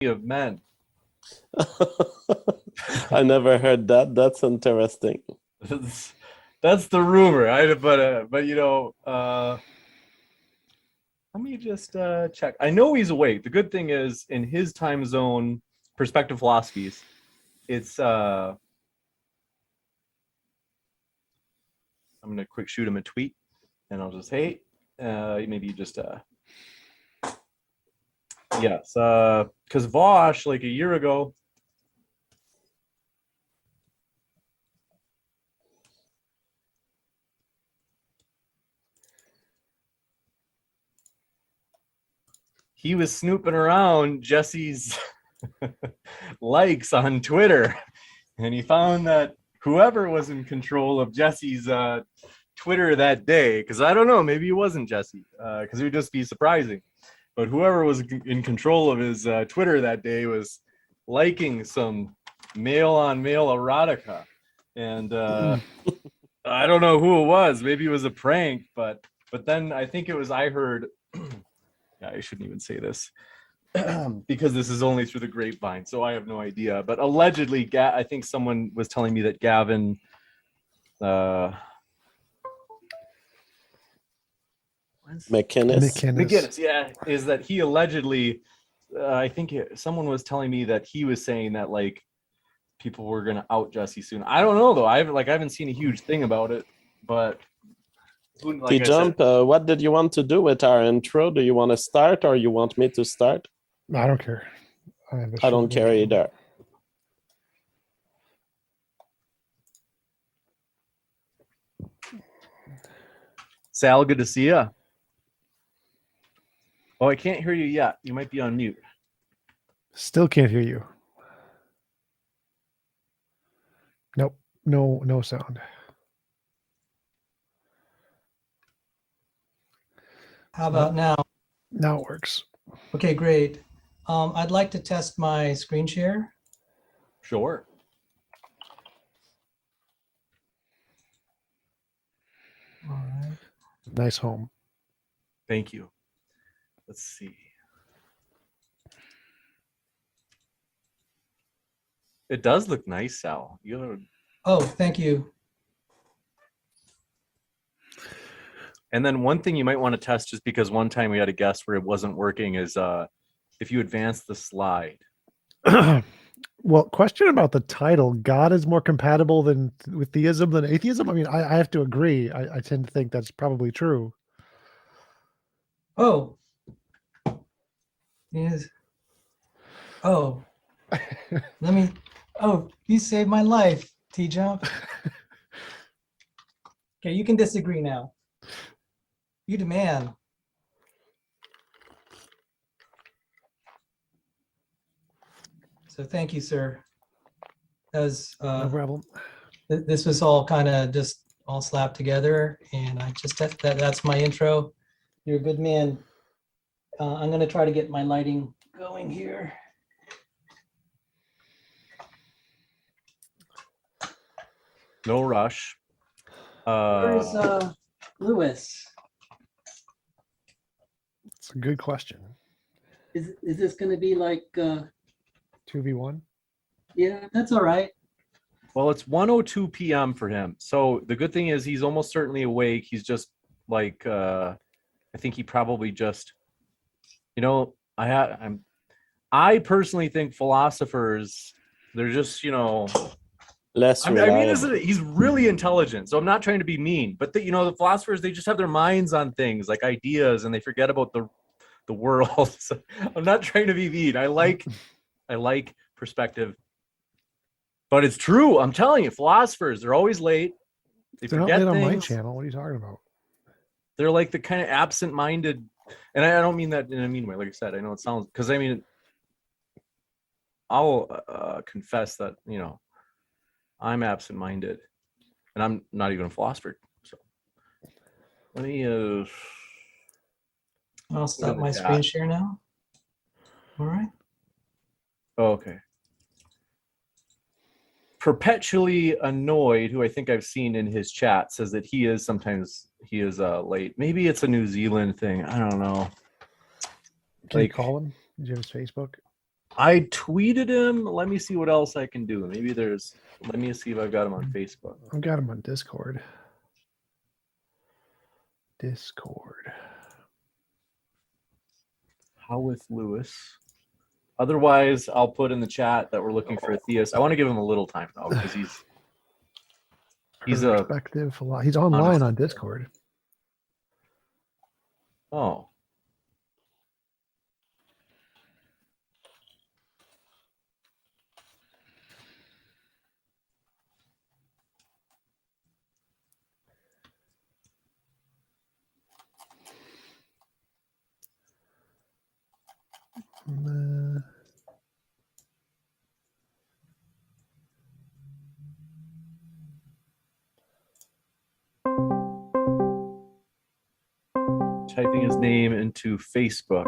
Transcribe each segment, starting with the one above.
of men. I never heard that. That's interesting. That's the rumor. But you know, let me just check. I know he's awake. The good thing is, in his time zone, perspective philosophies, it's I'm gonna quick shoot him a tweet, and I'll just hey, maybe just yes, because Vosh like a year ago. He was snooping around Jesse's likes on Twitter, and he found that whoever was in control of Jesse's Twitter that day, because I don't know, maybe it wasn't Jesse, because it would just be surprising, but whoever was in control of his Twitter that day was liking some male-on-male erotica, and I don't know who it was. Maybe it was a prank, but then I think it was, I heard I shouldn't even say this because this is only through the grapevine, so I have no idea. But allegedly, I think someone was telling me that Gavin, McInnes, yeah, is that he allegedly, I think someone was telling me that he was saying that like people were gonna out Jesse soon. I don't know though. I haven't seen a huge thing about it, but. Like TJump, what did you want to do with our intro? Do you want to start or you want me to start? I don't care. I don't care either. Sal, good to see you. Oh, I can't hear you yet. You might be on mute. Still can't hear you. Nope. No sound. How about now? Now it works. Okay, great. I'd like to test my screen share. Sure. All right. Nice home. Thank you. Let's see. It does look nice, Sal. Oh, thank you. And then one thing you might want to test, just because one time we had a guest where it wasn't working, is if you advance the slide. Well, question about the title. God is more compatible with theism than atheism? I mean, I have to agree. I tend to think that's probably true. Oh. Yes. Oh. You saved my life, TJump. Okay, you can disagree now. You demand. So thank you, sir. As No problem. This was all kind of just all slapped together, and I just that's my intro. You're a good man. I'm gonna try to get my lighting going here. No rush. Where's Lewis? It's a good question. Is this going to be like 2v1? Yeah, that's all right. Well, it's 1:02 p.m. for him. So the good thing is he's almost certainly awake. He's just like I think he probably just, you know, I personally think philosophers, they're just, you know, less I mean, he's really intelligent, so I'm not trying to be mean, but you know, the philosophers, they just have their minds on things like ideas, and they forget about the world. So I'm not trying to be mean. I like perspective, but it's true. I'm telling you, philosophers, they're always late. They're not late on my channel. What are you talking about? They're like the kind of absent-minded, and I don't mean that in a mean way. Like I said, I know it sounds, because I mean, I'll confess that, you know, I'm absent-minded, and I'm not even a philosopher. So let me. I'll stop my screen share now. All right. Oh, okay. Perpetually Annoyed, who I think I've seen in his chat, says that he is late. Maybe it's a New Zealand thing. I don't know. Can you call him? Did you have his Facebook? I tweeted him. Let me see what else I can do. Maybe there's. Let me see if I've got him on Facebook. I've got him on Discord. How with Lewis? Otherwise, I'll put in the chat that we're looking for a theist. I want to give him a little time though, because he's a Perspective. He's online on Discord. oh. Typing his name into Facebook.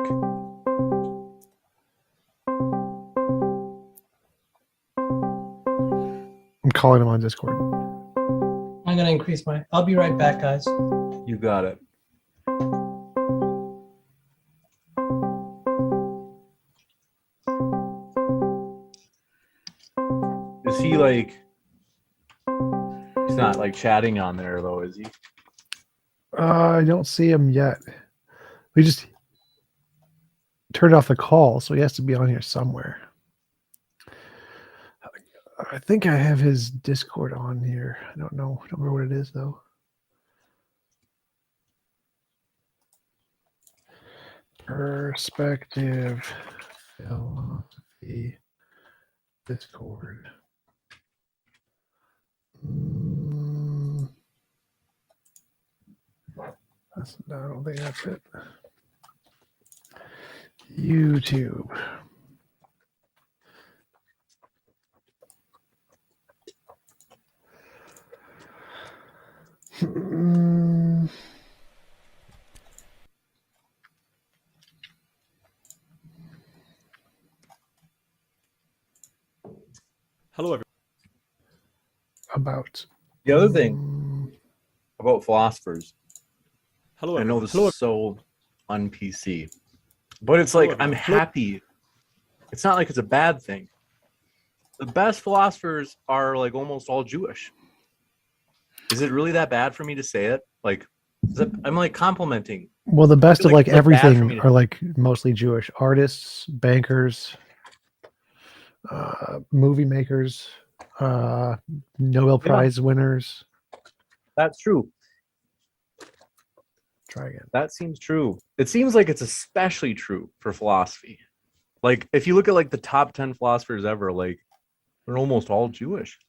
I'm calling him on Discord. I'm gonna increase my. I'll be right back, guys. You got it. Is he like? He's not like chatting on there though, is he? I don't see him yet. We just turned off the call, so he has to be on here somewhere. I think I have his Discord on here. I don't know. I don't remember what it is though. Perspective philosophy Discord. I don't think that's it. YouTube. Hello, everyone. About The other thing about philosophers. Hello. I know this is so un-PC, but it's like I'm happy. It's not like it's a bad thing. The best philosophers are like almost all Jewish. Is it really that bad for me to say it? Like, I'm like complimenting. well, the best of like it's bad for me everything to- are like mostly Jewish artists, bankers, movie makers, Nobel Prize winners. That's true. Try again. That seems true. It seems like it's especially true for philosophy. Like, if you look at like the top 10 philosophers ever, like they're almost all Jewish.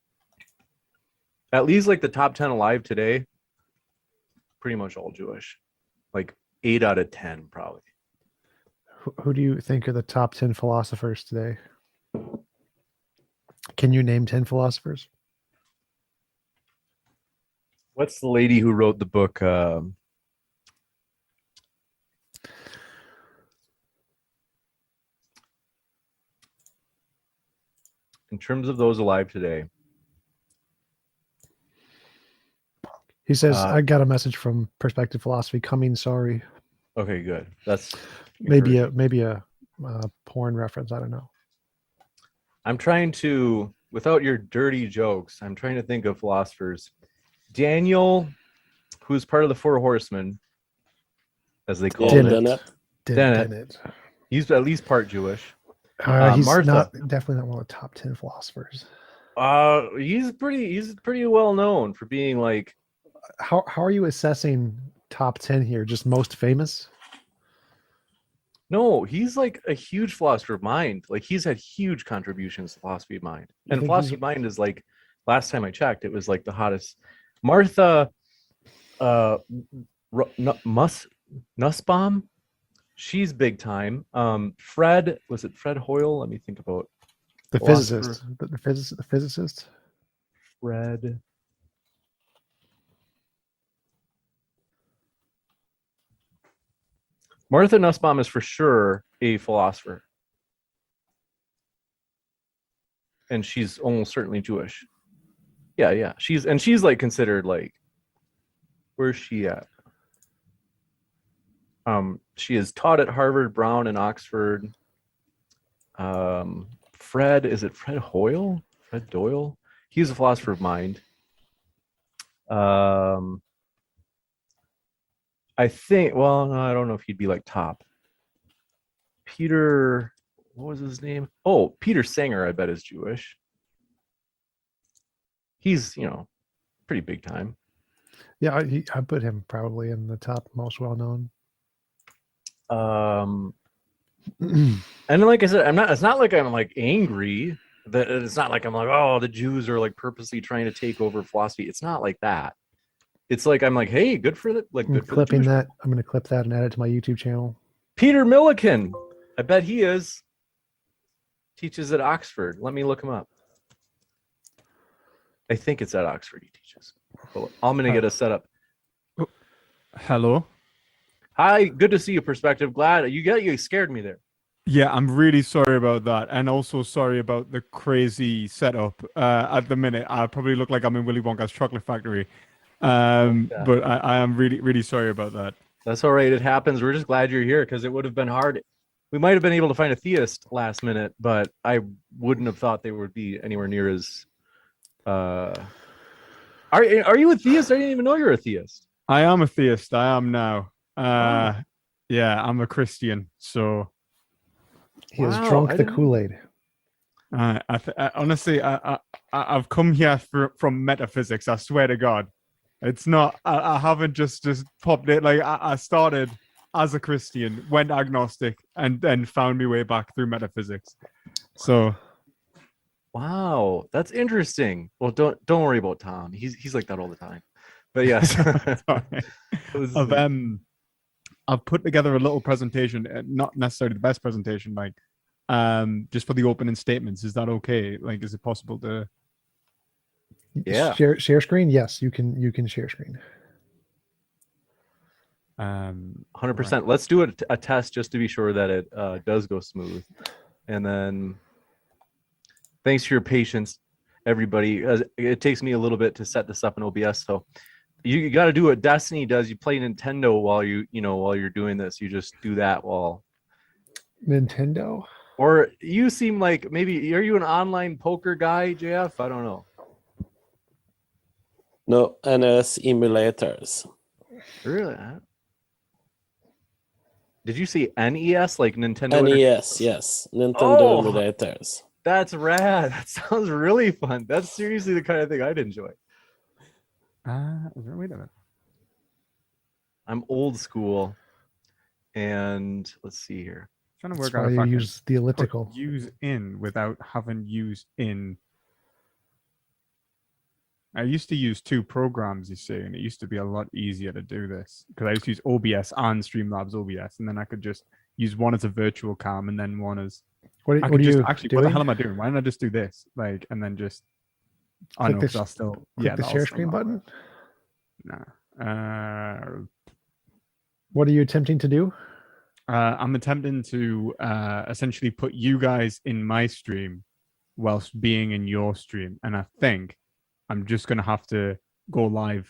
At least like the top 10 alive today, pretty much all Jewish. Like 8 out of 10 probably. Who do you think are the top 10 philosophers today? Can you name 10 philosophers? What's the lady who wrote the book? In terms of those alive today, He says, I got a message from Perspective Philosophy coming. Sorry. okay, good. That's Maybe encouraging. a porn reference. I don't know. I'm trying to, without your dirty jokes, I'm trying to think of philosophers. Daniel, who's part of the Four Horsemen, as they call it. Dennett. He's at least part Jewish. He's Martha. definitely not one of the top 10 philosophers. He's pretty well known for being like. How are you assessing top 10 here? Just most famous? No, he's like a huge philosopher of mind. Like he's had huge contributions to philosophy of mind. And philosophy of mind is like, last time I checked, it was like the hottest. Martha Nussbaum, she's big time. Fred Hoyle? Let me think about The physicist. The physicist. Fred. Martha Nussbaum is for sure a philosopher. And she's almost certainly Jewish. Yeah. She's like considered like, where's she at? She is taught at Harvard, Brown, and Oxford. Fred, is it Fred Hoyle? Fred Doyle? He's a philosopher of mind. I think, well, no, I don't know if he'd be like top. Peter, what was his name? Oh, Peter Singer, I bet is Jewish. He's, pretty big time. Yeah, I put him probably in the top most well known. And like I said, it's not like I'm like angry. That it's not like I'm like, oh, the Jews are like purposely trying to take over philosophy. It's not like that. It's like I'm like, hey, good for the I'm good for the clipping Jewish. that. I'm going to clip that and add it to my YouTube channel. Peter Milliken. I bet he is. Teaches at Oxford. Let me look him up. I think it's at Oxford he teaches. Well, I'm going to get a setup. Hello. Hi, good to see you, Perspective. Glad you scared me there. Yeah, I'm really sorry about that, and also sorry about the crazy setup. At the minute, I probably look like I'm in Willy Wonka's chocolate factory. But I am really, really sorry about that. That's all right. It happens. We're just glad you're here because it would have been hard. We might have been able to find a theist last minute, but I wouldn't have thought they would be anywhere near as. Are you a theist? I didn't even know you're a theist. I am a theist. I am now. Yeah, I'm a Christian. So He has drunk the didn't- Kool-Aid. honestly, I've come here from metaphysics. I swear to God, it's not. I haven't just popped it. Like I started as a Christian, went agnostic, and then found my way back through metaphysics. So, Wow, that's interesting. Well, don't worry about Tom. He's like that all the time. But yes, I've put together a little presentation, not necessarily the best presentation, like just for the opening statements. Is that okay? Like, is it possible to? Yeah. Share screen. Yes, you can share screen. 100%. Right. Let's do a test just to be sure that it does go smooth. And then thanks for your patience, everybody. It takes me a little bit to set this up in OBS, so you got to do what Destiny does. You play Nintendo while you're doing this. You just do that while Nintendo. Or you seem like maybe are you an online poker guy, JF? I don't know. No, NS emulators. Really? Did you say NES like Nintendo? NES, yes. Nintendo Oh! emulators. That's rad. That sounds really fun. That's seriously the kind of thing I'd enjoy. Wait a minute. I'm old school, and let's see here. Trying to That's work why out if you I can use the put elliptical. use in without having use in. I used to use two programs, you see, and it used to be a lot easier to do this because I used to use OBS and Streamlabs OBS, and then I could just use one as a virtual cam and then one as. What I are could just you actually. doing? What the hell am I doing? Why don't I just do this? Like, and then just. I Click know this- because I'll still. Click the that'll share still screen not button. work. Nah. What are you attempting to do? I'm attempting to essentially put you guys in my stream whilst being in your stream. And I think I'm just going to have to go live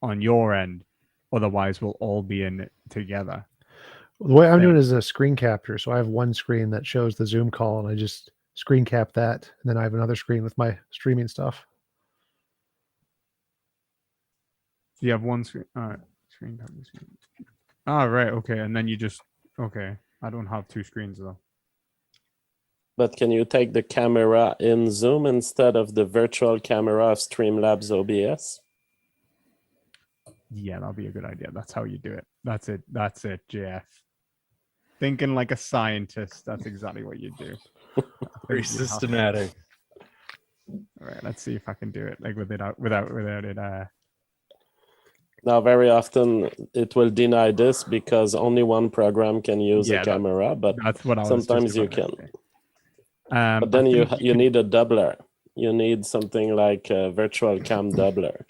on your end. Otherwise, we'll all be in it together. The way I'm doing Thing. is a screen capture. So I have one screen that shows the Zoom call, and I just screen cap that, and then I have another screen with my streaming stuff. So you have one screen. All right. Screen. Ah, right. Okay. And then you just. Okay. I don't have two screens though. But can you take the camera in Zoom instead of the virtual camera of Streamlabs OBS? Yeah, that'll be a good idea. That's how you do it. That's it. That's it, JF. Thinking like a scientist. That's exactly what you do. Very systematic. All right, let's see if I can do it like without it. Now, very often it will deny this because only one program can use Yeah, a camera, but That's what I was. sometimes just you about to can. say. But then I you think you could- need a doubler. You need something like a virtual cam doubler.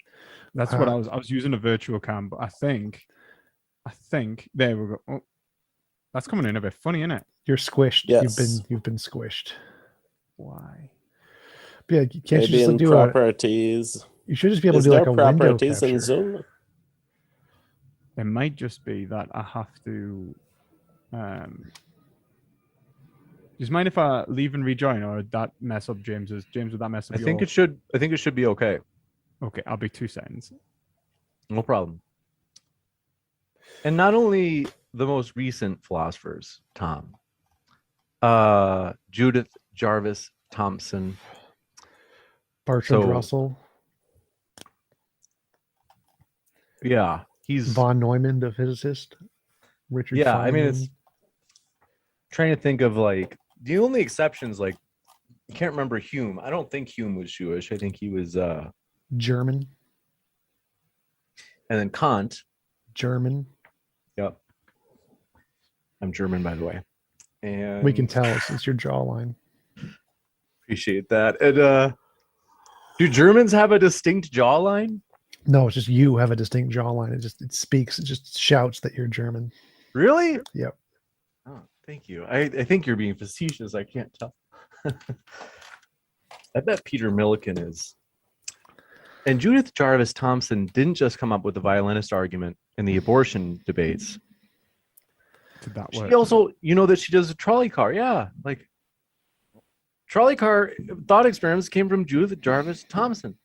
That's what I was using a virtual cam, but I think there we go. Oh, that's coming in a bit funny, isn't it? You're squished. Yes. You've been squished. Why? But yeah, can't you Maybe just in do properties. You should just be able Is to do there like a window properties capture. in Zoom? It might just be that I have to. you mind if I leave and rejoin, or would that mess up James's? James, would that mess up I think your... it should. I think it should be okay. Okay, I'll be 2 seconds. No problem. And not only the most recent philosophers, Tom, Judith Jarvis Thompson, Bertrand So- Russell, yeah, he's von Neumann, the physicist, Richard. yeah. I mean, Feynman. it's trying to think of like the only exceptions. Like, I can't remember Hume. I don't think Hume was Jewish. I think he was. German. And then Kant. German. Yep. I'm German, by the way. And We can tell it's your jawline. appreciate that. And do Germans have a distinct jawline? No, it's just you have a distinct jawline. It speaks. It just shouts that you're German. Really? Yep. Oh, thank you. I think you're being facetious. I can't tell. I bet Peter Milliken is. And Judith Jarvis Thompson didn't just come up with the violinist argument in the abortion debates. Did that work? She also, that she does a trolley car. Yeah, like trolley car thought experiments came from Judith Jarvis Thompson.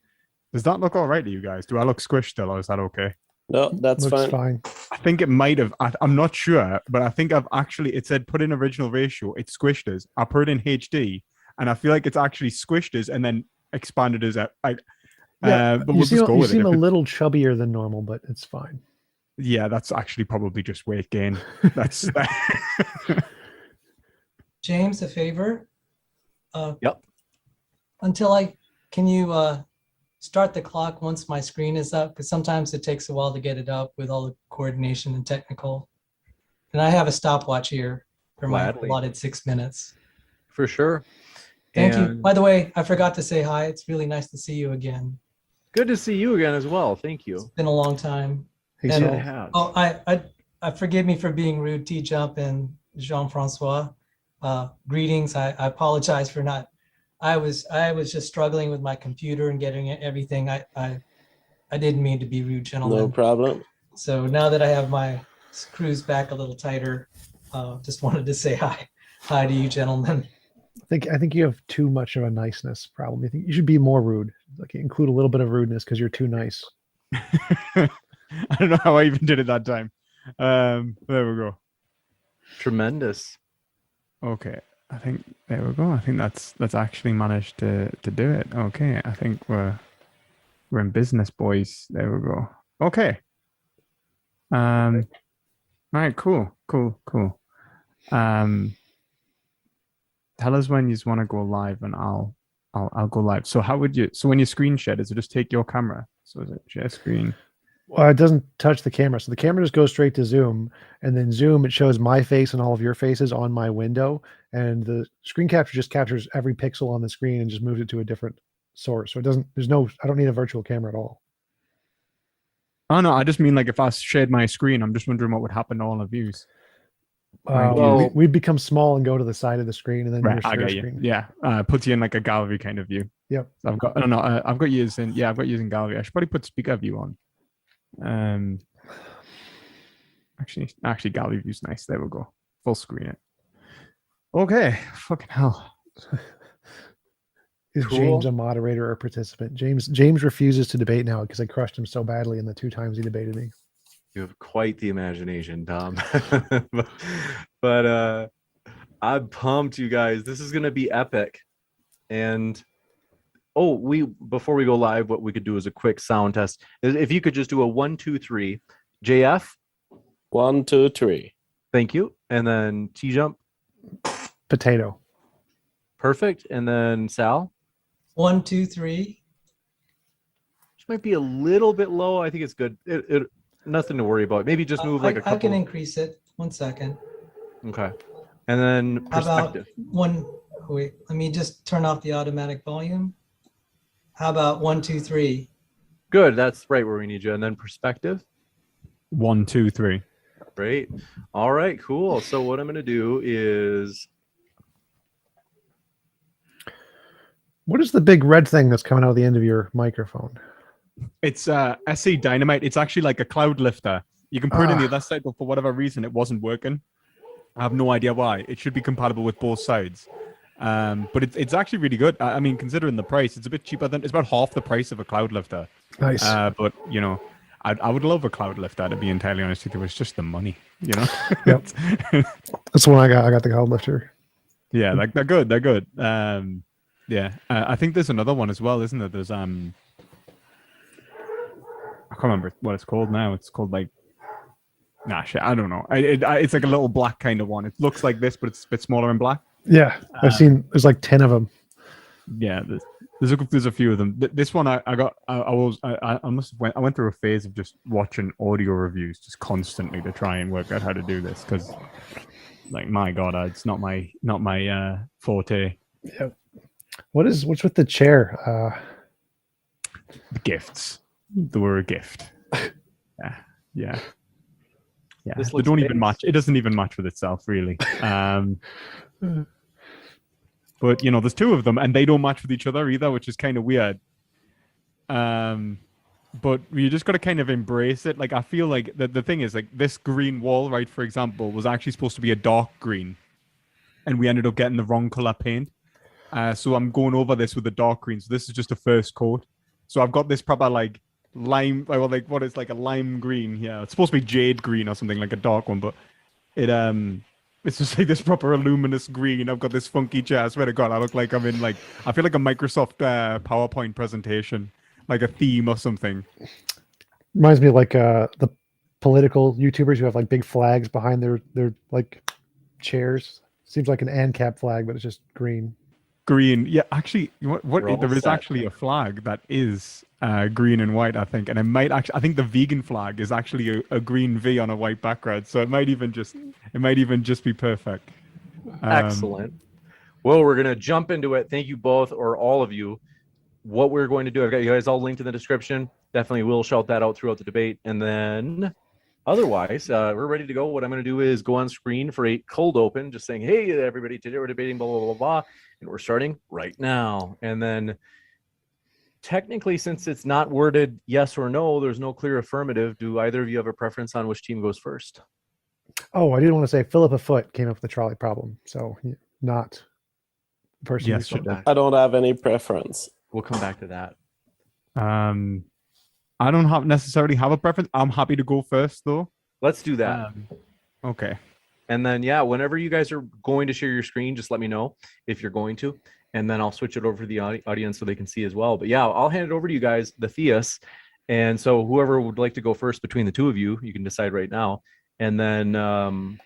Does that look all right to you guys? Do I look squished still, or is that okay? No, that's Looks fine. fine. I think it might have. I'm not sure, but I think I've actually. It said put in original ratio. It squished us. I put it in HD, and I feel like it's actually squished us and then expanded us out. But you we'll seem, just go you with seem it. a little chubbier than normal, but it's fine. Yeah, that's actually probably just weight gain. That's James, a favor. Yep. Can you start the clock once my screen is up? Because sometimes it takes a while to get it up with all the coordination and technical. And I have a stopwatch here for my Gladly. allotted 6 minutes. For sure. Thank you. And By the way, I forgot to say hi. It's really nice to see you again. good to see you again as well. Thank you. It's been a long time. Hey, And- Saul. It has. Oh, I forgive me for being rude, TJump and Jean-Francois. Greetings. I apologize for not. I was just struggling with my computer and getting everything. I didn't mean to be rude, gentlemen. No problem. So now that I have my screws back a little tighter, just wanted to say hi to you, gentlemen. I think you have too much of a niceness problem. I think you should be more rude. Like include a little bit of rudeness because you're too nice. I don't know how I even did it that time. There we go. Tremendous. Okay, I think there we go. I think that's actually managed to do it. Okay, I think we're in business, boys. There we go. Okay. All right. Cool. Tell us when you want to go live, and I'll go live. So how would you? So when you screen share, does it just take your camera? So is it share screen? Well, it doesn't touch the camera. So the camera just goes straight to Zoom, and then Zoom, it shows my face and all of your faces on my window. And the screen capture just captures every pixel on the screen and just moves it to a different source. So it doesn't, I don't need a virtual camera at all. Oh no, I just mean like if I shared my screen, I'm just wondering what would happen to all of yous. Well- We'd become small and go to the side of the screen and then Right, your I share get you. screen. Yeah, puts you in like a gallery kind of view. Yep. So I've got, I don't know, I've got you in gallery. I should probably put speaker view on. Actually, gallery view's nice. There we go. Full screen it. Okay, fucking hell. Is Cool. James a moderator or participant? James refuses to debate now because I crushed him so badly in the 2 times he debated me. You have quite the imagination, Tom. but I'm pumped, you guys. This is gonna be epic. And before we go live, what we could do is a quick sound test. If you could just do a 1, 2, 3, JF, 1, 2, 3. thank you, and then TJump, Potato. perfect, and then Sal. 1, 2, 3. Which might be a little bit low. I think it's good. It nothing to worry about. Maybe just move like a I can couple. increase it. 1 second. Okay, and then How about perspective. wait, let me just turn off the automatic volume. How about 1, 2, 3? Good. That's right where we need you. And then perspective. 1, 2, 3. Great. All right, cool. So what I'm going to do is What is the big red thing that's coming out of the end of your microphone? It's SE Dynamite. It's actually like a cloud lifter. You can put it in the Ah. other side, but for whatever reason, it wasn't working. I have no idea why. It should be compatible with both sides. But it's actually really good. I mean, considering the price, it's a bit cheaper than it's about half the price of a cloud lifter. Nice. But you know, I would love a cloud lifter, to be entirely honest with you. It's just the money, you know. Yep. That's the one I got. I got the cloud lifter. Yeah, like they're good. They're good. Yeah. I think there's another one as well, isn't there? There's I can't remember what it's called now. It's called like, nah, shit. I don't know. It's like a little black kind of one. It looks like this, but it's a bit smaller and black. Yeah, I've seen. There's like 10 of them. Yeah, there's a few of them. This one I went through a phase of just watching audio reviews just constantly to try and work out how to do this, because like, my god, it's not my forte. Yep. What's with the chair? The gifts. They were a gift. Yeah. This They looks don't even base. match. It doesn't even match with itself, really. But you know, there's two of them, and they don't match with each other either, which is kind of weird. But you just got to kind of embrace it. Like, I feel like the thing is, like, this green wall, right, for example, was actually supposed to be a dark green, and we ended up getting the wrong color paint. So I'm going over this with the dark green. So this is just a first coat. So I've got this proper like lime, well, like what is like a lime green. Yeah, it's supposed to be jade green or something, like a dark one, but it's just like this proper luminous green. I've got this funky chair. I swear to God, I look like I'm in like, I feel like a Microsoft PowerPoint presentation, like a theme or something. Reminds me of like the political YouTubers who have like big flags behind their like chairs. Seems like an ANCAP flag, but it's just green. Green, yeah. Actually, what We're all there is set. actually a flag that is green and white, I think, and it might actually. I think the vegan flag is actually a green V on a white background, so it might even just be perfect. Excellent. Well, we're gonna jump into it. Thank you both, or all of you. What we're going to do, I've got you guys all linked in the description. Definitely will shout that out throughout the debate, and then otherwise, we're ready to go. What I'm going to do is go on screen for a cold open, just saying, "Hey, everybody! Today we're debating blah blah blah blah," and we're starting right now. And then, technically, since it's not worded yes or no, there's no clear affirmative. Do either of you have a preference on which team goes first? Oh, I didn't want to say Philippa Foot came up with the trolley problem, so not the person. Yes, who said that. I don't have any preference. We'll come back to that. I don't necessarily have a preference. I'm happy to go first, though. Let's do that. Okay. And then, yeah, whenever you guys are going to share your screen, just let me know if you're going to, and then I'll switch it over to the audience so they can see as well. But yeah, I'll hand it over to you guys, the theists. And so whoever would like to go first between the two of you, you can decide right now. And then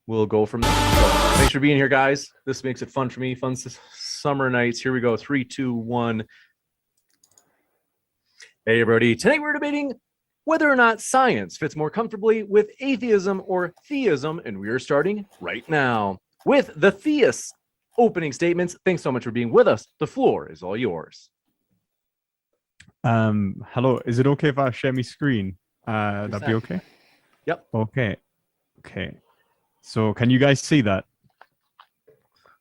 we'll go from there. So, thanks for being here, guys. This makes it fun for me. Fun summer nights. Here we go. 3, 2, 1. Hey, everybody. Tonight we're debating whether or not science fits more comfortably with atheism or theism, and we are starting right now with the theists' opening statements. Thanks so much for being with us. The floor is all yours. Hello. Is it okay if I share my screen? That'd be okay? Yep. Okay. So can you guys see that?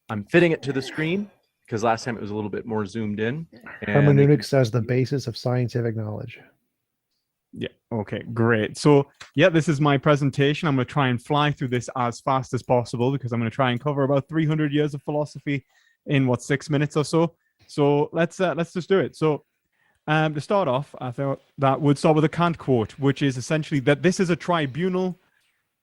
I'm fitting it to the screen because last time it was a little bit more zoomed in. And Hermeneutics as the basis of scientific knowledge. Yeah. Okay, great. So yeah, this is my presentation. I'm going to try and fly through this as fast as possible because I'm going to try and cover about 300 years of philosophy in 6 minutes or so. So let's just do it. So to start off, I thought that would start with a Kant quote, which is essentially that this is a tribunal.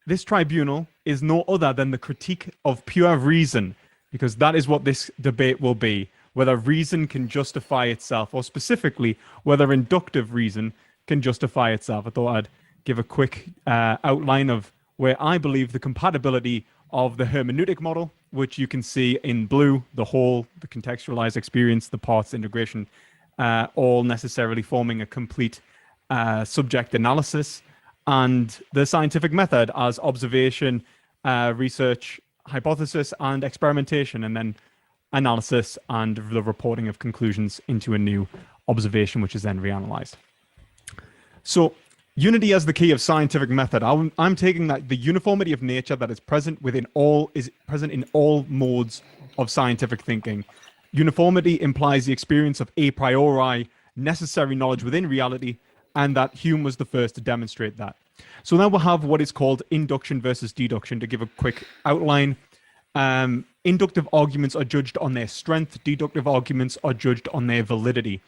This tribunal is no other than the critique of pure reason, because that is what this debate will be, whether reason can justify itself, or specifically, whether inductive reason can justify itself. I thought I'd give a quick outline of where I believe the compatibility of the hermeneutic model, which you can see in blue, the whole, the contextualized experience, the parts integration, all necessarily forming a complete subject analysis, and the scientific method as observation, research, hypothesis, and experimentation, and then analysis and the reporting of conclusions into a new observation, which is then reanalyzed. So unity as the key of scientific method. I'm taking that the uniformity of nature that is present in all modes of scientific thinking. Uniformity implies the experience of a priori necessary knowledge within reality, and that Hume was the first to demonstrate that. So now we'll have what is called induction versus deduction. To give a quick outline, inductive arguments are judged on their strength. Deductive arguments are judged on their validity.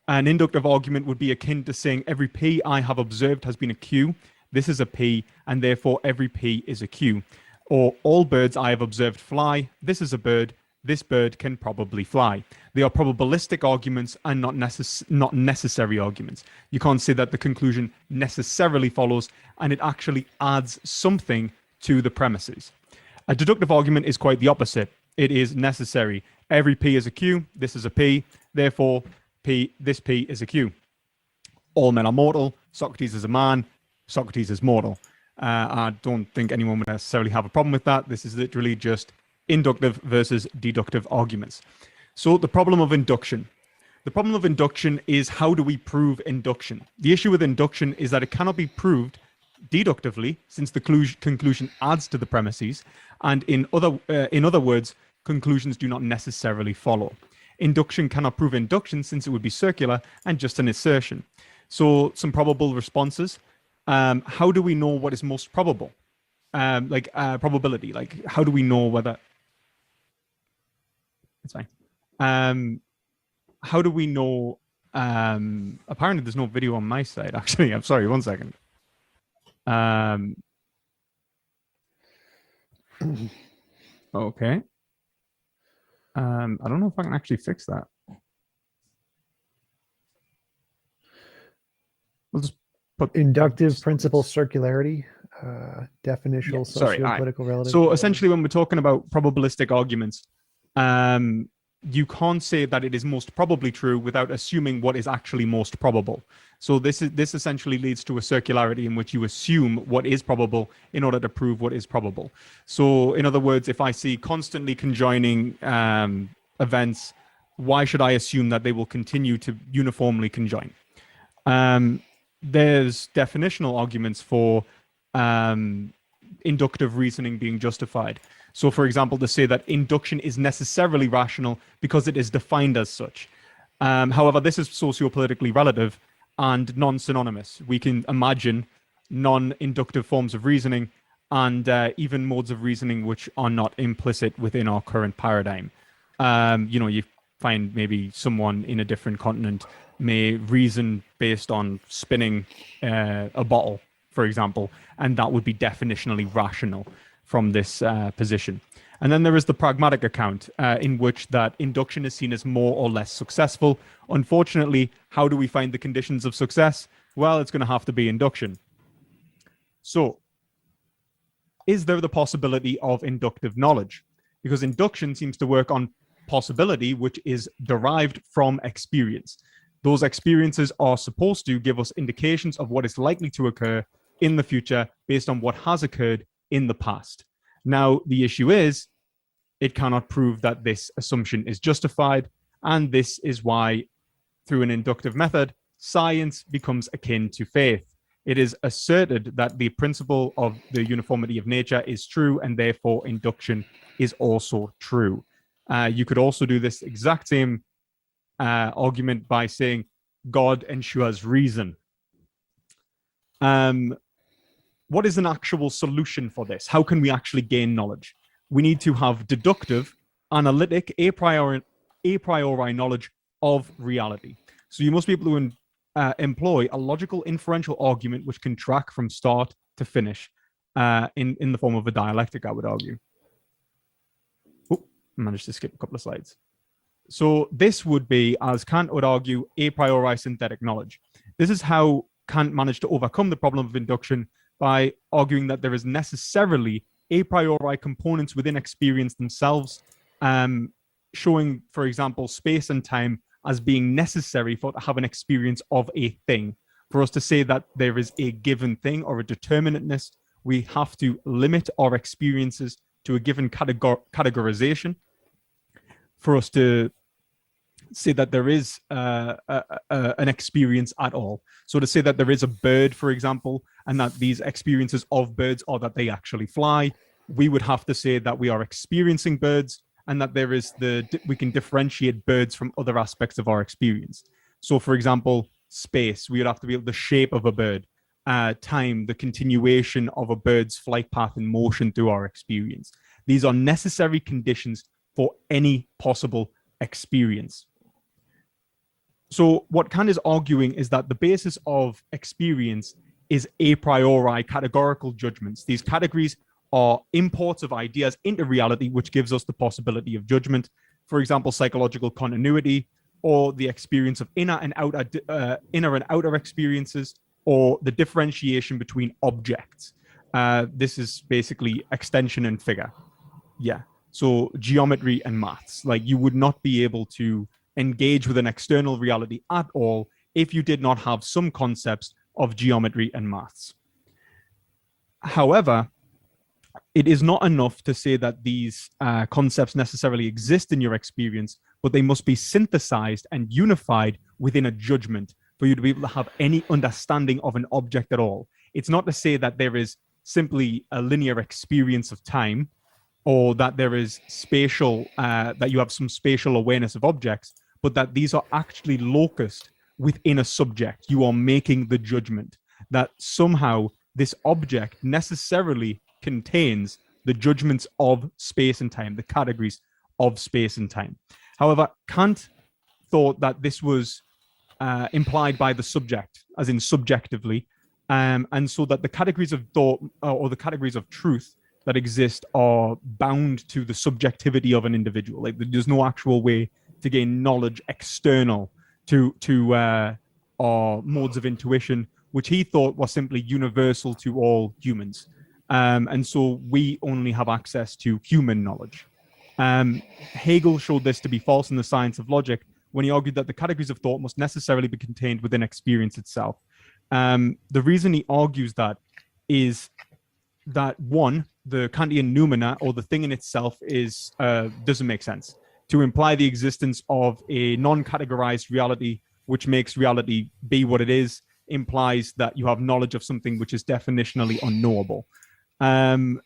An inductive argument would be akin to saying every P I have observed has been a Q. This is a P, and therefore every P is a Q. Or all birds I have observed fly. This is a bird. This bird can probably fly. They are probabilistic arguments and not necessary arguments. You can't say that the conclusion necessarily follows, and it actually adds something to the premises. A deductive argument is quite the opposite. It is necessary. Every P is a Q. This is a P. Therefore, this P is a Q. All men are mortal. Socrates is a man. Socrates is mortal. I don't think anyone would necessarily have a problem with that. This is literally just inductive versus deductive arguments. So the problem of induction. The problem of induction is, how do we prove induction? The issue with induction is that it cannot be proved deductively, since the conclusion adds to the premises, and in other words, conclusions do not necessarily follow. Induction cannot prove induction, since it would be circular and just an assertion. So some probable responses. How do we know what is most probable? Probability. Like, how do we know whether... It's fine. How do we know... apparently there's no video on my side, actually. I'm sorry, 1 second. Okay. I don't know if I can actually fix that. We'll just put Inductive principle circularity, definitional socio-political relativity. So essentially, when we're talking about probabilistic arguments, you can't say that it is most probably true without assuming what is actually most probable. So this essentially leads to a circularity in which you assume what is probable in order to prove what is probable. So in other words, if I see constantly conjoining events, why should I assume that they will continue to uniformly conjoin? There's definitional arguments for inductive reasoning being justified. So, for example, to say that induction is necessarily rational because it is defined as such. However, this is sociopolitically relative and non-synonymous. We can imagine non-inductive forms of reasoning and even modes of reasoning which are not implicit within our current paradigm. You find maybe someone in a different continent may reason based on spinning a bottle, for example, and that would be definitionally rational from this position. And then there is the pragmatic account in which that induction is seen as more or less successful. Unfortunately, how do we find the conditions of success? Well, it's going to have to be induction. So, is there the possibility of inductive knowledge? Because induction seems to work on possibility, which is derived from experience. Those experiences are supposed to give us indications of what is likely to occur in the future based on what has occurred in the past. Now, the issue is, it cannot prove that this assumption is justified, and this is why, through an inductive method, science becomes akin to faith. It is asserted that the principle of the uniformity of nature is true, and therefore induction is also true. You could also do this exact same argument by saying God ensures reason. What is an actual solution for this? How can we actually gain knowledge? We need to have deductive, analytic, a priori knowledge of reality. So you must be able to employ a logical inferential argument which can track from start to finish in the form of a dialectic, I would argue. Oh, I managed to skip a couple of slides. So this would be, as Kant would argue, a priori synthetic knowledge. This is how Kant managed to overcome the problem of induction by arguing that there is necessarily a priori components within experience themselves, showing, for example, space and time as being necessary for to have an experience of a thing. For us to say that there is a given thing or a determinateness, we have to limit our experiences to a given categorization. For us to say that there is an experience at all. So to say that there is a bird, for example, and that these experiences of birds are that they actually fly, we would have to say that we are experiencing birds and that there is we can differentiate birds from other aspects of our experience. So for example, space, we would have to be able the shape of a bird. time, the continuation of a bird's flight path and motion through our experience. These are necessary conditions for any possible experience. So what Kant is arguing is that the basis of experience is a priori categorical judgments. These categories are imports of ideas into reality, which gives us the possibility of judgment. For example, psychological continuity, or the experience of inner and outer experiences, or the differentiation between objects. This is basically extension and figure. Yeah. So geometry and maths. Like, you would not be able to engage with an external reality at all if you did not have some concepts of geometry and maths. However, it is not enough to say that these concepts necessarily exist in your experience, but they must be synthesized and unified within a judgment for you to be able to have any understanding of an object at all. It's not to say that there is simply a linear experience of time, or that there is spatial, that you have some spatial awareness of objects, but that these are actually locused within a subject. You are making the judgment that somehow this object necessarily contains the judgments of space and time, the categories of space and time. However, Kant thought that this was implied by the subject, as in subjectively, and so that the categories of thought or the categories of truth that exist are bound to the subjectivity of an individual. Like, there's no actual way to gain knowledge external to our modes of intuition, which he thought was simply universal to all humans. And so we only have access to human knowledge. Hegel showed this to be false in the Science of Logic when he argued that the categories of thought must necessarily be contained within experience itself. The reason he argues that is that, one, the Kantian noumena, or the thing in itself, is doesn't make sense. To imply the existence of a non-categorized reality, which makes reality be what it is, implies that you have knowledge of something which is definitionally unknowable. On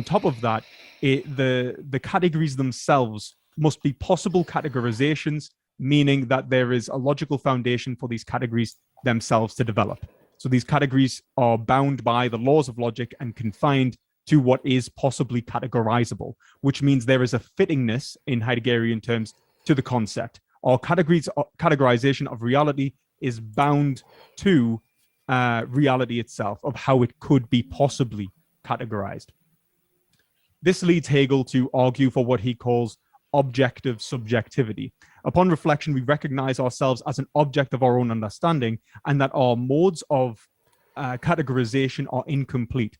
top of that, the categories themselves must be possible categorizations, meaning that there is a logical foundation for these categories themselves to develop. So these categories are bound by the laws of logic and confined to what is possibly categorizable, which means there is a fittingness in Heideggerian terms to the concept. Our categorization of reality is bound to reality itself, of how it could be possibly categorized. This leads Hegel to argue for what he calls objective subjectivity. Upon reflection, we recognize ourselves as an object of our own understanding, and that our modes of categorization are incomplete.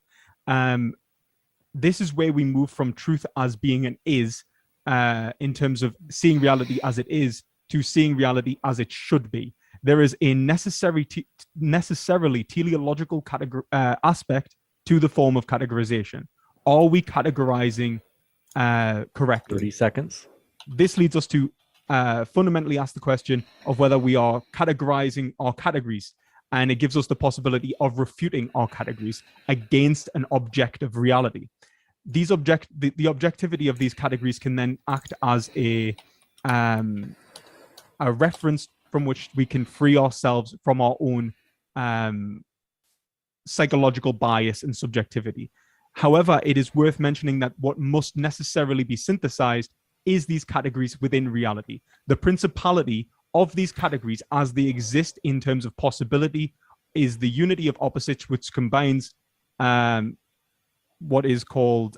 This is where we move from truth as being an is, in terms of seeing reality as it is, to seeing reality as it should be. There is a necessarily teleological aspect to the form of categorization. Are we categorizing correctly? 30 seconds. This leads us to fundamentally ask the question of whether we are categorizing our categories, and it gives us the possibility of refuting our categories against an objective reality. The objectivity of these categories can then act as a reference from which we can free ourselves from our own psychological bias and subjectivity. However, it is worth mentioning that what must necessarily be synthesized is these categories within reality. The principality of these categories as they exist in terms of possibility is the unity of opposites, which combines what is called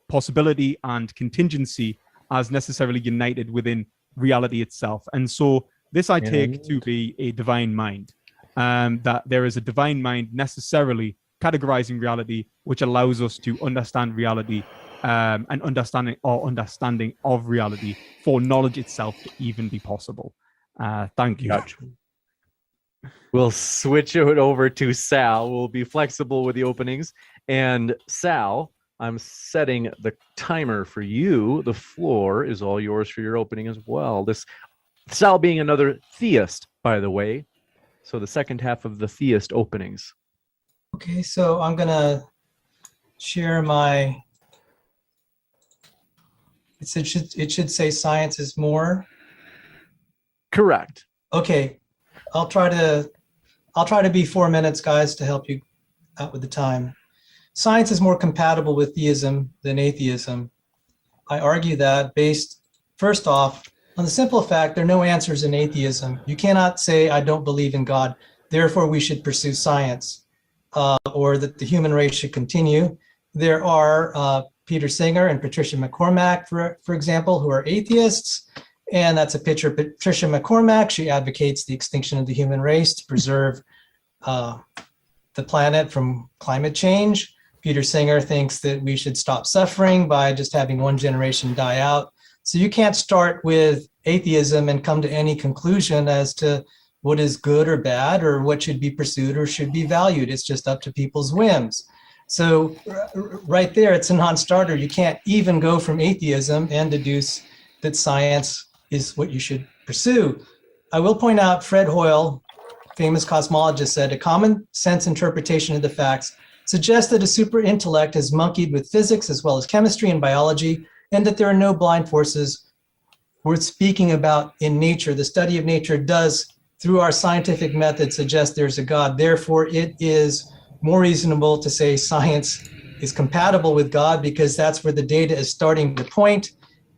possibility and contingency as necessarily united within reality itself. And so this I take to be a divine mind, that there is a divine mind necessarily categorizing reality, which allows us to understand reality and understanding of reality for knowledge itself to even be possible. Thank you. Gotcha. We'll switch it over to Sal. We'll be flexible with the openings. And Sal, I'm setting the timer for you. The floor is all yours for your opening as well. This Sal being another theist, by the way. So the second half of the theist openings. Okay, so I'm gonna share my. It should say science is more. Correct. Okay, I'll I'll try to be 4 minutes, guys, to help you out with the time. Science is more compatible with theism than atheism. I argue that based, first off, on the simple fact there are no answers in atheism. You cannot say, I don't believe in God, therefore we should pursue science, or that the human race should continue. There are Peter Singer and Patricia McCormack, for example, who are atheists. And that's a picture of Patricia McCormack. She advocates the extinction of the human race to preserve the planet from climate change. Peter Singer thinks that we should stop suffering by just having one generation die out. So you can't start with atheism and come to any conclusion as to what is good or bad or what should be pursued or should be valued. It's just up to people's whims. So right there, it's a non-starter. You can't even go from atheism and deduce that science is what you should pursue. I will point out Fred Hoyle, famous cosmologist, said a common sense interpretation of the facts suggests that a super intellect has monkeyed with physics as well as chemistry and biology, and that there are no blind forces worth speaking about in nature. The study of nature does, through our scientific method, suggest there's a God. Therefore, it is more reasonable to say science is compatible with God because that's where the data is starting to point.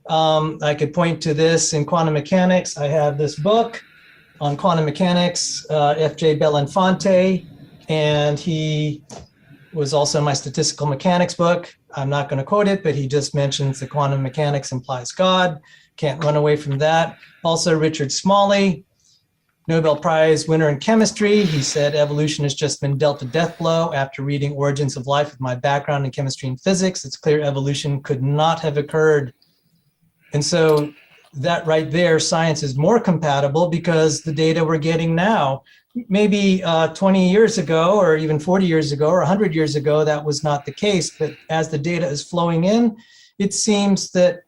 I could point to this in quantum mechanics. I have this book on quantum mechanics, F.J. Belinfante, and he was also in my statistical mechanics book. I'm not going to quote it, but he just mentions that quantum mechanics implies God. Can't run away from that. Also, Richard Smalley, Nobel Prize winner in chemistry. He said evolution has just been dealt a death blow. After reading Origins of Life with my background in chemistry and physics, it's clear evolution could not have occurred. And so that right there, science is more compatible because the data we're getting now, maybe 20 years ago or even 40 years ago or 100 years ago, that was not the case. But as the data is flowing in, it seems that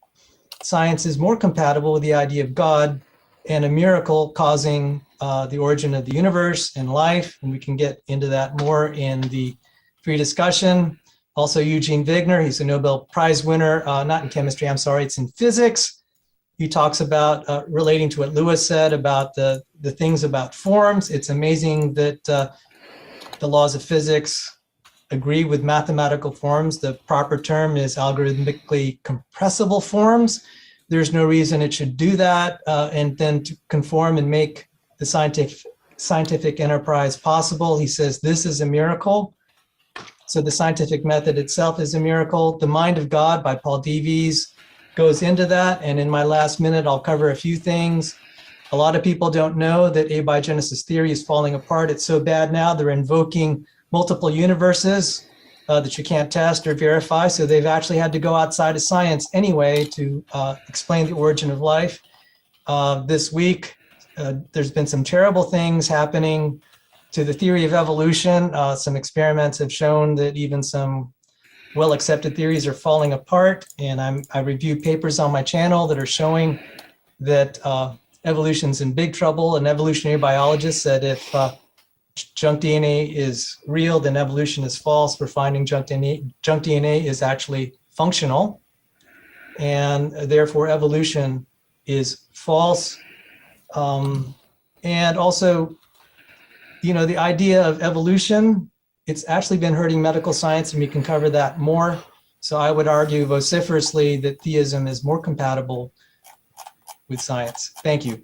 science is more compatible with the idea of God and a miracle causing the origin of the universe and life. And we can get into that more in the free discussion. Also, Eugene Wigner, he's a Nobel Prize winner, not in chemistry, I'm sorry, it's in physics. He talks about relating to what Lewis said about the things about forms. It's amazing that the laws of physics agree with mathematical forms. The proper term is algorithmically compressible forms. There's no reason it should do that and then to conform and make the scientific enterprise possible. He says this is a miracle. So the scientific method itself is a miracle. The Mind of God by Paul Davies goes into that. And in my last minute, I'll cover a few things. A lot of people don't know that abiogenesis theory is falling apart. It's so bad now, they're invoking multiple universes that you can't test or verify. So they've actually had to go outside of science anyway to explain the origin of life. This week, there's been some terrible things happening to the theory of evolution. Some experiments have shown that even some well-accepted theories are falling apart. And I review papers on my channel that are showing that evolution's in big trouble. An evolutionary biologist said if junk DNA is real, then evolution is false. We're finding junk DNA is actually functional, and therefore evolution is false. And also, the idea of evolution, it's actually been hurting medical science, and we can cover that more. So I would argue vociferously that theism is more compatible with science. Thank you.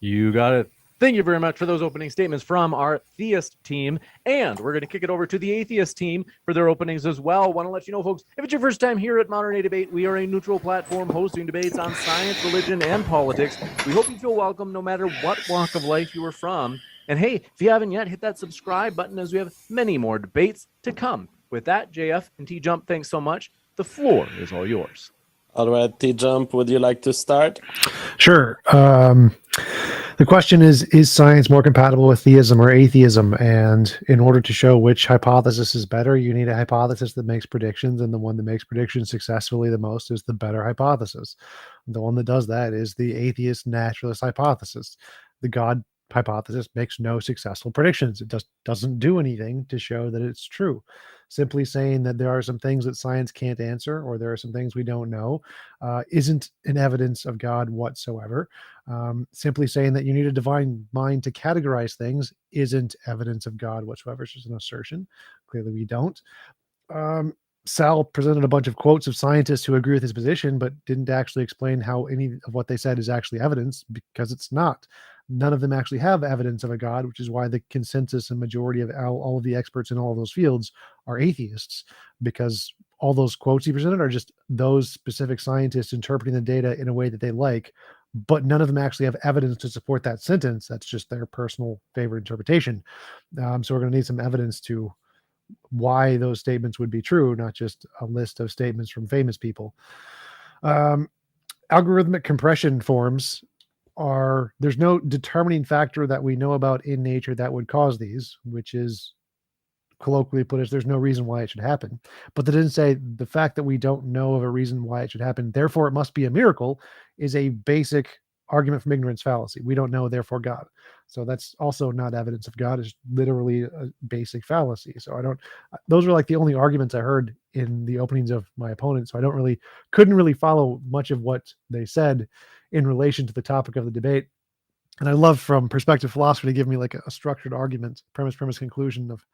You got it. Thank you very much for those opening statements from our theist team. And we're going to kick it over to the atheist team for their openings as well. Want to let you know, folks, if it's your first time here at Modern Day Debate, we are a neutral platform hosting debates on science, religion, and politics. We hope you feel welcome no matter what walk of life you are from. And hey, if you haven't yet, hit that subscribe button as we have many more debates to come. With that, JF and TJump, thanks so much. The floor is all yours. All right, TJump, would you like to start? Sure. The question is science more compatible with theism or atheism? And in order to show which hypothesis is better, you need a hypothesis that makes predictions, and the one that makes predictions successfully the most is the better hypothesis. The one that does that is the atheist naturalist hypothesis. The God hypothesis makes no successful predictions. It just doesn't do anything to show that it's true. Simply saying that there are some things that science can't answer, or there are some things we don't know, isn't an evidence of God whatsoever. Simply saying that you need a divine mind to categorize things isn't evidence of God whatsoever. It's just an assertion. Clearly, we don't. Sal presented a bunch of quotes of scientists who agree with his position, but didn't actually explain how any of what they said is actually evidence, because it's not. None of them actually have evidence of a God, which is why the consensus and majority of all of the experts in all of those fields are atheists, because all those quotes he presented are just those specific scientists interpreting the data in a way that they like, but none of them actually have evidence to support that sentence. That's just their personal favorite interpretation. So we're going to need some evidence to why those statements would be true, not just a list of statements from famous people. Algorithmic compression forms there's no determining factor that we know about in nature that would cause these, which is, colloquially put, is there's no reason why it should happen. But they didn't say the fact that we don't know of a reason why it should happen, therefore it must be a miracle, is a basic argument from ignorance fallacy. We don't know, therefore God. So that's also not evidence of God. It's literally a basic fallacy. So those were like the only arguments I heard in the openings of my opponent. So couldn't really follow much of what they said in relation to the topic of the debate. And I love from perspective philosophy to give me like a structured argument, premise, conclusion of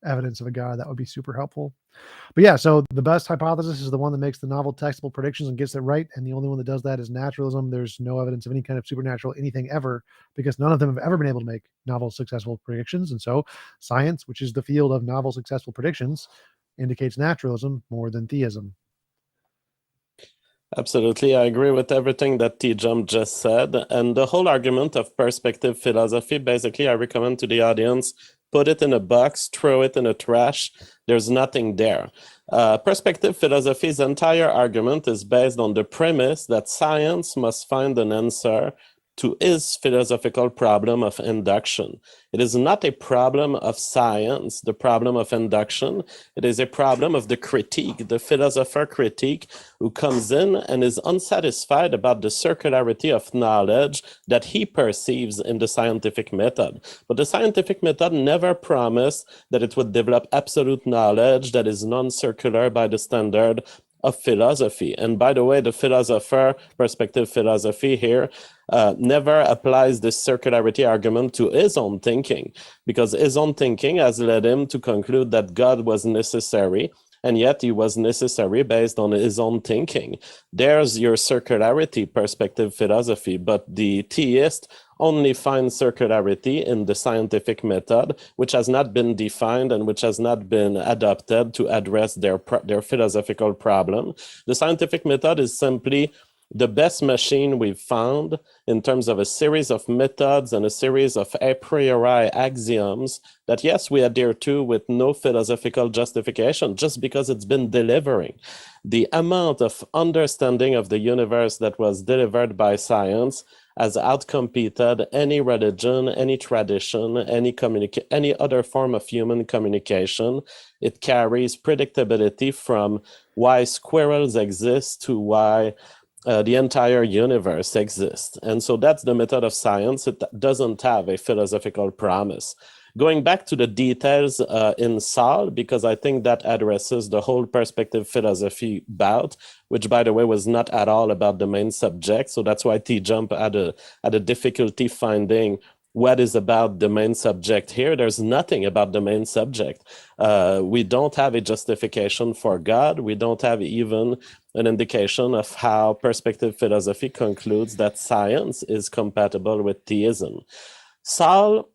evidence of a God. That would be super helpful. But yeah, so the best hypothesis is the one that makes the novel textable predictions and gets it right. And the only one that does that is naturalism. There's no evidence of any kind of supernatural anything ever, because none of them have ever been able to make novel successful predictions. And so science, which is the field of novel successful predictions, indicates naturalism more than theism. Absolutely. I agree with everything that TJump just said. And the whole argument of perspective philosophy, basically, I recommend to the audience, put it in a box, throw it in a trash. There's nothing there. Perspective philosophy's entire argument is based on the premise that science must find an answer to his philosophical problem of induction. It is not a problem of science, the problem of induction. It is a problem of the critique, the philosopher critique, who comes in and is unsatisfied about the circularity of knowledge that he perceives in the scientific method. But the scientific method never promised that it would develop absolute knowledge that is non-circular by the standard of philosophy. And by the way, the philosopher, perspective philosophy here, never applies this circularity argument to his own thinking, because his own thinking has led him to conclude that God was necessary, and yet he was necessary based on his own thinking. There's your circularity perspective philosophy, but the theist only finds circularity in the scientific method, which has not been defined and which has not been adopted to address their philosophical problem. The scientific method is simply the best machine we've found in terms of a series of methods and a series of a priori axioms that, yes, we adhere to with no philosophical justification, just because it's been delivering. The amount of understanding of the universe that was delivered by science has outcompeted any religion, any tradition, any other form of human communication. It carries predictability from why squirrels exist to why the entire universe exists. And so that's the method of science. It doesn't have a philosophical promise. Going back to the details in Saul, because I think that addresses the whole perspective philosophy bout, which, by the way, was not at all about the main subject. So that's why TJump had a difficulty finding what is about the main subject here. There's nothing about the main subject. We don't have a justification for God. We don't have even an indication of how perspective philosophy concludes that science is compatible with theism. Saul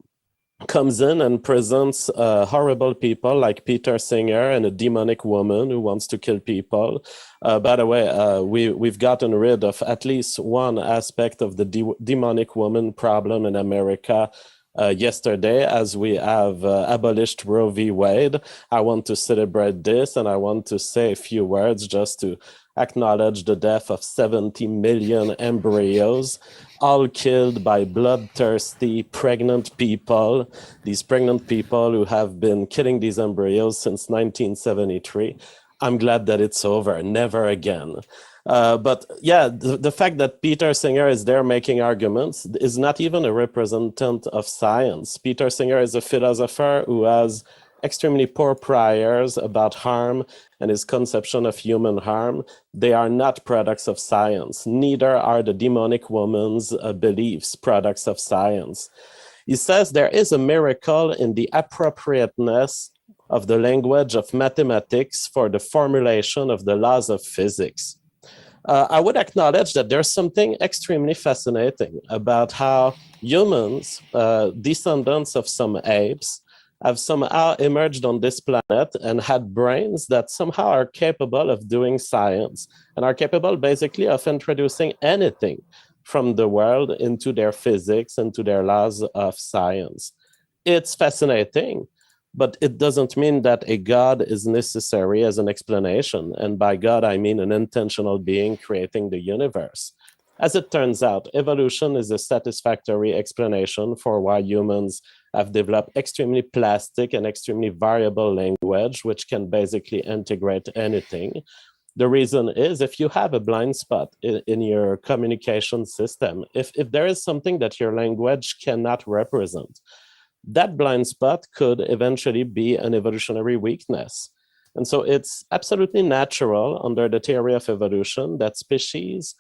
comes in and presents horrible people like Peter Singer and a demonic woman who wants to kill people. By the way, we've gotten rid of at least one aspect of the demonic woman problem in America yesterday, as we have abolished Roe v. Wade. I want to celebrate this, and I want to say a few words just to acknowledge the death of 70 million embryos, all killed by bloodthirsty pregnant people, these pregnant people who have been killing these embryos since 1973. I'm glad that it's over. Never again. But yeah, the fact that Peter Singer is there making arguments is not even a representative of science. Peter Singer is a philosopher who has extremely poor priors about harm and his conception of human harm. They are not products of science. Neither are the demonic woman's beliefs products of science. He says there is a miracle in the appropriateness of the language of mathematics for the formulation of the laws of physics. I would acknowledge that there's something extremely fascinating about how humans, descendants of some apes, have somehow emerged on this planet and had brains that somehow are capable of doing science and are capable basically of introducing anything from the world into their physics, into their laws of science. It's fascinating, but it doesn't mean that a God is necessary as an explanation. And by God, I mean an intentional being creating the universe. As it turns out, evolution is a satisfactory explanation for why humans have developed extremely plastic and extremely variable language, which can basically integrate anything. The reason is if you have a blind spot in your communication system, if there is something that your language cannot represent, that blind spot could eventually be an evolutionary weakness. And so it's absolutely natural under the theory of evolution that species,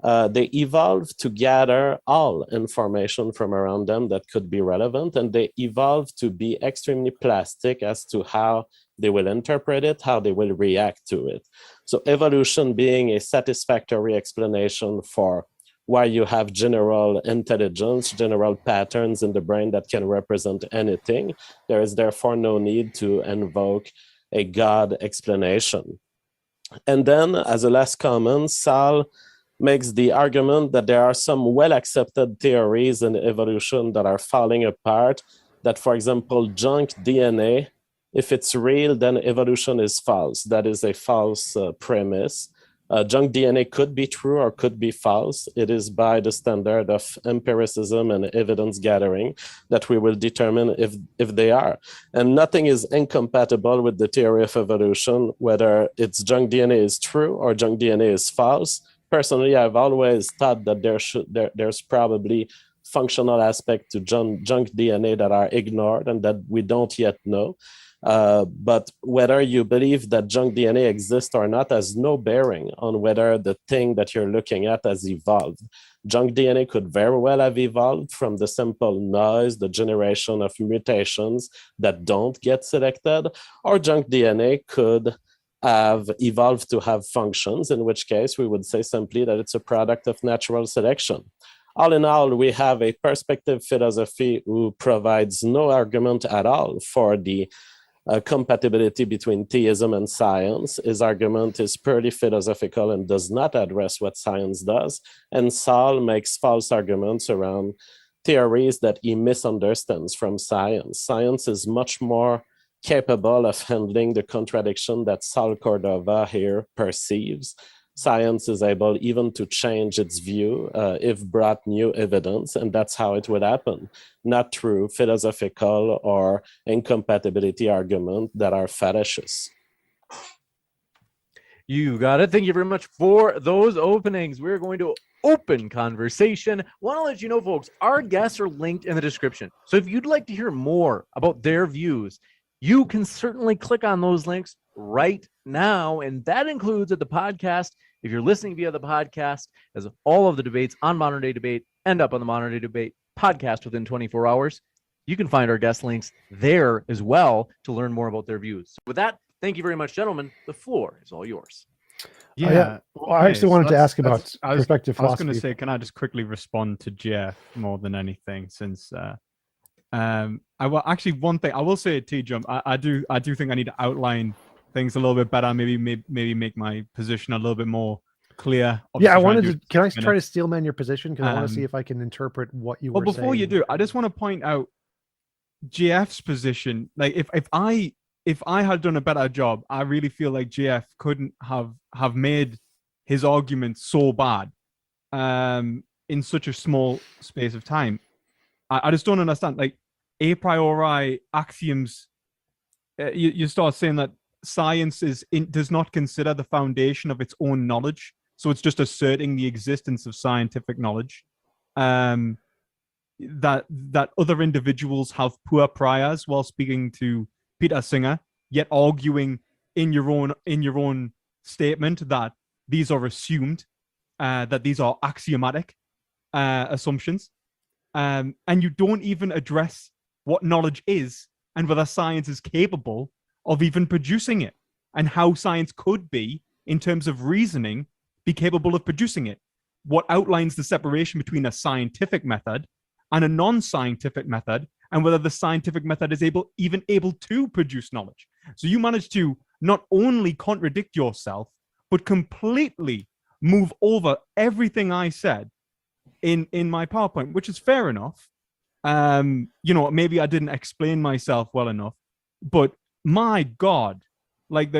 they evolve to gather all information from around them that could be relevant, and they evolve to be extremely plastic as to how they will interpret it, how they will react to it. So evolution being a satisfactory explanation for why you have general intelligence, general patterns in the brain that can represent anything, there is therefore no need to invoke a God explanation. And then, as a last comment, Sal makes the argument that there are some well-accepted theories in evolution that are falling apart, that, for example, junk DNA, if it's real, then evolution is false. That is a false premise. Junk DNA could be true or could be false. It is by the standard of empiricism and evidence gathering that we will determine if they are. And nothing is incompatible with the theory of evolution, whether it's junk DNA is true or junk DNA is false. Personally, I've always thought that there's probably functional aspects to junk DNA that are ignored and that we don't yet know. But whether you believe that junk DNA exists or not has no bearing on whether the thing that you're looking at has evolved. Junk DNA could very well have evolved from the simple noise, the generation of mutations that don't get selected, or junk DNA could have evolved to have functions, in which case we would say simply that it's a product of natural selection. All in all, we have a perspective philosophy who provides no argument at all for the compatibility between theism and science. His argument is purely philosophical and does not address what science does. And Saul makes false arguments around theories that he misunderstands from science. Science is much more capable of handling the contradiction that Saul Cordova here perceives. Science is able even to change its view if brought new evidence, and that's how it would happen, not through philosophical or incompatibility arguments that are fallacious. You got it. Thank you very much for those openings. We're going to open conversation. Want to let you know, folks, our guests are linked in the description. So if you'd like to hear more about their views, you can certainly click on those links right now. And that includes at the podcast. If you're listening via the podcast, as all of the debates on Modern Day Debate end up on the Modern Day Debate podcast within 24 hours, you can find our guest links there as well to learn more about their views. So with that, thank you very much, gentlemen. The floor is all yours. Yeah. Well, I actually wanted to ask about perspective philosophy. I was going to say, can I just quickly respond to Jeff more than anything, since actually one thing I will say at TJump, I do think I need to outline things a little bit better, maybe make my position a little bit more clear. Yeah, I wanted to. Can I try to steelman your position? Because I want to see if I can interpret what you were saying. Well, before you do, I just want to point out GF's position. Like, if I had done a better job, I really feel like GF couldn't have made his argument so bad in such a small space of time. I just don't understand. Like, a priori axioms, you start saying that science does not consider the foundation of its own knowledge So it's just asserting the existence of scientific knowledge. That other individuals have poor priors while speaking to Peter Singer, yet arguing in your own statement that these are assumed, that these are axiomatic assumptions, and you don't even address what knowledge is and whether science is capable of even producing it, and how science could be, in terms of reasoning, be capable of producing it. What outlines the separation between a scientific method and a non-scientific method, and whether the scientific method is even able to produce knowledge. So you manage to not only contradict yourself, but completely move over everything I said in my PowerPoint, which is fair enough. Maybe I didn't explain myself well enough, but my God, like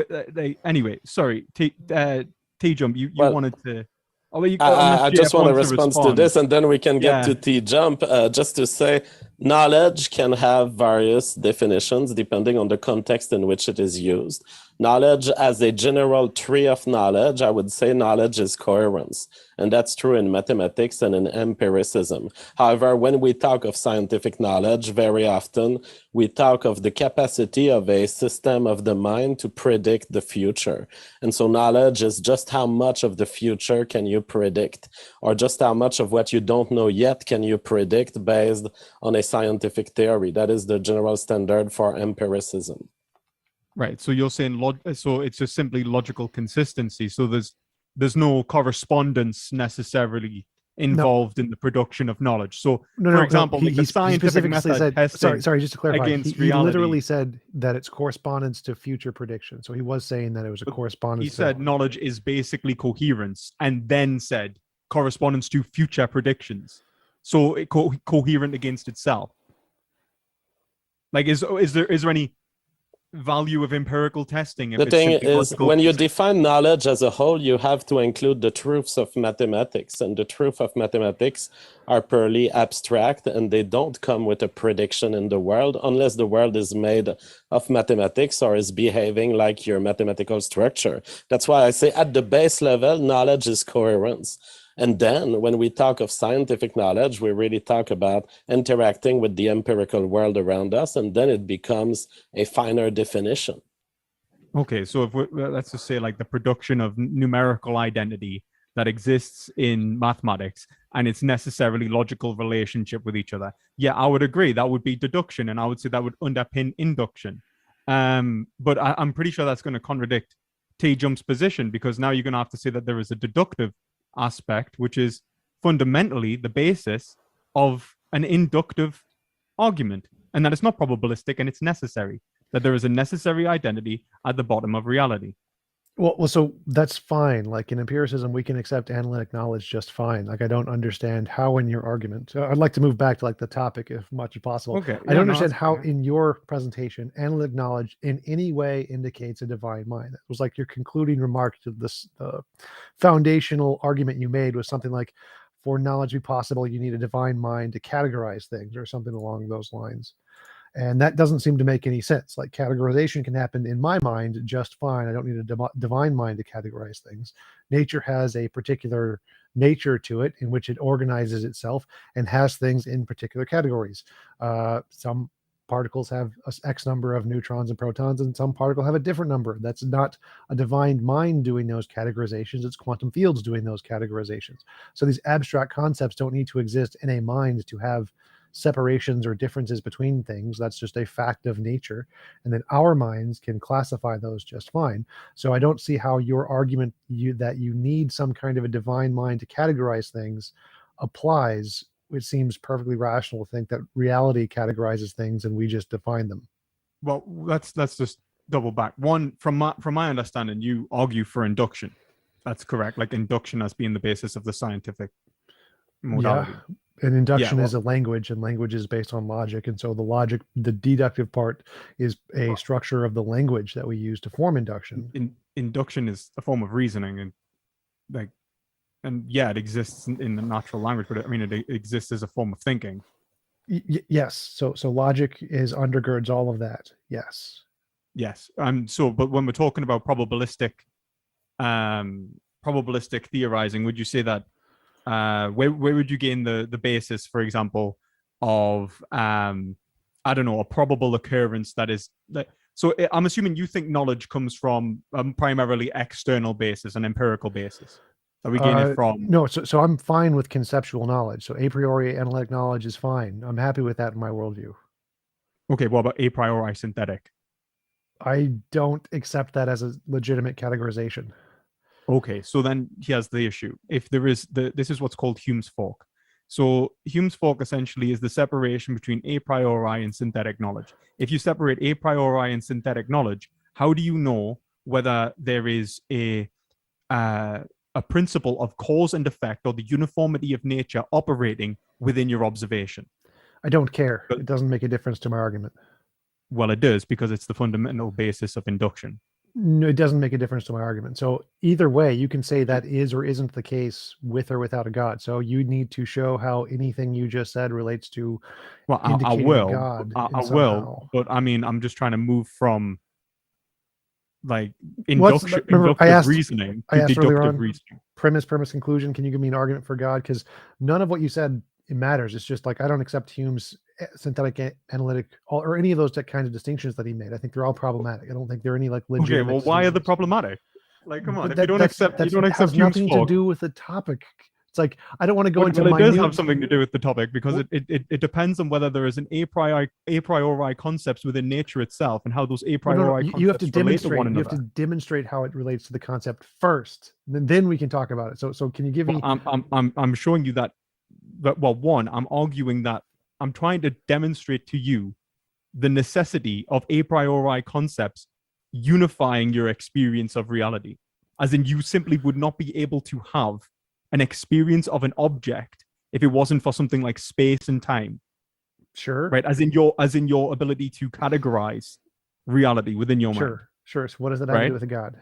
anyway, sorry, TJump, you wanted to. I just want to respond to this, and then we can get to TJump. Just to say, knowledge can have various definitions depending on the context in which it is used. Knowledge, as a general tree of knowledge, I would say knowledge is coherence. And that's true in mathematics and in empiricism. However, when we talk of scientific knowledge, very often we talk of the capacity of a system of the mind to predict the future. And so knowledge is just how much of the future can you predict, or just how much of what you don't know yet can you predict based on a scientific theory. That is the general standard for empiricism. Right. So you're saying so it's just simply logical consistency. So there's no correspondence necessarily involved in the production of knowledge. So for example, the scientific method said, testing sorry, just to clarify, he reality, literally said that it's correspondence to future prediction. So he was saying that it was a correspondence. He said knowledge is basically coherence, and then said correspondence to future predictions. So it coherent against itself. Like, is there any value of empirical testing? The thing is, when you define knowledge as a whole, you have to include the truths of mathematics, and the truth of mathematics are purely abstract, and they don't come with a prediction in the world unless the world is made of mathematics or is behaving like your mathematical structure. That's why I say at the base level, knowledge is coherence. And then when we talk of scientific knowledge, we really talk about interacting with the empirical world around us, and then it becomes a finer definition. Okay, so if let's just say like the production of numerical identity that exists in mathematics and its necessarily logical relationship with each other. Yeah, I would agree. That would be deduction, and I would say that would underpin induction. But I'm pretty sure that's going to contradict TJump's position, because now you're going to have to say that there is a deductive aspect, which is fundamentally the basis of an inductive argument, and that it's not probabilistic and it's necessary, that there is a necessary identity at the bottom of reality. Well, so that's fine. Like in empiricism, we can accept analytic knowledge just fine. Like I don't understand how in your argument. So I'd like to move back to like the topic as much as possible. Okay. I don't understand how in your presentation analytic knowledge in any way indicates a divine mind. It was like your concluding remark to this foundational argument you made was something like, for knowledge to be possible, you need a divine mind to categorize things, or something along those lines. And that doesn't seem to make any sense. Like categorization can happen in my mind just fine. I don't need a divine mind to categorize things. Nature has a particular nature to it in which it organizes itself and has things in particular categories. Some particles have X number of neutrons and protons, and some particles have a different number. That's not a divine mind doing those categorizations. It's quantum fields doing those categorizations. So these abstract concepts don't need to exist in a mind to have separations or differences between things. That's just a fact of nature, and then our minds can classify those just fine. So I don't see how your argument that you need some kind of a divine mind to categorize things applies. It seems perfectly rational to think that reality categorizes things and we just define them. Well, let's just double back. One, from my understanding, you argue for induction. That's correct. Like induction as being the basis of the scientific modality. Yeah. And induction is a language, and language is based on logic. And so the deductive part is a structure of the language that we use to form induction. Induction is a form of reasoning, and it exists in the natural language, but I mean, it exists as a form of thinking. Yes. So logic undergirds all of that. Yes. Yes. But when we're talking about probabilistic probabilistic theorizing, would you say that where would you gain the basis, for example, of I don't know, a probable occurrence that is that? So I'm assuming you think knowledge comes from primarily external basis, an empirical basis. That we gain it from. No, so I'm fine with conceptual knowledge. So a priori analytic knowledge is fine. I'm happy with that in my worldview. Okay, what about a priori synthetic? I don't accept that as a legitimate categorization. Okay, so then here's the issue. If there is this is what's called Hume's fork. So Hume's fork essentially is the separation between a priori and synthetic knowledge. If you separate a priori and synthetic knowledge, how do you know whether there is a principle of cause and effect or the uniformity of nature operating within your observation? I don't care. It doesn't make a difference to my argument. Well, it does, because it's the fundamental basis of induction. No, it doesn't make a difference to my argument. So either way, you can say that is or isn't the case with or without a God. So you need to show how anything you just said relates to. Well, I will. I will. But I mean, I'm just trying to move from like inductive reasoning to deductive reasoning. Premise, conclusion. Can you give me an argument for God? Because none of what you said, it matters. It's just like I don't accept Hume's synthetic analytic or any of those kinds of distinctions that he made. I think they're all problematic. I don't think there are any like legitimate. Okay, well, why are they problematic? Like, come on, if you don't accept Hume's has nothing to do with the topic. It's like I don't want to go into. It does have something to do with the topic, because it depends on whether there is an a priori concepts within nature itself and how those a priori concepts you have to relate to one demonstrate. You another. have to demonstrate how it relates to the concept first, and then we can talk about it. So can you give me? I'm showing you that. Well, one, I'm arguing that I'm trying to demonstrate to you the necessity of a priori concepts unifying your experience of reality, as in you simply would not be able to have an experience of an object if it wasn't for something like space and time. Sure. Right. As in your ability to categorize reality within your mind. Sure. So what does that have to do with a God?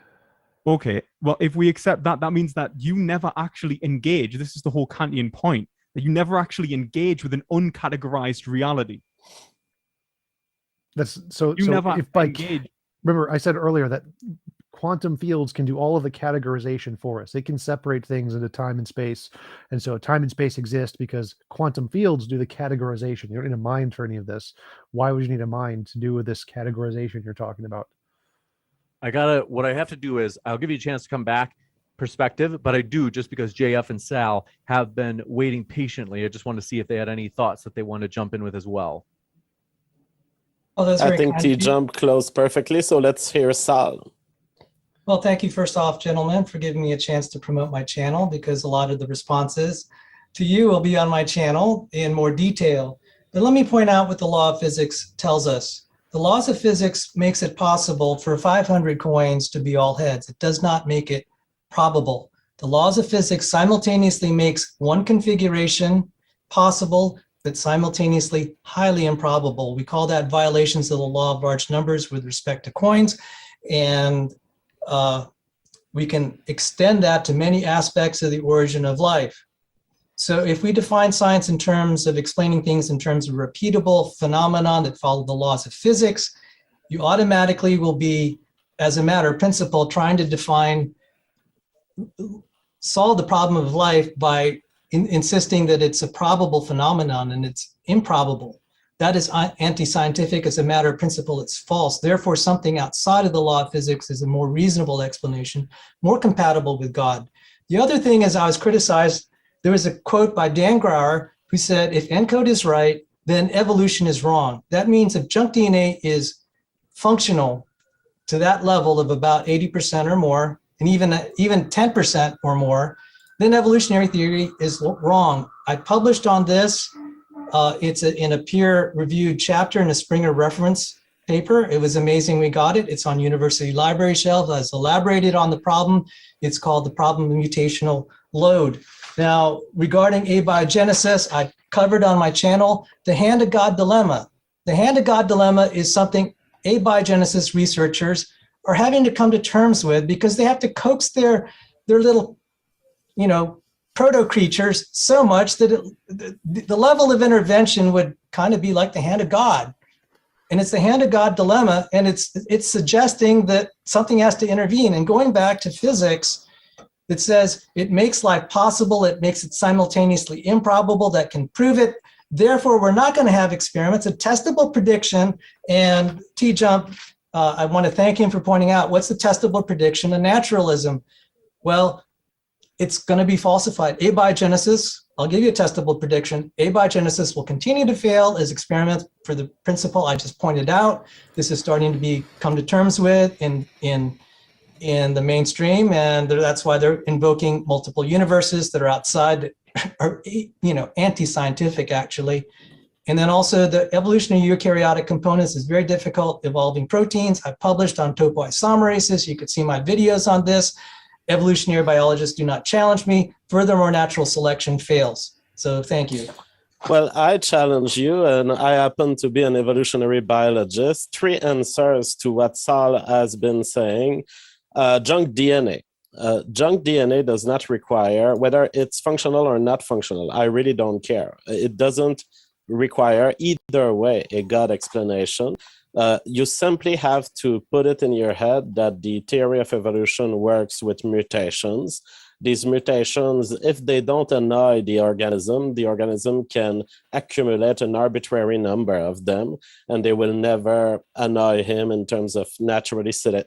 Okay. Well, if we accept that, that means that you never actually engage. This is the whole Kantian point, that you never actually engage with an uncategorized reality. That's so. You so never if by engage. Remember, I said earlier that quantum fields can do all of the categorization for us. They can separate things into time and space, and so time and space exist because quantum fields do the categorization. You don't need a mind for any of this. Why would you need a mind to do with this categorization you're talking about? What I have to do is I'll give you a chance to come back. Perspective, but I do, just because JF and Sal have been waiting patiently. I just want to see if they had any thoughts that they want to jump in with as well. Oh, that's I think TJump closed perfectly, so let's hear Sal. Well, thank you first off, gentlemen, for giving me a chance to promote my channel, because a lot of the responses to you will be on my channel in more detail. But let me point out what the law of physics tells us. The laws of physics makes it possible for 500 coins to be all heads. It does not make it probable. The laws of physics simultaneously makes one configuration possible, but simultaneously highly improbable. We call that violations of the law of large numbers with respect to coins, and we can extend that to many aspects of the origin of life. So if we define science in terms of explaining things in terms of repeatable phenomenon that follow the laws of physics, you automatically will be, as a matter of principle, trying to solve the problem of life by insisting that it's a probable phenomenon and it's improbable. That is anti-scientific. As a matter of principle, it's false. Therefore, something outside of the law of physics is a more reasonable explanation, more compatible with God. The other thing is, I was criticized. There was a quote by Dan Grauer who said, if ENCODE is right, then evolution is wrong. That means if junk DNA is functional to that level of about 80% or more, and even 10% or more, then evolutionary theory is wrong. I published on this. It's in a peer-reviewed chapter in a Springer reference paper. It was amazing we got it. It's on university library shelves. I elaborated on the problem. It's called the problem of mutational load. Now, regarding abiogenesis, I covered on my channel the hand of God dilemma. The hand of God dilemma is something abiogenesis researchers are having to come to terms with, because they have to coax their little, proto creatures so much that the level of intervention would kind of be like the hand of God. And it's the hand of God dilemma, and it's suggesting that something has to intervene. And going back to physics, that says it makes life possible, it makes it simultaneously improbable, that can prove it. Therefore, we're not going to have experiments, a testable prediction. And TJump, I want to thank him for pointing out what's the testable prediction of naturalism. Well, it's going to be falsified. Abiogenesis, I'll give you a testable prediction. Abiogenesis will continue to fail as experiments for the principle I just pointed out. This is starting to be come to terms with in the mainstream, and that's why they're invoking multiple universes that are outside, are anti-scientific actually. And then also the evolution of eukaryotic components is very difficult. Evolving proteins, I've published on topoisomerases. You could see my videos on this. Evolutionary biologists do not challenge me. Furthermore, natural selection fails. So thank you. Well, I challenge you, and I happen to be an evolutionary biologist. 3 answers to what Saul has been saying. Junk DNA. Junk DNA does not require, whether it's functional or not functional, I really don't care. It doesn't require either way a God explanation. You simply have to put it in your head that the theory of evolution works with mutations. These mutations, if they don't annoy the organism can accumulate an arbitrary number of them, and they will never annoy him in terms of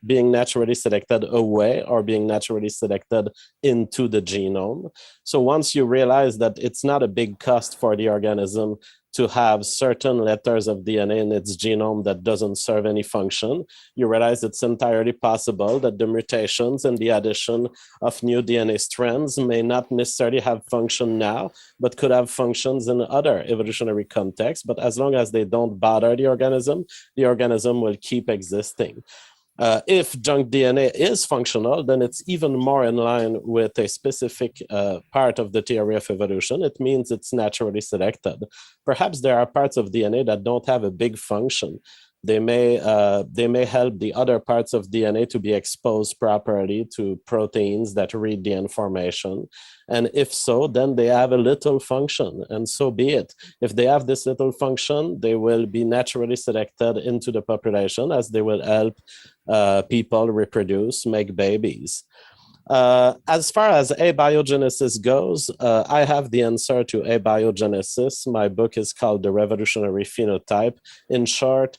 being naturally selected away or being naturally selected into the genome. So once you realize that it's not a big cost for the organism to have certain letters of DNA in its genome that doesn't serve any function, you realize it's entirely possible that the mutations and the addition of new DNA strands may not necessarily have function now, but could have functions in other evolutionary contexts. But as long as they don't bother the organism will keep existing. If junk DNA is functional, then it's even more in line with a specific part of the theory of evolution. It means it's naturally selected. Perhaps there are parts of DNA that don't have a big function. They may help the other parts of DNA to be exposed properly to proteins that read the information. And if so, then they have a little function, and so be it. If they have this little function, they will be naturally selected into the population, as they will help people reproduce, make babies. As far as abiogenesis goes, I have the answer to abiogenesis. My book is called The Revolutionary Phenotype. In short,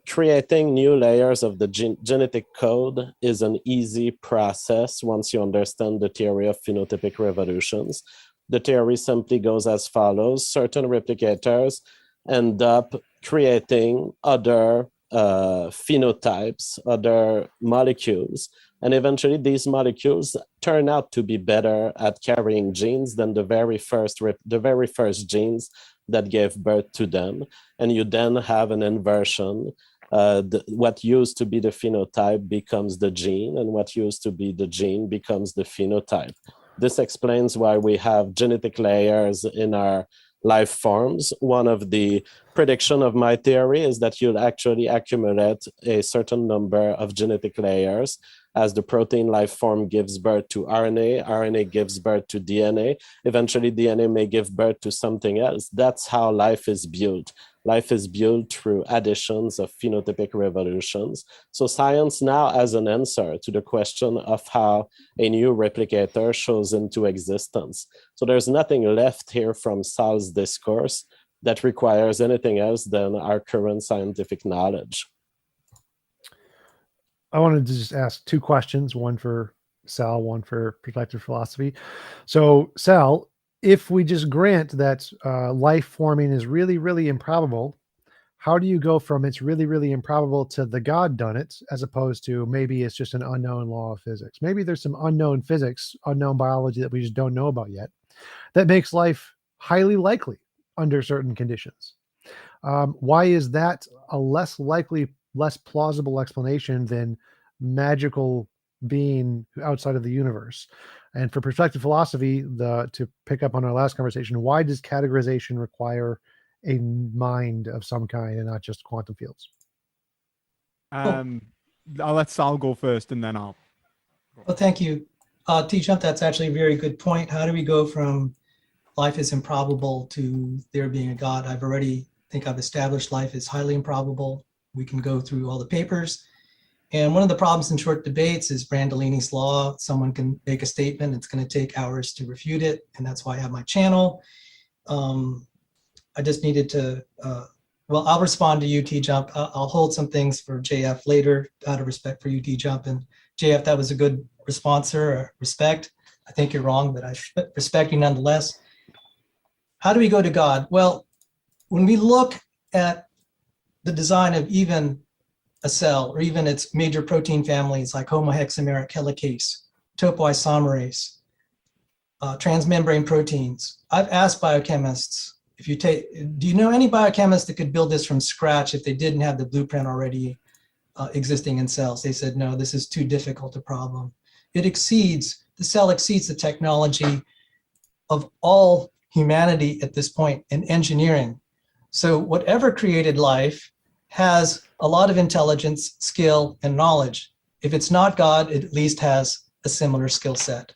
creating new layers of the genetic code is an easy process once you understand the theory of phenotypic revolutions. The theory simply goes as follows. Certain replicators end up creating other phenotypes, other molecules, and eventually these molecules turn out to be better at carrying genes than the very first genes that gave birth to them. And you then have an inversion. What used to be the phenotype becomes the gene, and what used to be the gene becomes the phenotype. This explains why we have genetic layers in our life forms. One of the prediction of my theory is that you'll actually accumulate a certain number of genetic layers as the protein life form gives birth to RNA, RNA gives birth to DNA, eventually DNA may give birth to something else. That's how life is built. Life is built through additions of phenotypic revolutions. So science now has an answer to the question of how a new replicator shows into existence. So there's nothing left here from Saul's discourse that requires anything else than our current scientific knowledge. I wanted to just ask 2 questions, one for Sal, one for Perspective Philosophy. So Sal, if we just grant that life forming is really, really improbable, how do you go from it's really, really improbable to the God done it, as opposed to maybe it's just an unknown law of physics? Maybe there's some unknown physics, unknown biology that we just don't know about yet that makes life highly likely under certain conditions. Why is that a less likely, less plausible explanation than magical being outside of the universe? And for Perspective Philosophy, to pick up on our last conversation, why does categorization require a mind of some kind and not just quantum fields? I'll let Sal go first, and then I'll. Well, thank you. TJump, that's actually a very good point. How do we go from life is improbable to there being a God? I've established life is highly improbable. We can go through all the papers. And one of the problems in short debates is Brandolini's law. Someone can make a statement, it's going to take hours to refute it, and that's why I have my channel. I just needed to, well, I'll respond to you, TJump. I'll hold some things for JF later out of respect for you, TJump. And JF, that was a good response, or respect. I think you're wrong, but I respect you nonetheless. How do we go to God? Well, when we look at the design of even a cell, or even its major protein families like homohexameric helicase, topoisomerase, transmembrane proteins, I've asked biochemists, if you take, do you know any biochemist that could build this from scratch if they didn't have the blueprint already existing in cells? They said, no, this is too difficult a problem. It exceeds, the cell exceeds the technology of all humanity at this point in engineering. So whatever created life has a lot of intelligence, skill, and knowledge. If it's not God, it at least has a similar skill set.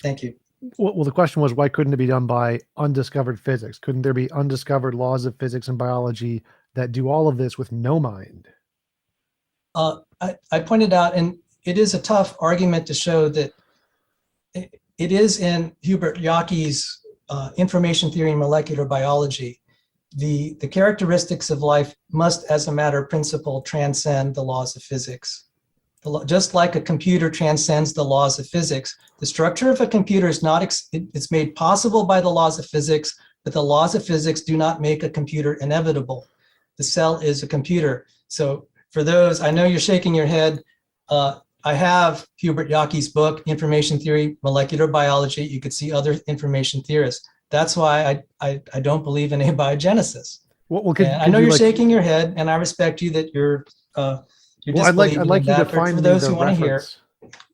Thank you. Well, the question was, why couldn't it be done by undiscovered physics? Couldn't there be undiscovered laws of physics and biology that do all of this with no mind? I pointed out, and it is a tough argument to show that it is in Hubert Yockey's information theory and molecular biology. The characteristics of life must, as a matter of principle, transcend the laws of physics. Just like a computer transcends the laws of physics, the structure of a computer is not, it's made possible by the laws of physics, but the laws of physics do not make a computer inevitable. The cell is a computer. So for those, I know you're shaking your head. I have Hubert Yockey's book, Information Theory, Molecular Biology. You could see other information theorists. That's why I don't believe in abiogenesis. Well, I know you're shaking your head, and I respect you that you're I'd like you to find for those the who want to hear. reference.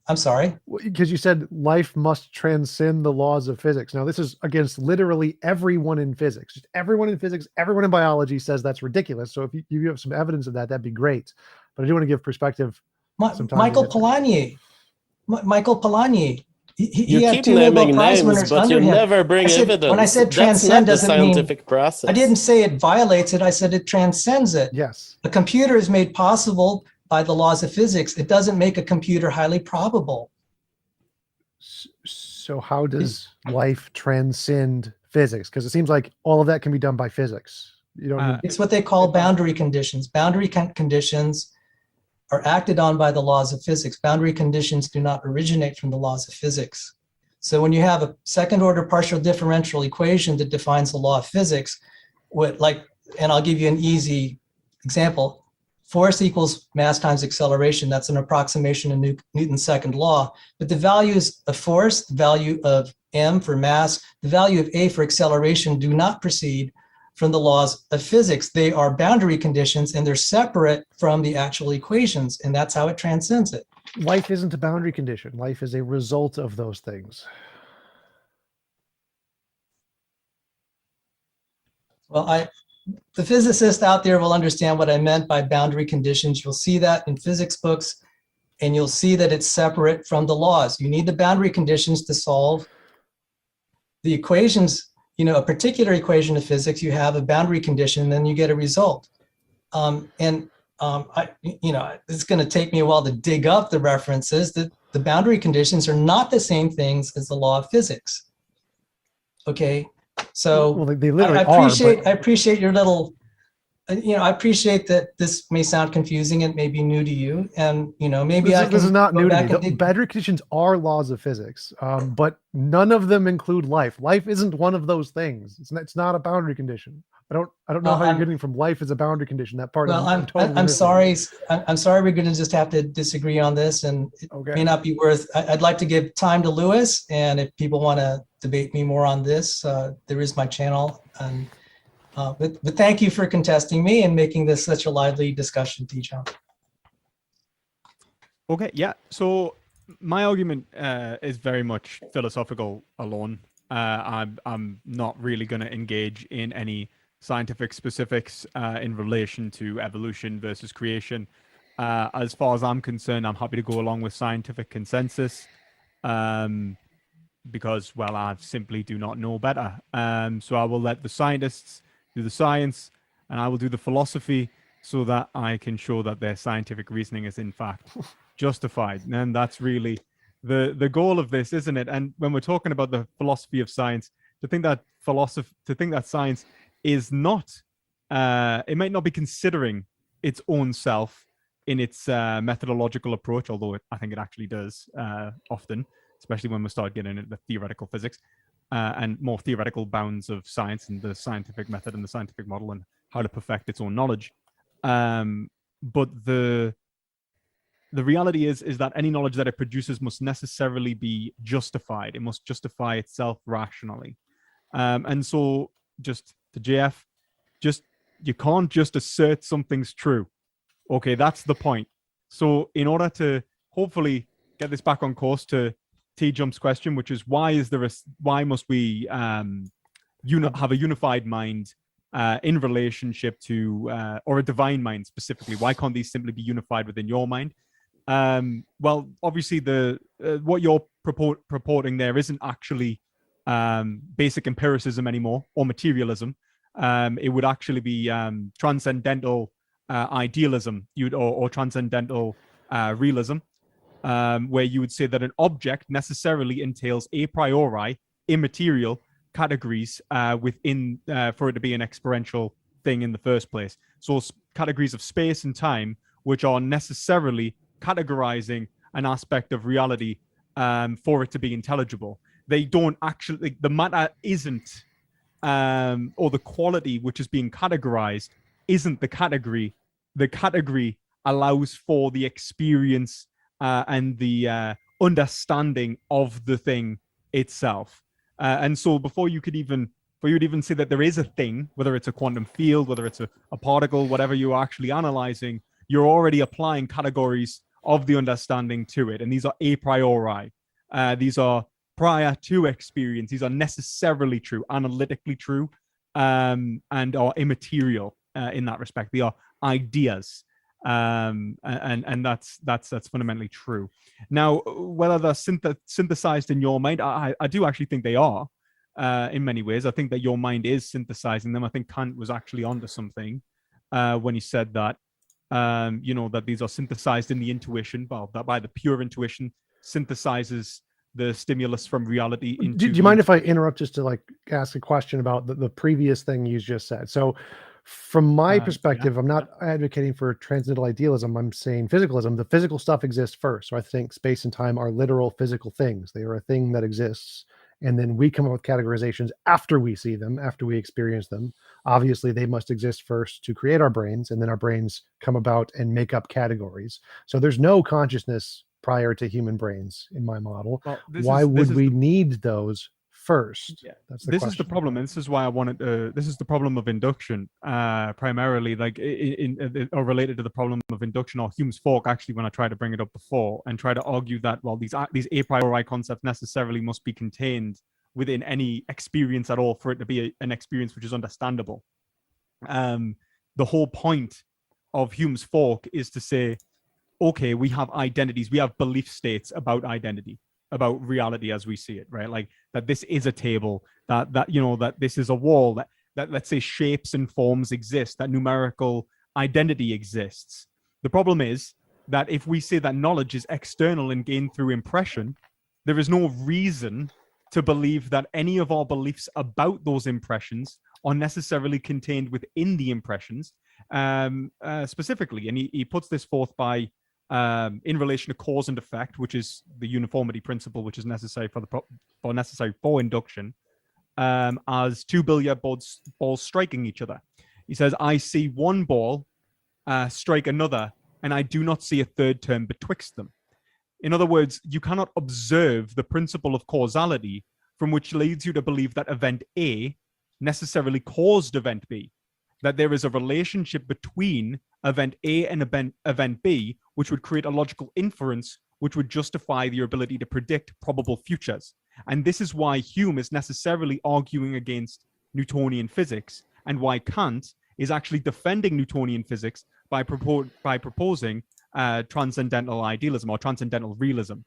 I'm sorry. Because you said life must transcend the laws of physics. Now, this is against literally everyone in physics. Just everyone in physics, everyone in biology says that's ridiculous. So if you have some evidence of that, that'd be great. But I do want to give perspective. Michael Polanyi. Michael Polanyi. You He had keep 2 Nobel naming Prize names, winners but under you him. never bring evidence. When I said That's transcend not the doesn't mean, scientific process. I didn't say it violates it. I said it transcends it. Yes. A computer is made possible by the laws of physics. It doesn't make a computer highly probable. So how does life transcend physics? Because it seems like all of that can be done by physics. You don't. It's what they call boundary conditions. Boundary conditions are acted on by the laws of physics. Boundary conditions do not originate from the laws of physics. So when you have a second order partial differential equation that defines the law of physics, and I'll give you an easy example. Force equals mass times acceleration. That's an approximation of Newton's second law. But the values of force, the value of m for mass, the value of a for acceleration do not proceed from the laws of physics. They are boundary conditions, and they're separate from the actual equations, and that's how it transcends it. Life isn't a boundary condition. Life is a result of those things. Well, the physicist out there will understand what I meant by boundary conditions. You'll see that in physics books, and you'll see that it's separate from the laws. You need the boundary conditions to solve the equations. You know, a particular equation of physics, you have a boundary condition, and then you get a result. It's going to take me a while to dig up the references. That the boundary conditions are not the same things as the law of physics. Okay, so well, they literally I appreciate your little. I appreciate that this may sound confusing. It may be new to you, and maybe this is not new to me. The boundary conditions are laws of physics, but none of them include life. Life isn't one of those things. It's not a boundary condition. I don't know how you're getting from life as a boundary condition. That part. Well, I'm totally sorry. I'm sorry. We're going to just have to disagree on this, and it may not be worth. I'd like to give time to Lewis, and if people want to debate me more on this, there is my channel. And but thank you for contesting me and making this such a lively discussion, TJump. Okay, yeah. So my argument is very much philosophical alone. I'm not really going to engage in any scientific specifics in relation to evolution versus creation. As far as I'm concerned, I'm happy to go along with scientific consensus because, well, I simply do not know better. So I will let the scientists do the science, and I will do the philosophy, so that I can show that their scientific reasoning is in fact justified. And that's really the goal of this, isn't it? And when we're talking about the philosophy of science, to think that science is not, it might not be considering its own self in its methodological approach, although I think it actually does often, especially when we start getting into the theoretical physics and more theoretical bounds of science and the scientific method and the scientific model and how to perfect its own knowledge. But the reality is that any knowledge that it produces must necessarily be justified. It must justify itself rationally. And so, just to JF, you can't just assert something's true. Okay, that's the point. So in order to hopefully get this back on course to TJump's question, which is why must we have a unified mind in relationship to or a divine mind specifically? Why can't these simply be unified within your mind? Well, obviously what you're purporting there isn't actually basic empiricism anymore or materialism. It would actually be transcendental idealism, or transcendental realism, where you would say that an object necessarily entails a priori immaterial categories within for it to be an experiential thing in the first place. So categories of space and time, which are necessarily categorizing an aspect of reality for it to be intelligible. They don't actually, the matter isn't, or the quality which is being categorized isn't the category. The category allows for the experience and the understanding of the thing itself. And so before you would even say that there is a thing, whether it's a quantum field, whether it's a particle, whatever you're actually analyzing, you're already applying categories of the understanding to it. And these are a priori. These are prior to experience. These are necessarily true, analytically true, and are immaterial in that respect. They are ideas. And that's fundamentally true. Now, whether they're synthesized in your mind, I do actually think they are in many ways. I think that your mind is synthesizing them. I think Kant was actually onto something when he said that, that these are synthesized in the intuition, well, that by the pure intuition synthesizes the stimulus from reality into. Do you mind if I interrupt just to ask a question about the previous thing you just said? So from my perspective, I'm not advocating for transcendental idealism. I'm saying physicalism. The physical stuff exists first. So I think space and time are literal physical things. They are a thing that exists. And then we come up with categorizations after we see them, after we experience them. Obviously, they must exist first to create our brains, and then our brains come about and make up categories. So there's no consciousness prior to human brains in my model. Well, why would we need those first? Yeah. That's the this question. is the problem, and this is why I wanted this is the problem of induction, primarily, or related to the problem of induction or Hume's fork, actually, when I tried to bring it up before and try to argue that, well, these a priori concepts necessarily must be contained within any experience at all for it to be an experience which is understandable. The whole point of Hume's fork is to say, okay, we have identities, we have belief states about identity, about reality as we see it, right? Like that this is a table, that this is a wall, that let's say shapes and forms exist, that numerical identity exists. The problem is that if we say that knowledge is external and gained through impression, there is no reason to believe that any of our beliefs about those impressions are necessarily contained within the impressions, specifically. And he puts this forth by in relation to cause and effect, which is the uniformity principle, which is necessary for induction, as two billiard balls striking each other. He says, I see one ball strike another, and I do not see a third term betwixt them. In other words, you cannot observe the principle of causality, from which leads you to believe that event A necessarily caused event B, that there is a relationship between event A and event B, which would create a logical inference, which would justify your ability to predict probable futures. And this is why Hume is necessarily arguing against Newtonian physics, and why Kant is actually defending Newtonian physics by proposing transcendental idealism or transcendental realism.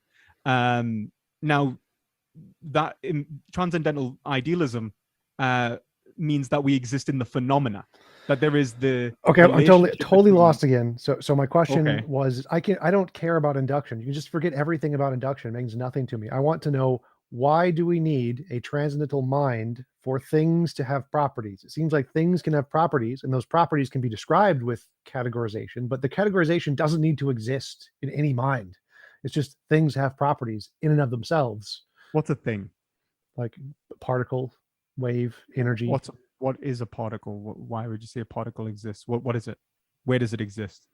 Now, that transcendental idealism means that we exist in the phenomena, That there is the Okay, I'm totally relationship totally between- lost again. So my question Okay. was, I don't care about induction. You can just forget everything about induction. It means nothing to me. I want to know, why do we need a transcendental mind for things to have properties? It seems like things can have properties, and those properties can be described with categorization, but the categorization doesn't need to exist in any mind. It's just things have properties in and of themselves, What's a thing? like particle, wave, energy. What is a particle? Why would you say a particle exists? What is it? Where does it exist?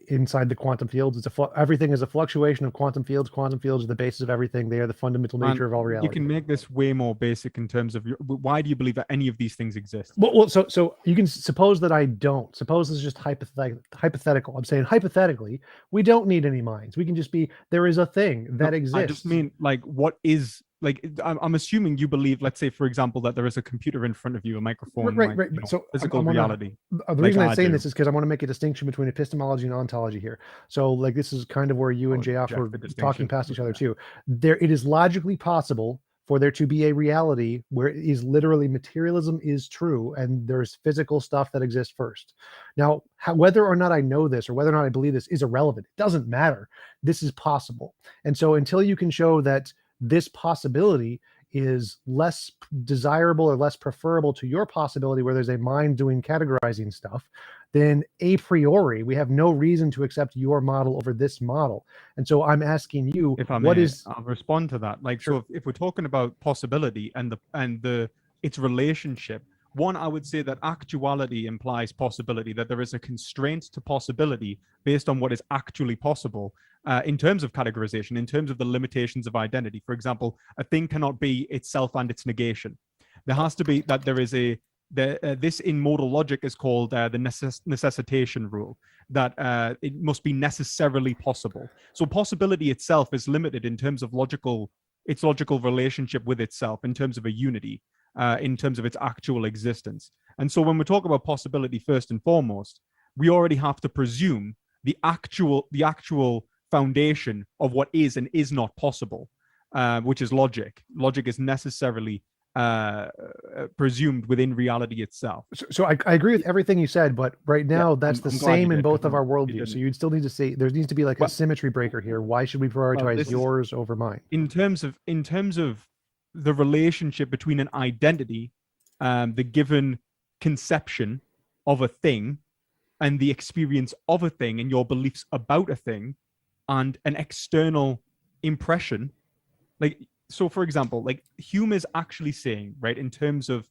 Inside the quantum fields. Everything is a fluctuation of quantum fields. Quantum fields are the basis of everything. They are the fundamental nature of all reality. You can make this way more basic in terms of why do you believe that any of these things exist? Well, so you can suppose that I don't. Suppose this is just hypothetical. I'm saying hypothetically, we don't need any minds. We can just be, there is a thing that exists. I just mean, like, what is, like, I'm assuming you believe, let's say, for example, that there is a computer in front of you, a microphone, right. like, you know, So physical I'm gonna- reality. The reason I'm saying this is because I want to make a distinction between epistemology and ontology here. So, like, this is kind of where you and JF were talking past each other too. It is logically possible for there to be a reality where it is literally materialism is true and there's physical stuff that exists first. Now, whether or not I know this or whether or not I believe this is irrelevant. It doesn't matter. This is possible. And so until you can show that this possibility is less desirable or less preferable to your possibility where there's a mind doing categorizing stuff, then a priori we have no reason to accept your model over this model. And so I'm asking you, If I what may, is I'll respond to that. Like, Sure. so if we're talking about possibility and its relationship, one, I would say that actuality implies possibility, that there is a constraint to possibility based on what is actually possible in terms of categorization, in terms of the limitations of identity. For example, a thing cannot be itself and its negation. There has to be that there is this in modal logic is called the necessitation rule, that it must be necessarily possible. So possibility itself is limited in terms of its logical relationship with itself, in terms of a unity, in terms of its actual existence. And so when we talk about possibility, first and foremost, we already have to presume the actual foundation of what is and is not possible, which is logic. Logic is necessarily presumed within reality itself. so I agree with everything you said, but right now that's I'm the glad you same in did, both 'cause of our you worldviews. didn't. So you'd still need to say there needs to be like a Well- symmetry breaker here. Why should we prioritize this is- yours over mine? In terms of the relationship between an identity, the given conception of a thing, and the experience of a thing, and your beliefs about a thing, and an external impression, like, so for example, like Hume is actually saying, right, in terms of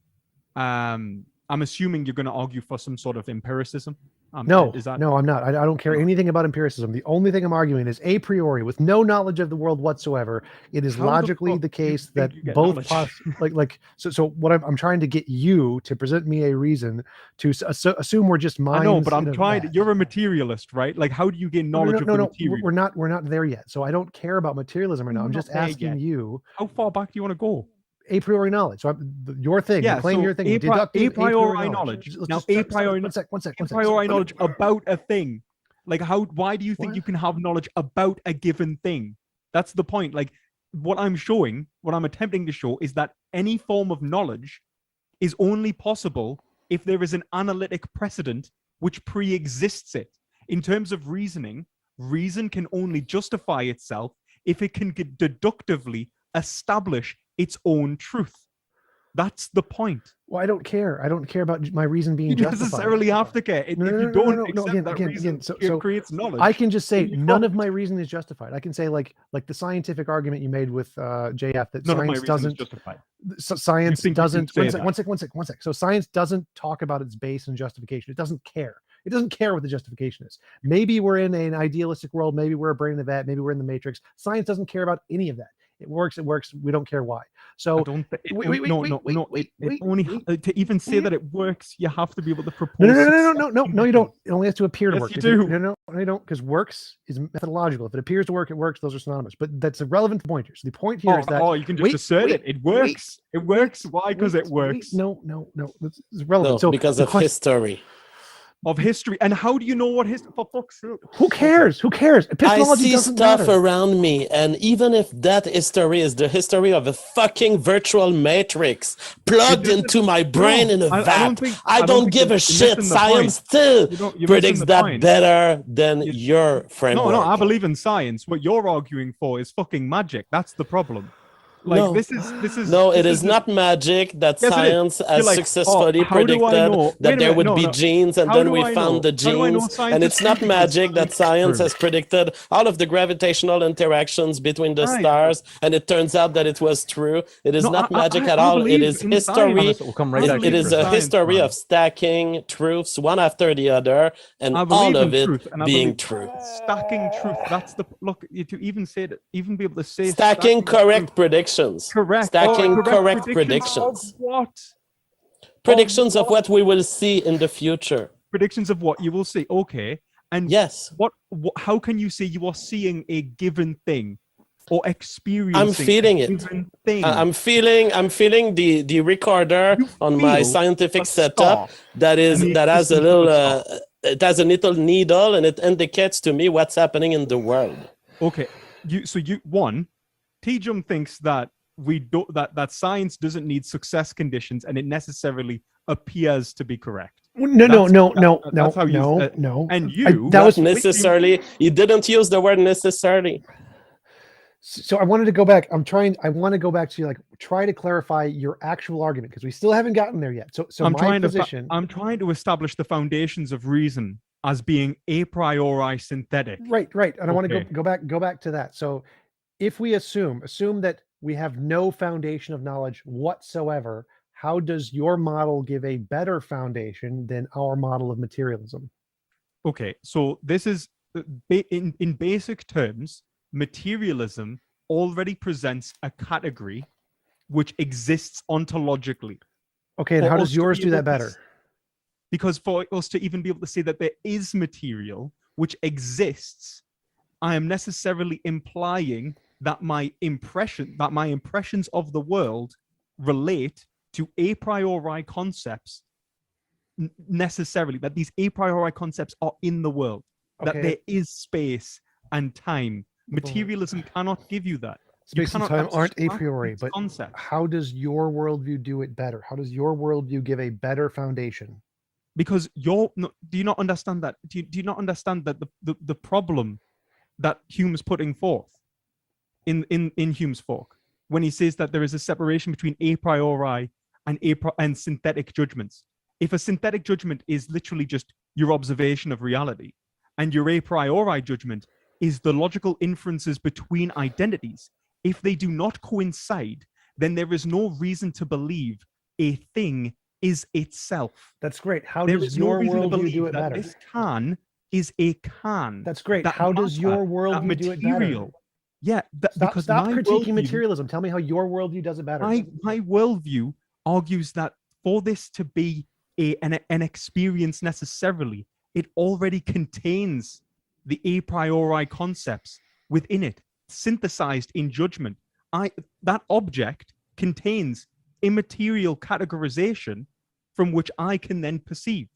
I'm assuming you're going to argue for some sort of empiricism. No, is that no, I'm not. I don't care No. anything about empiricism. The only thing I'm arguing is a priori, with no knowledge of the world whatsoever, it is How the logically fuck the do you case think that you get both knowledge? so what I'm trying to get you to present me a reason to assume we're just minds. I know, but I'm in a trying to. vat. You're a materialist, right? Like, how do you gain No, knowledge of the no, material? we're not there yet. So I don't care about materialism right now. We're I'm not just there asking yet. you How far back do you want to go? a priori knowledge. So your thing, Yeah, you claim so your thing, a deductive priori knowledge. Let's Now, just a stop, priori one sec. A So- priori knowledge about a thing. Like, why do you think What? you can have knowledge about a given thing? That's the point. Like, what I'm attempting to show is that any form of knowledge is only possible if there is an analytic precedent which pre-exists it. In terms of reasoning, reason can only justify itself if it can deductively establish its own truth. That's the point. Well, I don't care. I don't care about my reason being You justified. necessarily have to care. If you don't accept that reason, it creates knowledge. I can just say then you none of don't. my reason is justified. I can say like the scientific argument you made with JF that None of my science reason is doesn't justified. science think you can doesn't say one sec. So science doesn't talk about its base and justification. It doesn't care. It doesn't care what the justification is. Maybe we're in an idealistic world. Maybe we're a brain in the vat. Maybe we're in the matrix. Science doesn't care about any of that. It works. We don't care why. So It wait, only to even say that it works, you have to be able to propose. No, you don't. It only has to appear to Yes, work. you If do. No, you don't, because works is methodological. If it appears to work, it works. Those are synonymous. But that's a relevant point here. So the point here is that you can just assert it. It works. It works. Why? Because it works. No, it's relevant. No, so because the of history. of history. And how do you know what history? For fuck's sake. Who cares? Who cares? I Epistemology see doesn't stuff matter. around me, and even if that history is the history of a fucking virtual matrix plugged doesn't- into my brain in a I vat, don't think- I I don't don't think give a you're shit. missing the Science point. still You're predicts missing the that point. better than You- your framework. No, I believe in science. What you're arguing for is fucking magic. That's the problem. Like No. this is No, this it is not magic that Yes, it is. science You're has like, successfully how do I predicted know? Wait that a there minute, would no, be no. genes, and How then do we I found know? the How do I know genes. science And is it's not proving magic that it's science true? has predicted all of the gravitational interactions between the Right. stars, and it turns out that it was true. It is No, not magic I at all. It believe is in history. science. It will come right I back It to you believe is for in a science. history man. of stacking truths one after the other, and I all believe of in it truth, and I being believe true. stacking truth. That's the look. To even say that, even be able to say Stacking correct truth. predictions. Correct. Stacking Oh, correct Of predictions. what? Predictions of what we will see in the future. Predictions of what you will see. Okay. And Yes. what? How can you say you are seeing a given thing or experiencing I'm feeling a it. given thing? I'm feeling the recorder You on my feel scientific a setup star that and the has a existence of little a star. it has a little needle, and it indicates to me what's happening in the world. Okay. TJump thinks that we don't that science doesn't need success conditions, and it necessarily appears to be correct. No, That's how you. no. And you. that Not was necessarily. You didn't use the word necessarily. so I wanted to go back. I want to go back to like try to clarify your actual argument because we still haven't gotten there yet. So I'm my trying position. I'm trying to establish the foundations of reason as being a priori synthetic. Right. And I want to Okay. go back to that. So if we assume that we have no foundation of knowledge whatsoever, how does your model give a better foundation than our model of materialism? Okay, so this is in basic terms, materialism already presents a category which exists ontologically. Okay, and For how us does to yours be do able that to better? Because for us to even be able to say that there is material which exists, I am necessarily implying that my impressions of the world relate to a priori concepts necessarily, that these a priori concepts are in the world, that Okay. there is space and time. Materialism cannot give you that. You Space and cannot time aren't a abstract priori, these but concepts. how does your worldview do it better? How does your worldview give a better foundation? Because do you not understand that? Do you not understand that the problem that Hume's putting forth in Hume's fork, when he says that there is a separation between a priori and synthetic judgments? If a synthetic judgment is literally just your observation of reality, and your a priori judgment is the logical inferences between identities, if they do not coincide, then there is no reason to believe a thing is itself. That's great. How There does is no your reason to worldview believe do it that better? this can is a can. That's great. That How does matter, your worldview do it better? material. Yeah, because Stop my critiquing worldview, materialism. Tell me how your worldview does it better. my worldview argues that for this to be an experience necessarily, it already contains the a priori concepts within it, synthesized in judgment. That object contains immaterial categorization from which I can then perceive.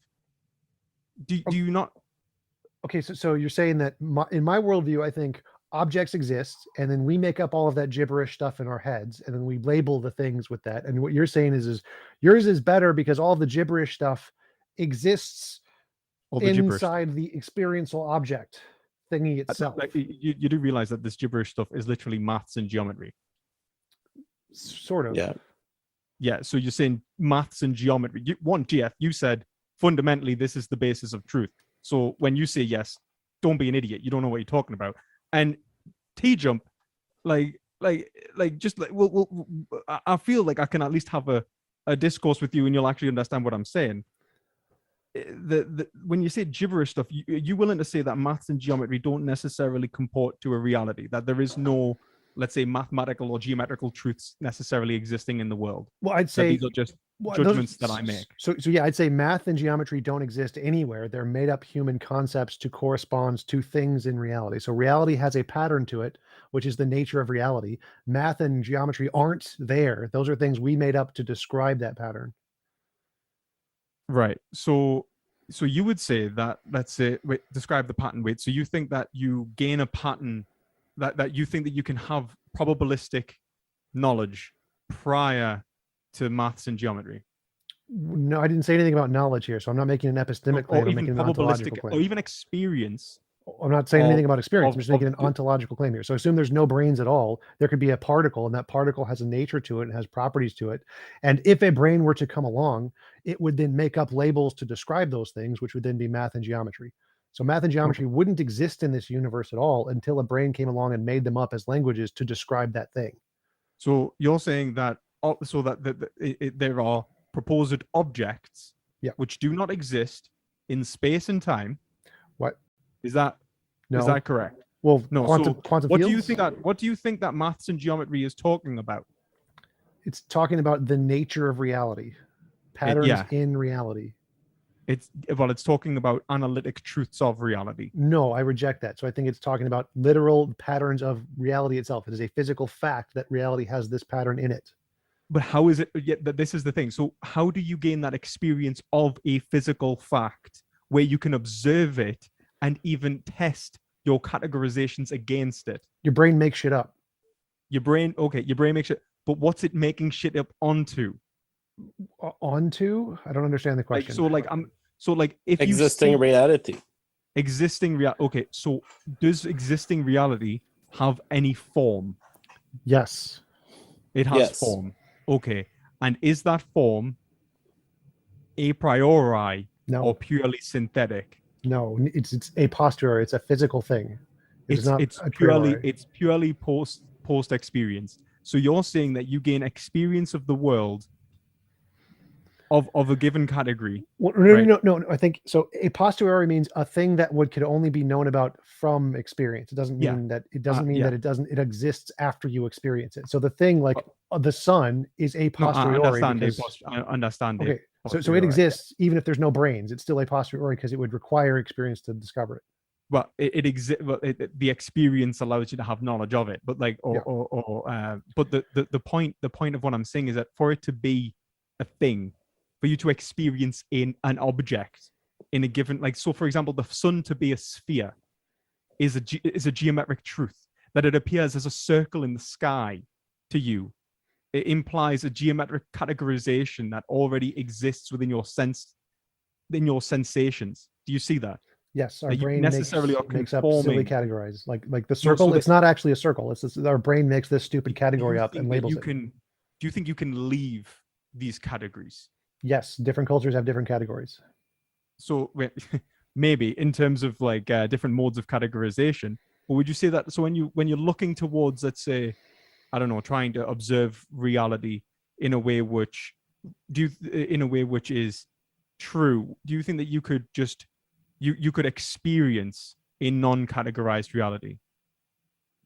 Do you not? Okay, so you're saying that in my worldview, I think objects exist, and then we make up all of that gibberish stuff in our heads, and then we label the things with that. And what you're saying is yours is better because all the gibberish stuff exists inside the experiential object thingy itself. Like, you do realize that this gibberish stuff is literally maths and geometry. Sort of. Yeah. So you're saying maths and geometry. GF, you said fundamentally this is the basis of truth. So when you say yes, don't be an idiot. You don't know what you're talking about. And TJump, I feel like I can at least have a discourse with you and you'll actually understand what I'm saying. When you say gibberish stuff, you willing to say that maths and geometry don't necessarily comport to a reality, that there is no, let's say, mathematical or geometrical truths necessarily existing in the world? Well, I'd say these are just judgments that I make. So yeah, I'd say math and geometry don't exist anywhere. They're made up human concepts to correspond to things in reality. So reality has a pattern to it, which is the nature of reality. Math and geometry aren't there. Those are things we made up to describe that pattern. Right. So So you would say that, let's say, wait, describe the pattern. Wait, so you think that you gain a pattern, that you think that you can have probabilistic knowledge prior to maths and geometry? No, I didn't say anything about knowledge here, so I'm not making an epistemic claim. Or I'm even making an ontological probabilistic, or claim. even experience. I'm not saying anything about experience. of- I'm just making of an the- ontological claim here. So assume there's no brains at all. There could be a particle, and that particle has a nature to it and has properties to it. And if a brain were to come along, it would then make up labels to describe those things, which would then be math and geometry. So math and geometry wouldn't exist in this universe at all until a brain came along and made them up as languages to describe that thing. So you're saying that there are proposed objects Yeah. which do not exist in space and time. What? Is that correct? Well, No. quantum What fields? do you think that maths and geometry is talking about? It's talking about the nature of reality, patterns yeah. in reality. It's talking about analytic truths of reality. No, I reject that. So I think it's talking about literal patterns of reality itself. It is a physical fact that reality has this pattern in it. But how is it? Yet that this is the thing. So how do you gain that experience of a physical fact where you can observe it and even test your categorizations against it? Your brain makes shit up. Your brain makes it. But what's it making shit up onto? Onto? I don't understand the question. If Existing reality. Existing real. Okay, so does existing reality have any form? Yes. It has Yes. form. Okay, and is that form a priori No. or purely synthetic? No. It's a posteriori. It's a physical thing. It's not a priori. It's purely post experience. So you're saying that you gain experience of the world of a given category. Well, right? no. I think so. A posteriori means a thing that could only be known about from experience. It doesn't mean that it doesn't mean that it exists after you experience it. So the thing like the sun is a posteriori. I understand. Okay, so it exists even if there's no brains. It's still a posteriori because it would require experience to discover it. Well, it exists. Well, the experience allows you to have knowledge of it, but but the point of what I'm saying is that for it to be a thing, for you to experience in an object in a given, like, so for example, the sun to be a sphere is a geometric truth. That it appears as a circle in the sky to you, it implies a geometric categorization that already exists within your sensations. Do you see that? Yes, our That you brain necessarily are makes up silly conforming. categories. Like the circle, it's not actually a circle. It's our brain makes this stupid category up and labels it. Do you think you can leave these categories? Yes, different cultures have different categories. So maybe in terms of like different modes of categorization, but would you say that, so when you're looking towards, let's say, I don't know, trying to observe reality in a way which is true, do you think that you could just you could experience a non-categorized reality?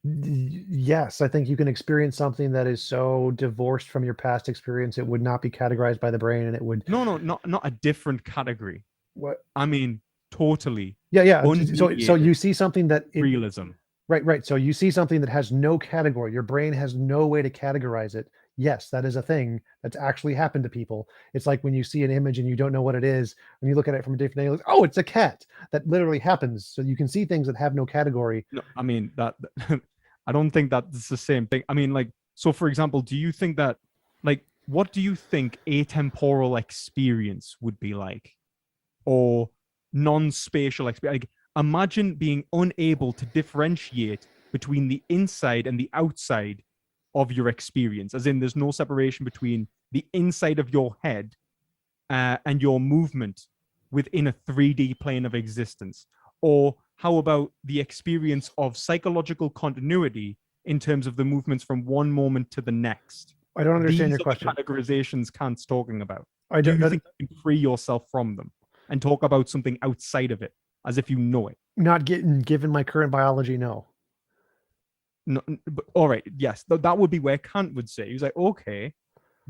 Yes, I think you can experience something that is so divorced from your past experience it would not be categorized by the brain, and it would not a different category. What? I mean, totally. Yeah. So you see something that realism. Right. So you see something that has no category. Your brain has no way to categorize it. Yes, that is a thing that's actually happened to people. It's like when you see an image and you don't know what it is, when you look at it from a different angle, oh, it's a cat. That literally happens. So you can see things that have no category. No, I mean that I don't think that's the same thing. I mean, like, so for example, do you think that, like, what do you think atemporal experience would be like? Or non-spatial experience? Like, imagine being unable to differentiate between the inside and the outside of your experience, as in there's no separation between the inside of your head and your movement within a 3D plane of existence. Or how about the experience of psychological continuity in terms of the movements from one moment to the next? I don't understand These your question. are the categorizations Kant's talking about. I Do don't you think you can free yourself from them and talk about something outside of it as if you know it? Not given my current biology, no. No, but, all right, yes, that would be where Kant would say, he's like, okay,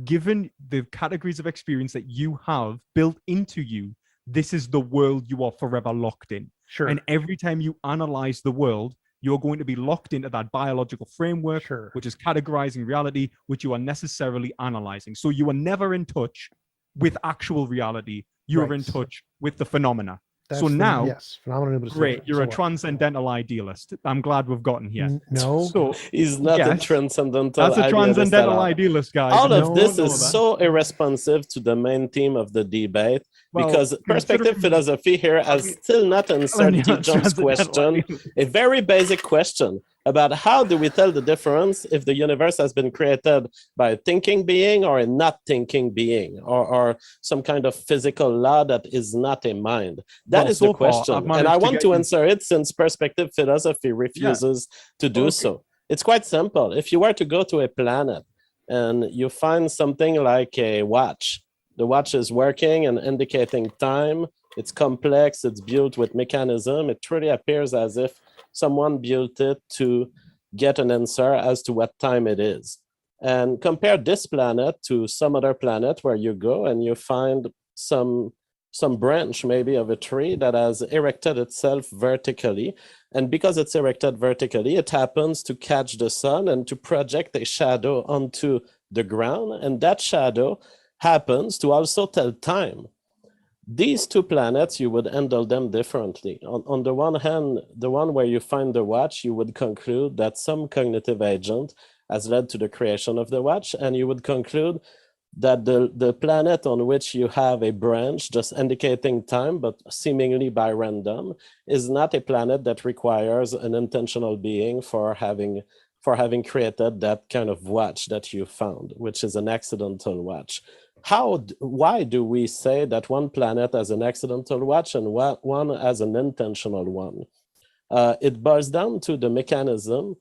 given the categories of experience that you have built into you, this is the world you are forever locked in. Sure. And every time you analyze the world, you're going to be locked into that biological framework, Sure. which is categorizing reality, which you are necessarily analyzing. So you are never in touch with actual reality. you're in Right. touch with the phenomena. That's So now, yes, phenomenal distinction. great, you're So a what? transcendental idealist. I'm glad we've gotten here. No, So He's not a yes, transcendental that's a idealist at transcendental all. idealist, guys. All and you of No, this don't know is that. so irresponsive to the main theme of the debate Well, because perspective considering- philosophy here has still not answered Telling you T-Jump's transcendental question, idealist. a very basic question about how do we tell the difference if the universe has been created by a thinking being or a not thinking being or some kind of physical law that is not a mind. That Well, is so the far, I've question. And managed I to want get to you- answer it since perspective philosophy refuses to do Okay. so. It's quite simple. If you were to go to a planet and you find something like a watch, the watch is working and indicating time. It's complex, it's built with mechanism. It truly appears as if someone built it to get an answer as to what time it is. And compare this planet to some other planet where you go and you find some branch maybe of a tree that has erected itself vertically. And because it's erected vertically, it happens to catch the sun and to project a shadow onto the ground. And that shadow happens to also tell time. These two planets, you would handle them differently. On the one hand, the one where you find the watch, you would conclude that some cognitive agent has led to the creation of the watch, and you would conclude that the planet on which you have a branch just indicating time, but seemingly by random, is not a planet that requires an intentional being for having created that kind of watch that you found, which is an accidental watch. Why do we say that one planet has an accidental watch and one has an intentional one? It boils down to the mechanism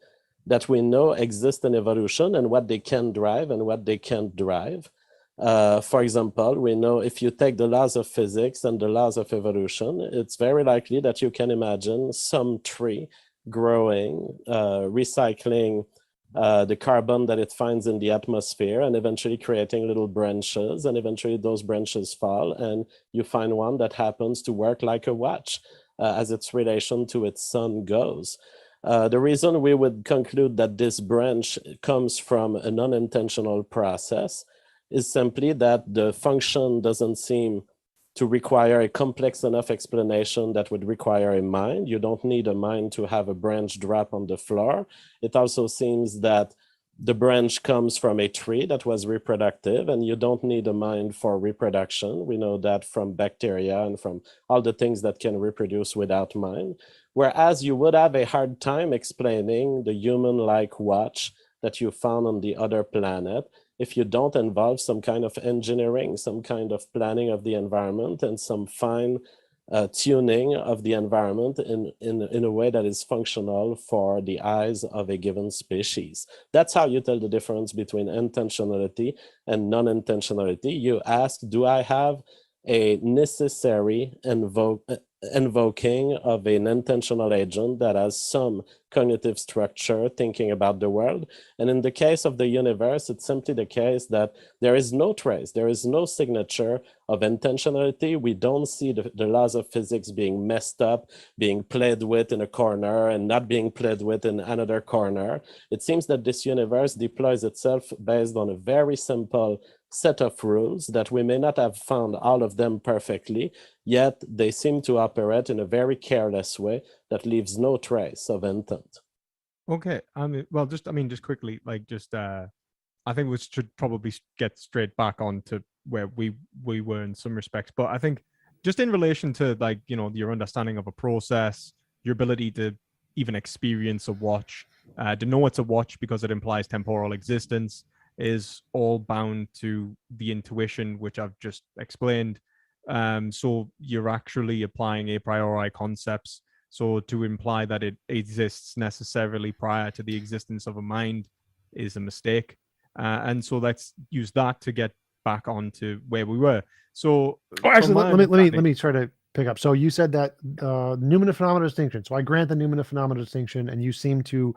that we know exist in evolution and what they can drive and what they can't drive. For example, we know if you take the laws of physics and the laws of evolution, it's very likely that you can imagine some tree growing, recycling the carbon that it finds in the atmosphere and eventually creating little branches, and eventually those branches fall and you find one that happens to work like a watch as its relation to its sun goes. The reason we would conclude that this branch comes from an unintentional process is simply that the function doesn't seem to require a complex enough explanation that would require a mind. You don't need a mind to have a branch drop on the floor. It also seems that the branch comes from a tree that was reproductive, and you don't need a mind for reproduction. We know that from bacteria and from all the things that can reproduce without mind. Whereas you would have a hard time explaining the human-like watch that you found on the other planet if you don't involve some kind of engineering, some kind of planning of the environment, and some fine tuning of the environment in a way that is functional for the eyes of a given species. That's how you tell the difference between intentionality and non-intentionality. You ask, do I have a necessary invoking of an intentional agent that has some cognitive structure thinking about the world? And in the case of the universe, it's simply the case that there is no trace, there is no signature of intentionality. We don't see the laws of physics being messed up, being played with in a corner and not being played with in another corner. It seems that this universe deploys itself based on a very simple set of rules that we may not have found all of them perfectly, yet they seem to operate in a very careless way that leaves no trace of intent. Okay, just quickly, I think we should probably get straight back on to where we were in some respects, but I think just in relation to your understanding of a process, your ability to even experience a watch, to know it's a watch because it implies temporal existence, is all bound to the intuition which I've just explained. So you're actually applying a priori concepts. So to imply that it exists necessarily prior to the existence of a mind is a mistake. And so let's use that to get back onto where we were. So actually, let me try to pick up. So you said that Newman phenomena distinction. So I grant the Newman phenomena distinction, and you seem to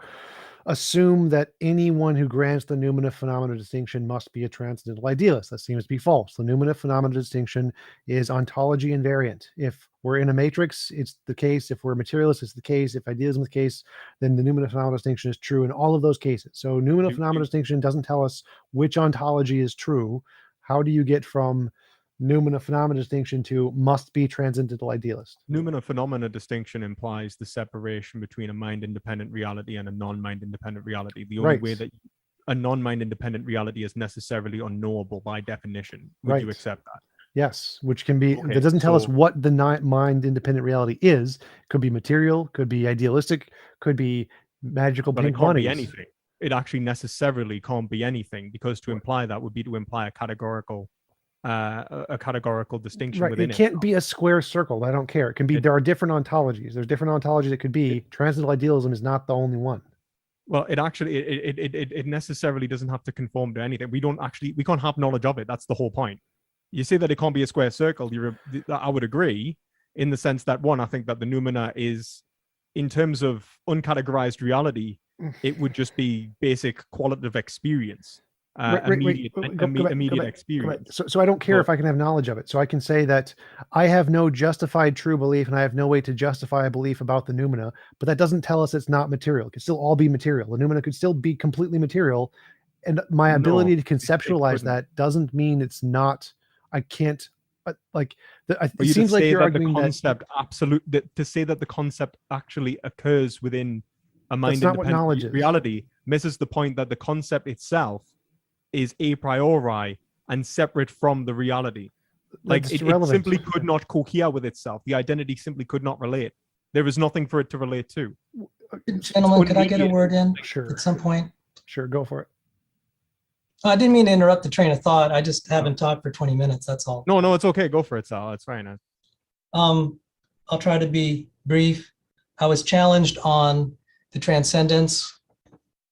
assume that anyone who grants the Newman phenomena distinction must be a transcendental idealist. That seems to be false. The Newman phenomena distinction is ontology invariant. If we're in a matrix, it's the case. If we're materialists, it's the case. If idealism is the case, then the Newman phenomena distinction is true in all of those cases. So Newman phenomena distinction doesn't tell us which ontology is true. How do you get from noumena phenomena distinction to must be transcendental idealist. Noumena phenomena distinction implies the separation between a mind independent reality and a non-mind independent reality. The only Right. way that a non-mind independent reality is necessarily unknowable by definition. Would you Right. accept that? Yes, which can be, Okay, that doesn't tell us so- what the mind independent reality is. Could be material, could be idealistic, could be magical But it pink can't bunnies. be anything. It actually necessarily can't be anything, because to imply that would be to imply a categorical distinction Right. within It can't be a square circle. I don't care. It can be, there are different ontologies. There's different ontologies it could be. Transcendental idealism is not the only one. Well, it actually it necessarily doesn't have to conform to anything. We can't have knowledge of it. That's the whole point. You say that it can't be a square circle. I would agree, in the sense that, one, I think that the noumena is, in terms of uncategorized reality, it would just be basic qualitative experience, immediate experience. So I don't care if I can have knowledge of it. So I can say that I have no justified true belief and I have no way to justify a belief about the noumena, but that doesn't tell us it's not material. It could still all be material. The noumena could still be completely material. And my ability to conceptualize that doesn't mean it's not, I can't, like, it seems like you're arguing the concept to say that the concept actually occurs within a mind independent reality misses the point that the concept itself is a priori and separate from the reality. Like it simply could not cohere with itself. The identity simply could not relate. There is nothing for it to relate to. Gentlemen, could I get a word in Sure. at some point? Sure, go for it. I didn't mean to interrupt the train of thought. I just haven't talked for 20 minutes. That's all. No, it's okay. Go for it, Sal. It's fine. I'll try to be brief. I was challenged on the transcendence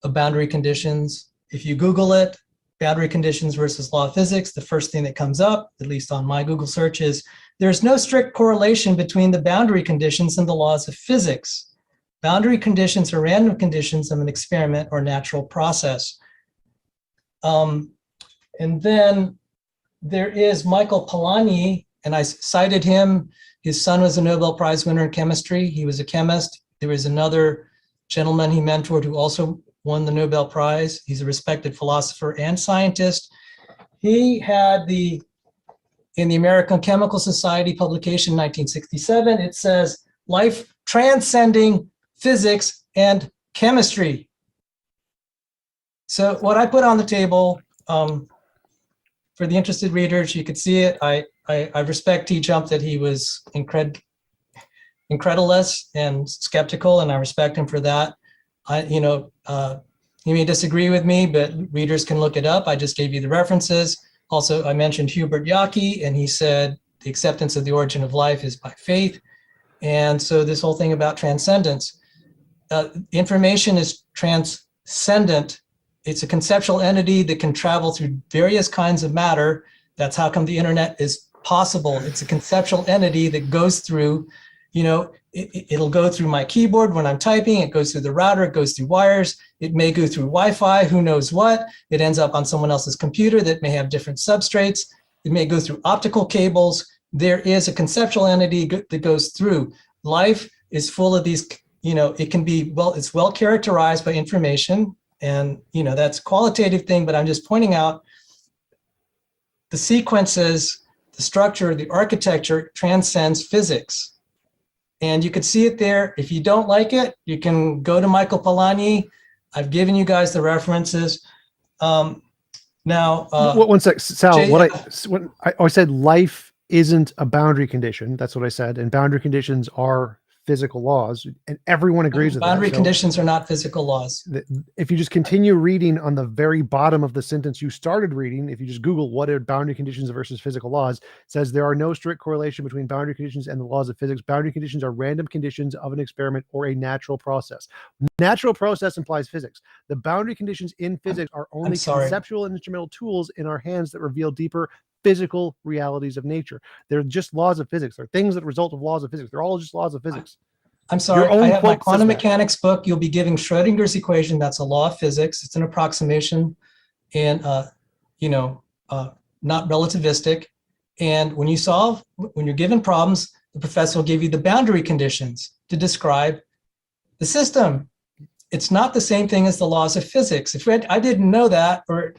of boundary conditions. If you Google it, boundary conditions versus law of physics, the first thing that comes up, at least on my Google search, is there's no strict correlation between the boundary conditions and the laws of physics. Boundary conditions are random conditions of an experiment or natural process. And then there is Michael Polanyi, and I cited him. His son was a Nobel Prize winner in chemistry. He was a chemist. There was another gentleman he mentored who also won the Nobel Prize. He's a respected philosopher and scientist. He had in the American Chemical Society publication, 1967, it says, life transcending physics and chemistry. So what I put on the table, for the interested readers, you could see it. I respect TJump that he was incredulous and skeptical, and I respect him for that. He may disagree with me, but readers can look it up. I just gave you the references. Also, I mentioned Hubert Yaki, and he said the acceptance of the origin of life is by faith. And so this whole thing about transcendence, information is transcendent. It's a conceptual entity that can travel through various kinds of matter. That's how come the internet is possible. It's a conceptual entity that goes through, it'll go through my keyboard when I'm typing. It goes through the router. It goes through wires. It may go through Wi-Fi, who knows what. It ends up on someone else's computer that may have different substrates. It may go through optical cables. There is a conceptual entity that goes through. Life is full of these, it can be, it's well characterized by information. And, that's a qualitative thing, but I'm just pointing out the sequences, the structure, the architecture transcends physics. And you could see it there. If you don't like it, you can go to Michael Polanyi. I've given you guys the references. Now, one sec, Sal, I said life isn't a boundary condition. That's what I said. And boundary conditions are physical laws, and everyone agrees with that. Boundary conditions are not physical laws. If you just continue reading on the very bottom of the sentence you started reading, if you just Google what are boundary conditions versus physical laws, it says there are no strict correlation between boundary conditions and the laws of physics. Boundary conditions are random conditions of an experiment or a natural process. Natural process implies physics. The boundary conditions in physics are only conceptual and instrumental tools in our hands that reveal deeper physical realities of nature. They're just laws of physics. They're things that result of laws of physics. They're all just laws of physics. I'm sorry, I have my quantum mechanics book. You'll be giving Schrodinger's equation. That's a law of physics. It's an approximation and, not relativistic. And when you're given problems, the professor will give you the boundary conditions to describe the system. It's not the same thing as the laws of physics. If I didn't know that, or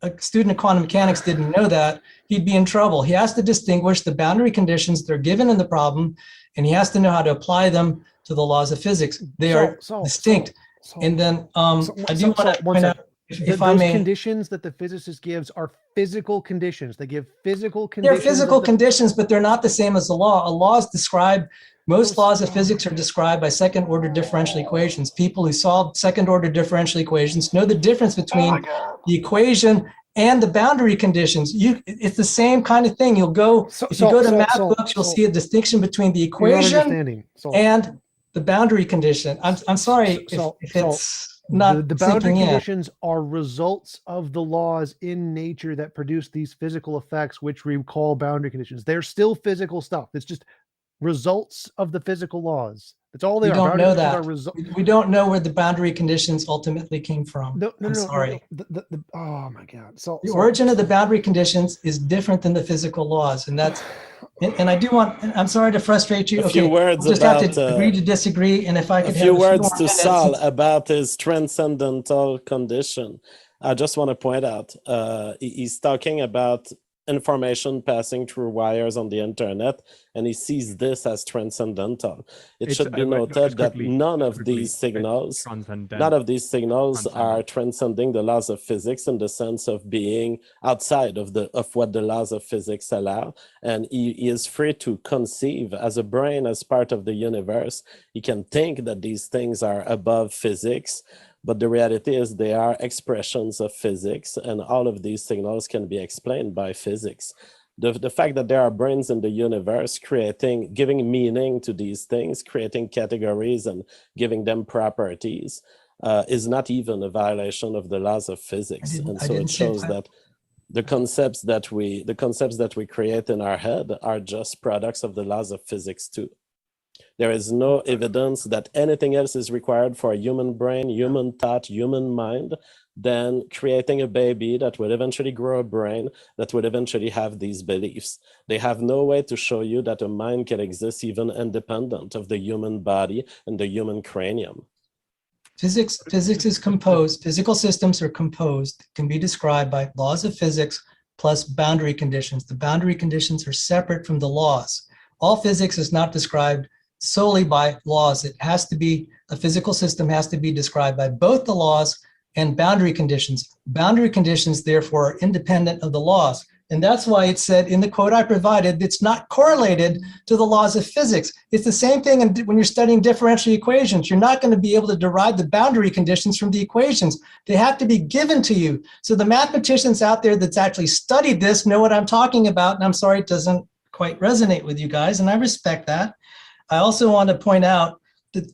a student of quantum mechanics didn't know that, he'd be in trouble. He has to distinguish the boundary conditions that are given in the problem, and he has to know how to apply them to the laws of physics. They are distinct. And then I do want to point out, if I those may, conditions that the physicist gives are physical conditions. They give physical conditions. they're physical conditions, but they're not the same as the law. A law is described, most laws of physics are described by second order differential equations. People who solve second order differential equations know the difference between the equation and the boundary conditions. It's the same kind of thing. You'll go, if you go to math books, you'll see a distinction between the equation and the boundary condition. I'm sorry if it's not the boundary conditions are results of the laws in nature that produce these physical effects, which we call boundary conditions. They're still physical stuff. It's just results of the physical laws. That's all they are. We don't know that. We don't know where the boundary conditions ultimately came from. I'm sorry. Oh my God. So the origin of the boundary conditions is different than the physical laws, and that's. And I do want. I'm sorry to frustrate you. A few words we'll just about, have to agree to disagree, and if I could a few have words to Saul about his transcendental condition. I just want to point out he's talking about information passing through wires on the internet, and he sees this as transcendental. It should be noted that none of these signals are transcending the laws of physics in the sense of being outside of what the laws of physics allow. And he is free to conceive as a brain, as part of the universe. He can think that these things are above physics, but the reality is they are expressions of physics, and all of these signals can be explained by physics. The fact that there are brains in the universe giving meaning to these things, creating categories and giving them properties, is not even a violation of the laws of physics. And so it shows that the concepts that we create in our head are just products of the laws of physics too. There is no evidence that anything else is required for a human brain, human thought, human mind, than creating a baby that will eventually grow a brain, that will eventually have these beliefs. They have no way to show you that a mind can exist even independent of the human body and the human cranium. Physics is composed, physical systems are composed, can be described by laws of physics plus boundary conditions. The boundary conditions are separate from the laws. All physics is not described solely by laws. It has to be, a physical system has to be described by both the laws and boundary conditions. Boundary conditions, therefore, are independent of the laws. And that's why it said in the quote I provided, it's not correlated to the laws of physics. It's the same thing when you're studying differential equations. You're not going to be able to derive the boundary conditions from the equations. They have to be given to you. So the mathematicians out there that's actually studied this know what I'm talking about. And I'm sorry it doesn't quite resonate with you guys, and I respect that. I also want to point out that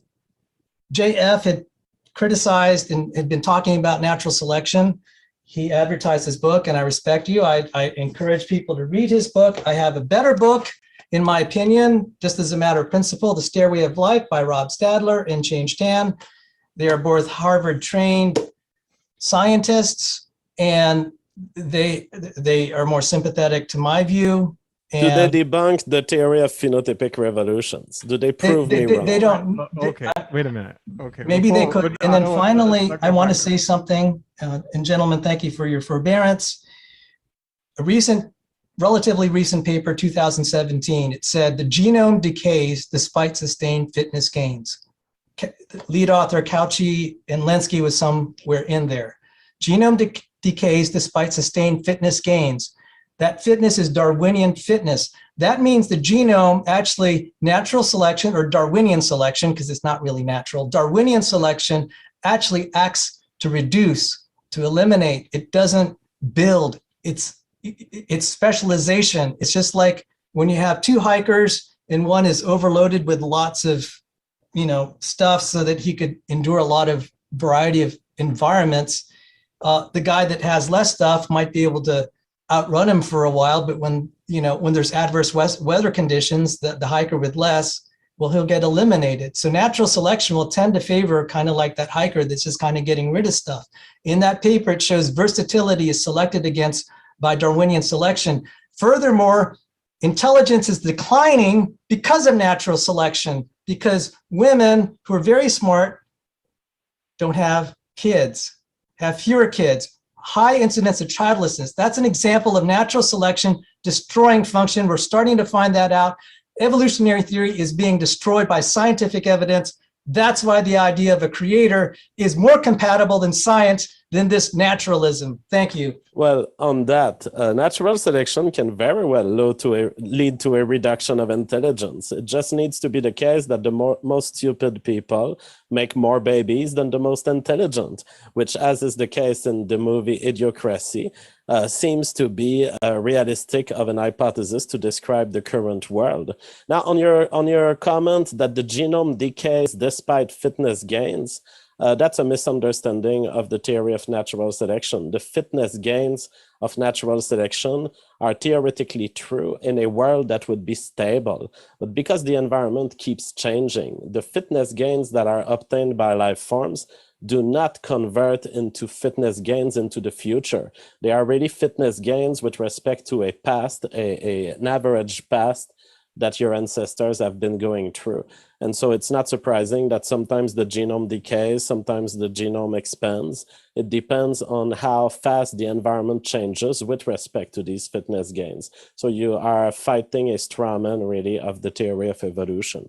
JF had criticized and had been talking about natural selection. He advertised his book, and I respect you. I encourage people to read his book. I have a better book, in my opinion, just as a matter of principle, The Stairway of Life by Rob Stadler and Change Tan. They are both Harvard-trained scientists, and they are more sympathetic to my view. Do they debunk the theory of phenotypic revolutions? Do they prove me wrong? They don't. Okay, wait a minute. Okay. Maybe they could. And then finally, I want to say something. And gentlemen, thank you for your forbearance. A relatively recent paper, 2017, it said the genome decays despite sustained fitness gains. Lead author Cauchy and Lenski was somewhere in there. Genome decays despite sustained fitness gains. That fitness is Darwinian fitness. That means the genome, actually natural selection or Darwinian selection, because it's not really natural, Darwinian selection actually acts to reduce, to eliminate. It doesn't build. It's specialization. It's just like when you have two hikers and one is overloaded with lots of, stuff so that he could endure a lot of variety of environments. The guy that has less stuff might be able to outrun him for a while, but when there's adverse weather conditions, the hiker with less, well, he'll get eliminated. So natural selection will tend to favor kind of like that hiker that's just kind of getting rid of stuff. In that paper, it shows versatility is selected against by Darwinian selection. Furthermore, intelligence is declining because of natural selection, because women who are very smart don't have kids, have fewer kids. high incidence of childlessness. That's an example of natural selection destroying function. We're starting to find that out. Evolutionary theory is being destroyed by scientific evidence. That's why the idea of a creator is more compatible than science than this naturalism. Thank you. Well, on that, natural selection can very well lead to a reduction of intelligence. It just needs to be the case that the most stupid people make more babies than the most intelligent, which, as is the case in the movie Idiocracy, seems to be realistic of an hypothesis to describe the current world. Now, on your comment that the genome decays despite fitness gains, that's a misunderstanding of the theory of natural selection. The fitness gains of natural selection are theoretically true in a world that would be stable. But because the environment keeps changing, the fitness gains that are obtained by life forms do not convert into fitness gains into the future. They are really fitness gains with respect to a past, an average past that your ancestors have been going through. And so it's not surprising that sometimes the genome decays, sometimes the genome expands. It depends on how fast the environment changes with respect to these fitness gains. So you are fighting a straw man, really, of the theory of evolution.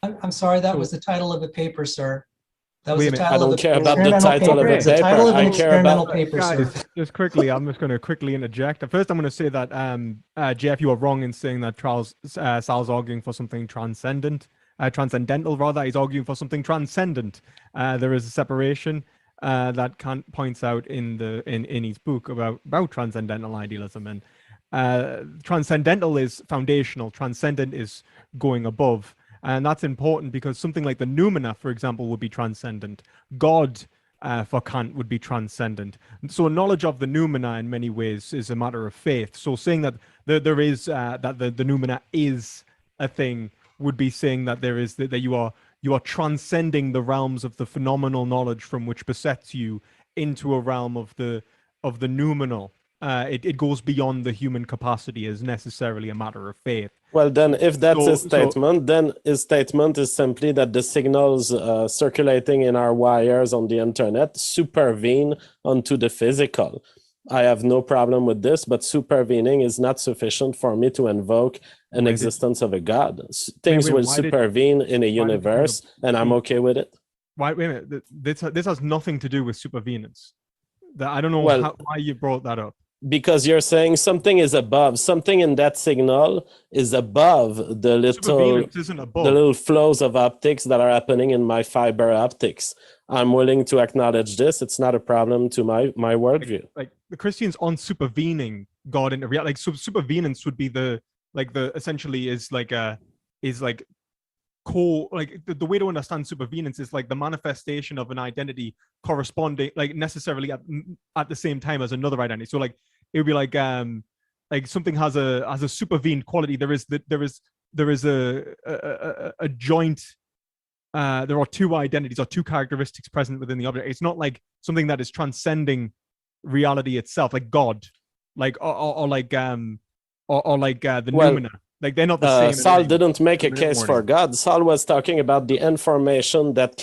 I'm sorry, that was the title of a paper, sir. That was Wait a the minute, I title don't of care an about the experimental title of paper. a It's the paper. title of an I care about experimental paper, sir. Guys, just quickly, I'm just going to quickly interject. First, I'm going to say that Jeff, you are wrong in saying that Sal's arguing for something transcendental rather. He's arguing for something transcendent. There is a separation that Kant points out in his book about transcendental idealism, and transcendental is foundational. Transcendent is going above. And that's important because something like the noumena, for example, would be transcendent. God, for Kant, would be transcendent. So knowledge of the noumena in many ways is a matter of faith. So saying that there is that the noumena is a thing would be saying that there is that you are transcending the realms of the phenomenal knowledge from which besets you into a realm of the noumenal. It goes beyond the human capacity as necessarily a matter of faith. Well, then, if that's his statement, then his statement is simply that the signals circulating in our wires on the internet supervene onto the physical. I have no problem with this, but supervening is not sufficient for me to invoke an existence of a god. Things will supervene in a universe, and I'm okay with it. Wait a minute. This has nothing to do with supervenance. I don't know why you brought that up. Because you're saying something is above, something in that signal is above the little flows of optics that are happening in my fiber optics. I'm willing to acknowledge this. It's not a problem to my worldview. Like the Christians on supervening God into reality. Like supervenance would be essentially is like core, like the way to understand supervenance is like the manifestation of an identity corresponding, like necessarily at the same time as another identity. So like it would be like something has a supervened quality. There is a joint. There are two identities or two characteristics present within the object. It's not like something that is transcending reality itself, like God, like or like the noumena. Like they're not the same. Saul didn't make a case for God. Saul was talking about the information that's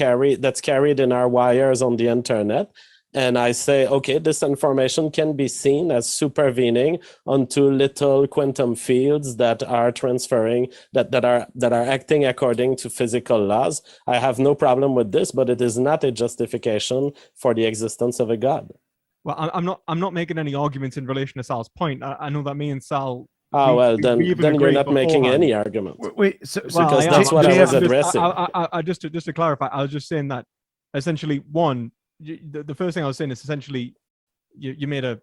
carried in our wires on the internet. And I say, okay, this information can be seen as supervening onto little quantum fields that are transferring, that are acting according to physical laws. I have no problem with this, but it is not a justification for the existence of a God. Well, I'm not making any arguments in relation to Sal's point. I know that me and Sal. Then you're not making any argument. Wait, because that's what I was addressing. Just to clarify, I was just saying that essentially, one, the first thing I was saying is essentially you made a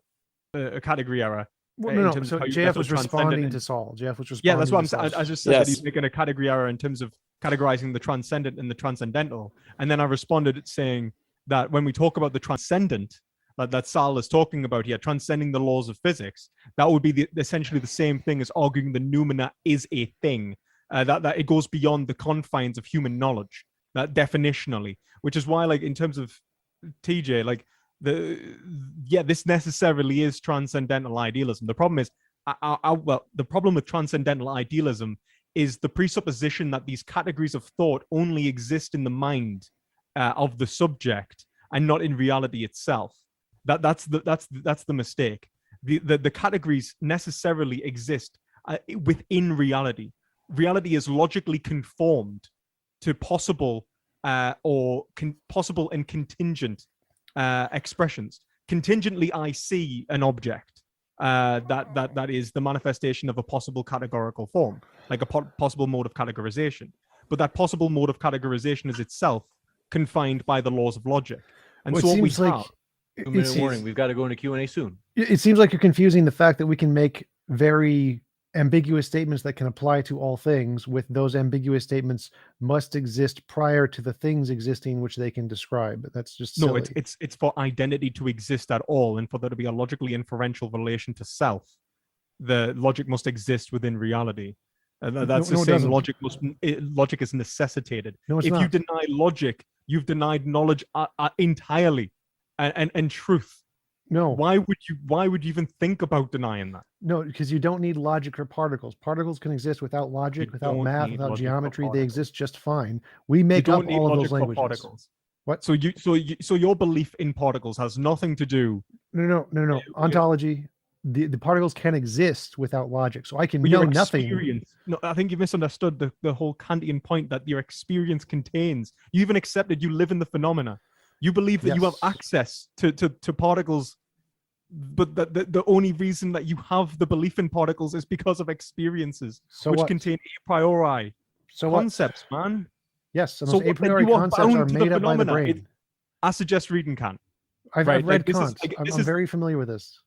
category error. Well, no. So JF was responding to Saul. JF was responding. Yeah, that's what I'm saying. I just said that he's making a category error in terms of categorizing the transcendent and the transcendental. And then I responded saying that when we talk about the transcendent, that Sal is talking about here, transcending the laws of physics, that would be essentially the same thing as arguing the noumena is a thing, that it goes beyond the confines of human knowledge, that definitionally, which is why, like, in terms of TJ, like, this necessarily is transcendental idealism. The problem is, the problem with transcendental idealism is the presupposition that these categories of thought only exist in the mind of the subject and not in reality itself. That's the mistake. The categories necessarily exist within reality. Reality is logically conformed to possible possible and contingent expressions. Contingently, I see an object that is the manifestation of a possible categorical form, like a possible mode of categorization. But that possible mode of categorization is itself confined by the laws of logic. And Well, so what we seems like have, 2-minute warning. We've got to go into Q&A soon. it seems like you're confusing the fact that we can make very ambiguous statements that can apply to all things with those ambiguous statements must exist prior to the things existing which they can describe. That's just silly. no, it's for identity to exist at all, and for there to be a logically inferential relation to self. The logic must exist within reality. That's No, it saying doesn't. logic is necessitated. No, it's If not. you deny logic, you've denied knowledge entirely, and truth. No, Why would you even think about denying that? no, because you don't need logic for particles. Particles can exist without logic, You without don't math, need without logic for geometry. They particles. exist just fine. We You make up don't need all of logic those for languages. particles. What? So your belief in particles has nothing to do. No. Ontology. The particles can exist without logic. So I can But know your nothing. experience. No, I think you misunderstood the whole Kantian point that your experience contains. You even accepted you live in the phenomena. You believe that you have Yes. access to particles, but the only reason that you have the belief in particles is because of experiences, So which what? contain a priori So what? concepts, man. Yes, and So those a what, priori you are concepts bound are to the made up by the phenomena. brain. I suggest reading Kant. I've right, read like, this is- Kant. like, I'm this is- very familiar with this.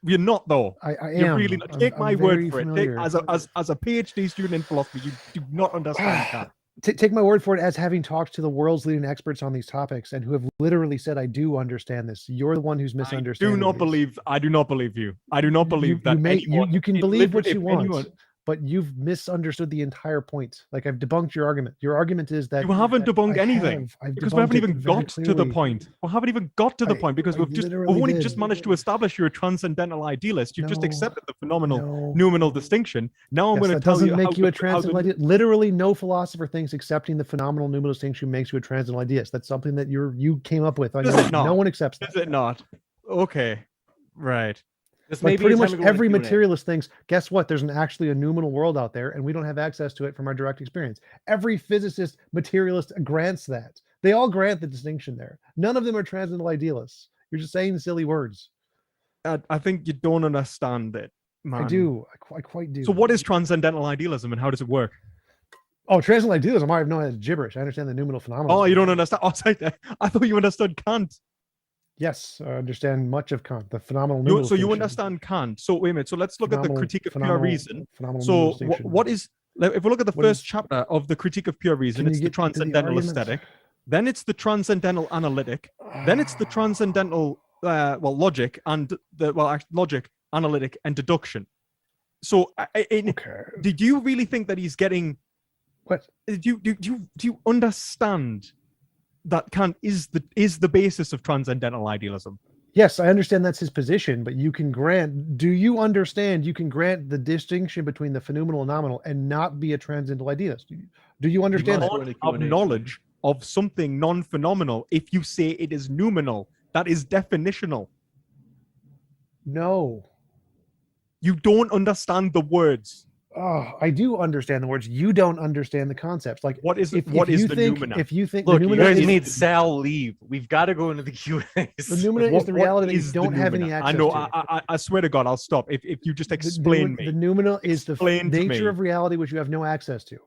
You're not though. I You're am. really not. I'm- Take I'm my very word for it. familiar. As a PhD student in philosophy, you do not understand Kant. Take my word for it, as having talked to the world's leading experts on these topics and who have literally said, I do understand this. You're the one who's misunderstanding. I do not believe you. I do not believe that anyone. You can if believe what if you want, anyone- but you've misunderstood the entire point. Like, I've debunked your argument. Your argument is that You haven't that debunked I anything, have. I've because we haven't debunked it even very got to the clearly. point. We haven't even got to the point because I we've literally only did. just managed to establish you're a transcendental idealist. You've just No, accepted the phenomenal No. noumenal distinction. Now I'm Yes, going to that tell doesn't you make how you a how transcendental idealist. Literally, no philosopher thinks accepting the phenomenal numinal distinction makes you a transcendental idealist. That's something that you came up with on Does your it own. not? No one accepts that. Is it not? Okay, right. This Like, may be pretty a time much to go into every Q&A. materialist thinks, guess what? There's actually a noumenal world out there, and we don't have access to it from our direct experience. Every physicist, materialist grants that. They all grant the distinction there. None of them are transcendental idealists. You're just saying silly words. I think you don't understand it, man. I do. I quite do. So what is transcendental idealism and how does it work? Oh, transcendental idealism. I have no idea. It's gibberish. I understand the noumenal phenomenon. Oh, you don't understand. Oh, sorry. I thought you understood Kant. Yes, I understand much of Kant. The phenomenal noumenal So you distinction. understand Kant. So wait a minute. So let's look at the critique of pure reason. Phenomenal So noumenal distinction. what is, like, if we look at the What first is- chapter of the critique of pure reason, Can it's you the get to the transcendental arguments? aesthetic. Then it's the transcendental analytic. Then it's the transcendental logic and logic, analytic, and deduction. So Okay. did you really think that he's getting? What? Do you understand that Kant is the basis of transcendental idealism? Yes, I understand that's his position, but you can grant. Do you understand? You can grant the distinction between the phenomenal and nominal and not be a transcendental idealist. Do you understand that? must- You can't have knowledge of something non-phenomenal if you say it is noumenal. That is definitional. No. You don't understand the words. Oh, I do understand the words. You don't understand the concepts. Like, What is if what you is the think, noumena? if you think Look, the you noumena guys is, made Sal leave. We've got to go into the Q&A. the noumena is the reality that you don't have any access I know. to. I swear to God, I'll stop if you just The explain The me. noumena is the Explain to nature me. of reality which you have no access to.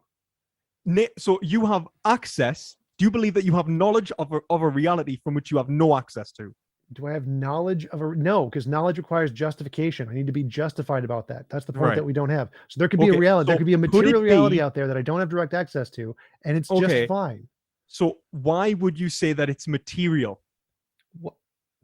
So you have access. Do you believe that you have knowledge of a reality from which you have no access to? Do I have knowledge of a no? Because knowledge requires justification. I need to be justified about that. That's the part Right. that we don't have. So there could be a Okay, reality. There so could be a could it material reality be- out there that I don't have direct access to, and it's Okay. just fine. So why would you say that it's material?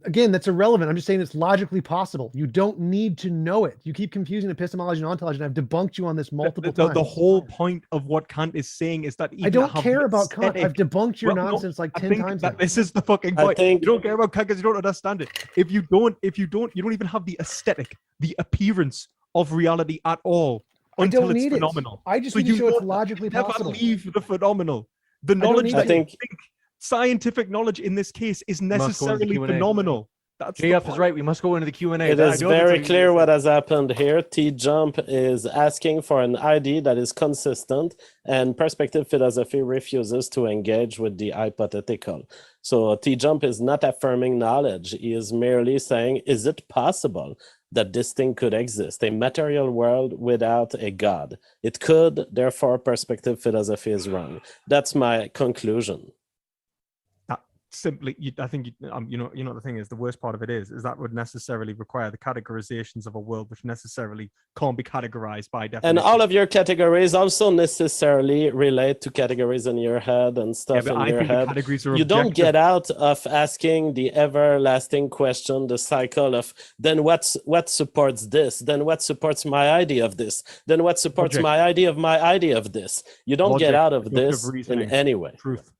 Again, that's irrelevant. I'm just saying it's logically possible. You don't need to know it. You keep confusing epistemology and ontology, and I've debunked you on this multiple times. The whole point of what Kant is saying is that I don't care about Kant. I've aesthetic- debunked your Well, no, nonsense like I 10 think times that now. this is the fucking I point. think- You don't care about Kant because you don't understand it. If you don't even have the aesthetic, the appearance of reality at all I until don't it's need phenomenal. it. I just So need to you show it's don't- logically Never possible. leave the phenomenal. The don't knowledge need that it. you think scientific knowledge in this case is Must go into necessarily Q&A. phenomenal. That's JF is right. We must go into the Q&A. It I is know that's very what clear you what said. has happened here. T-Jump is asking for an ID that is consistent, and perspective philosophy refuses to engage with the hypothetical. So T-Jump is not affirming knowledge. He is merely saying, is it possible that this thing could exist, a material world without a God? It could, therefore perspective philosophy is wrong. That's my conclusion. Simply, I think the thing is, the worst part of it is that would necessarily require the categorizations of a world which necessarily can't be categorized by definition. And all of your categories also necessarily relate to categories in your head and stuff but in I your think the head. categories are You don't objective. get out of asking the everlasting question, the cycle of then what supports this, then what supports my idea of this, then what supports Logic. my idea of this. You don't get Logic, out of deductive this in reasoning, any way. truth.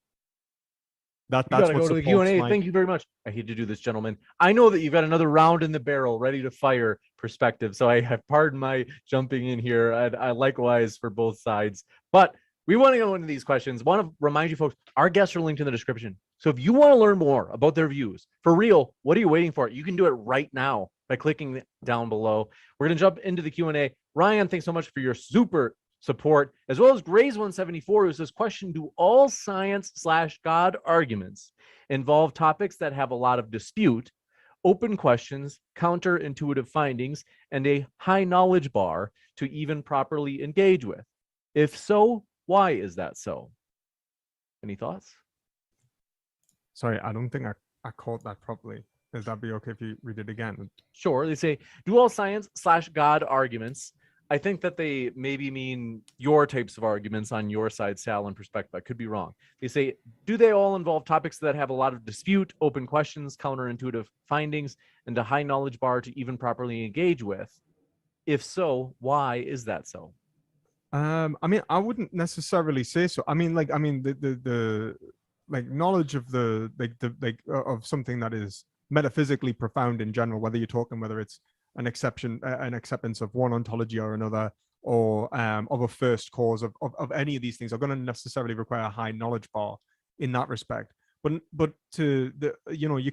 You That's gotta what go to the supports Q&A. my... Thank you very much. I hate to do this, gentlemen. I know that you've got another round in the barrel ready to fire perspective. So I have pardon my jumping in here. I likewise for both sides. But we want to go into these questions. Want to remind you folks, our guests are linked in the description. So if you want to learn more about their views, for real, what are you waiting for? You can do it right now by clicking down below. We're going to jump into the Q&A. Ryan, thanks so much for your super support, as well as Grays174, who says, question, do all science/God arguments involve topics that have a lot of dispute, open questions, counterintuitive findings, and a high knowledge bar to even properly engage with? If so, why is that so? Any thoughts? Sorry, I don't think I caught that properly. Does that be okay if you read it again? Sure. They say, do all science/God arguments? I think that they maybe mean your types of arguments on your side, Sal, and perspective. I could be wrong. They say, do they all involve topics that have a lot of dispute, open questions, counterintuitive findings, and a high knowledge bar to even properly engage with? If so, why is that so? I mean, I wouldn't necessarily say so. I mean, the knowledge of of something that is metaphysically profound in general, whether it's an acceptance of one ontology or another, or of a first cause of any of these things, are going to necessarily require a high knowledge bar in that respect. But you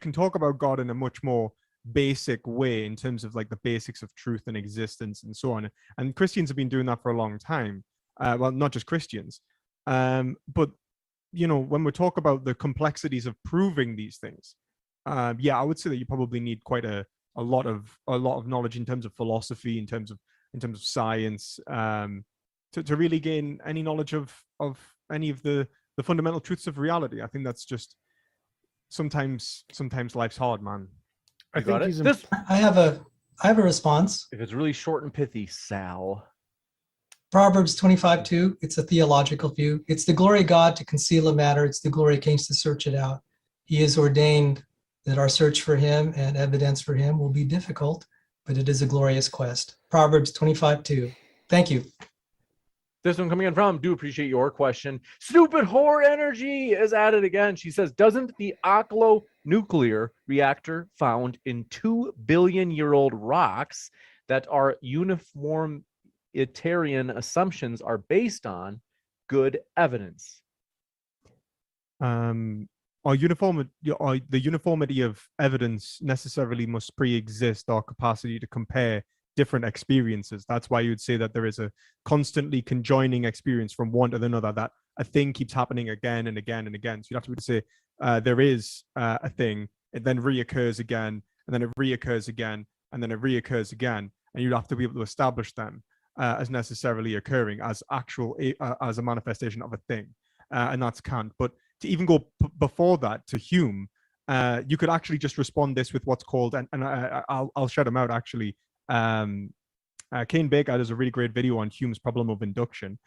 can talk about God in a much more basic way in terms of like the basics of truth and existence and so on. And Christians have been doing that for a long time. Well, not just Christians, but when we talk about the complexities of proving these things, I would say that you probably need quite a lot of knowledge in terms of philosophy, in terms of science, to really gain any knowledge of any of the fundamental truths of reality. I think that's just sometimes life's hard, man. I got think it? he's This, I have a response. if it's really short and pithy, Sal. Proverbs 25:2. It's a theological view. It's the glory of God to conceal a matter. It's the glory of kings to search it out. He has ordained that our search for him and evidence for him will be difficult, but it is a glorious quest. Proverbs 25:2. Thank you. This one coming in from, do appreciate your question. Stupid whore energy is at it again. She says, doesn't the Oklo nuclear reactor found in 2 billion-year-old rocks that our uniformitarian assumptions are based on good evidence? The uniformity of evidence necessarily must pre-exist our capacity to compare different experiences. That's why you would say that there is a constantly conjoining experience from one to another, that a thing keeps happening again and again and again. So you'd have to be able to say there is a thing, it then reoccurs again, and then it reoccurs again, and then it reoccurs again, and you'd have to be able to establish them as necessarily occurring as as a manifestation of a thing, and that's Kant. But to even go before that to Hume, you could actually just respond this with what's called, and I'll shout him out actually. Kane Baker does a really great video on Hume's problem of induction.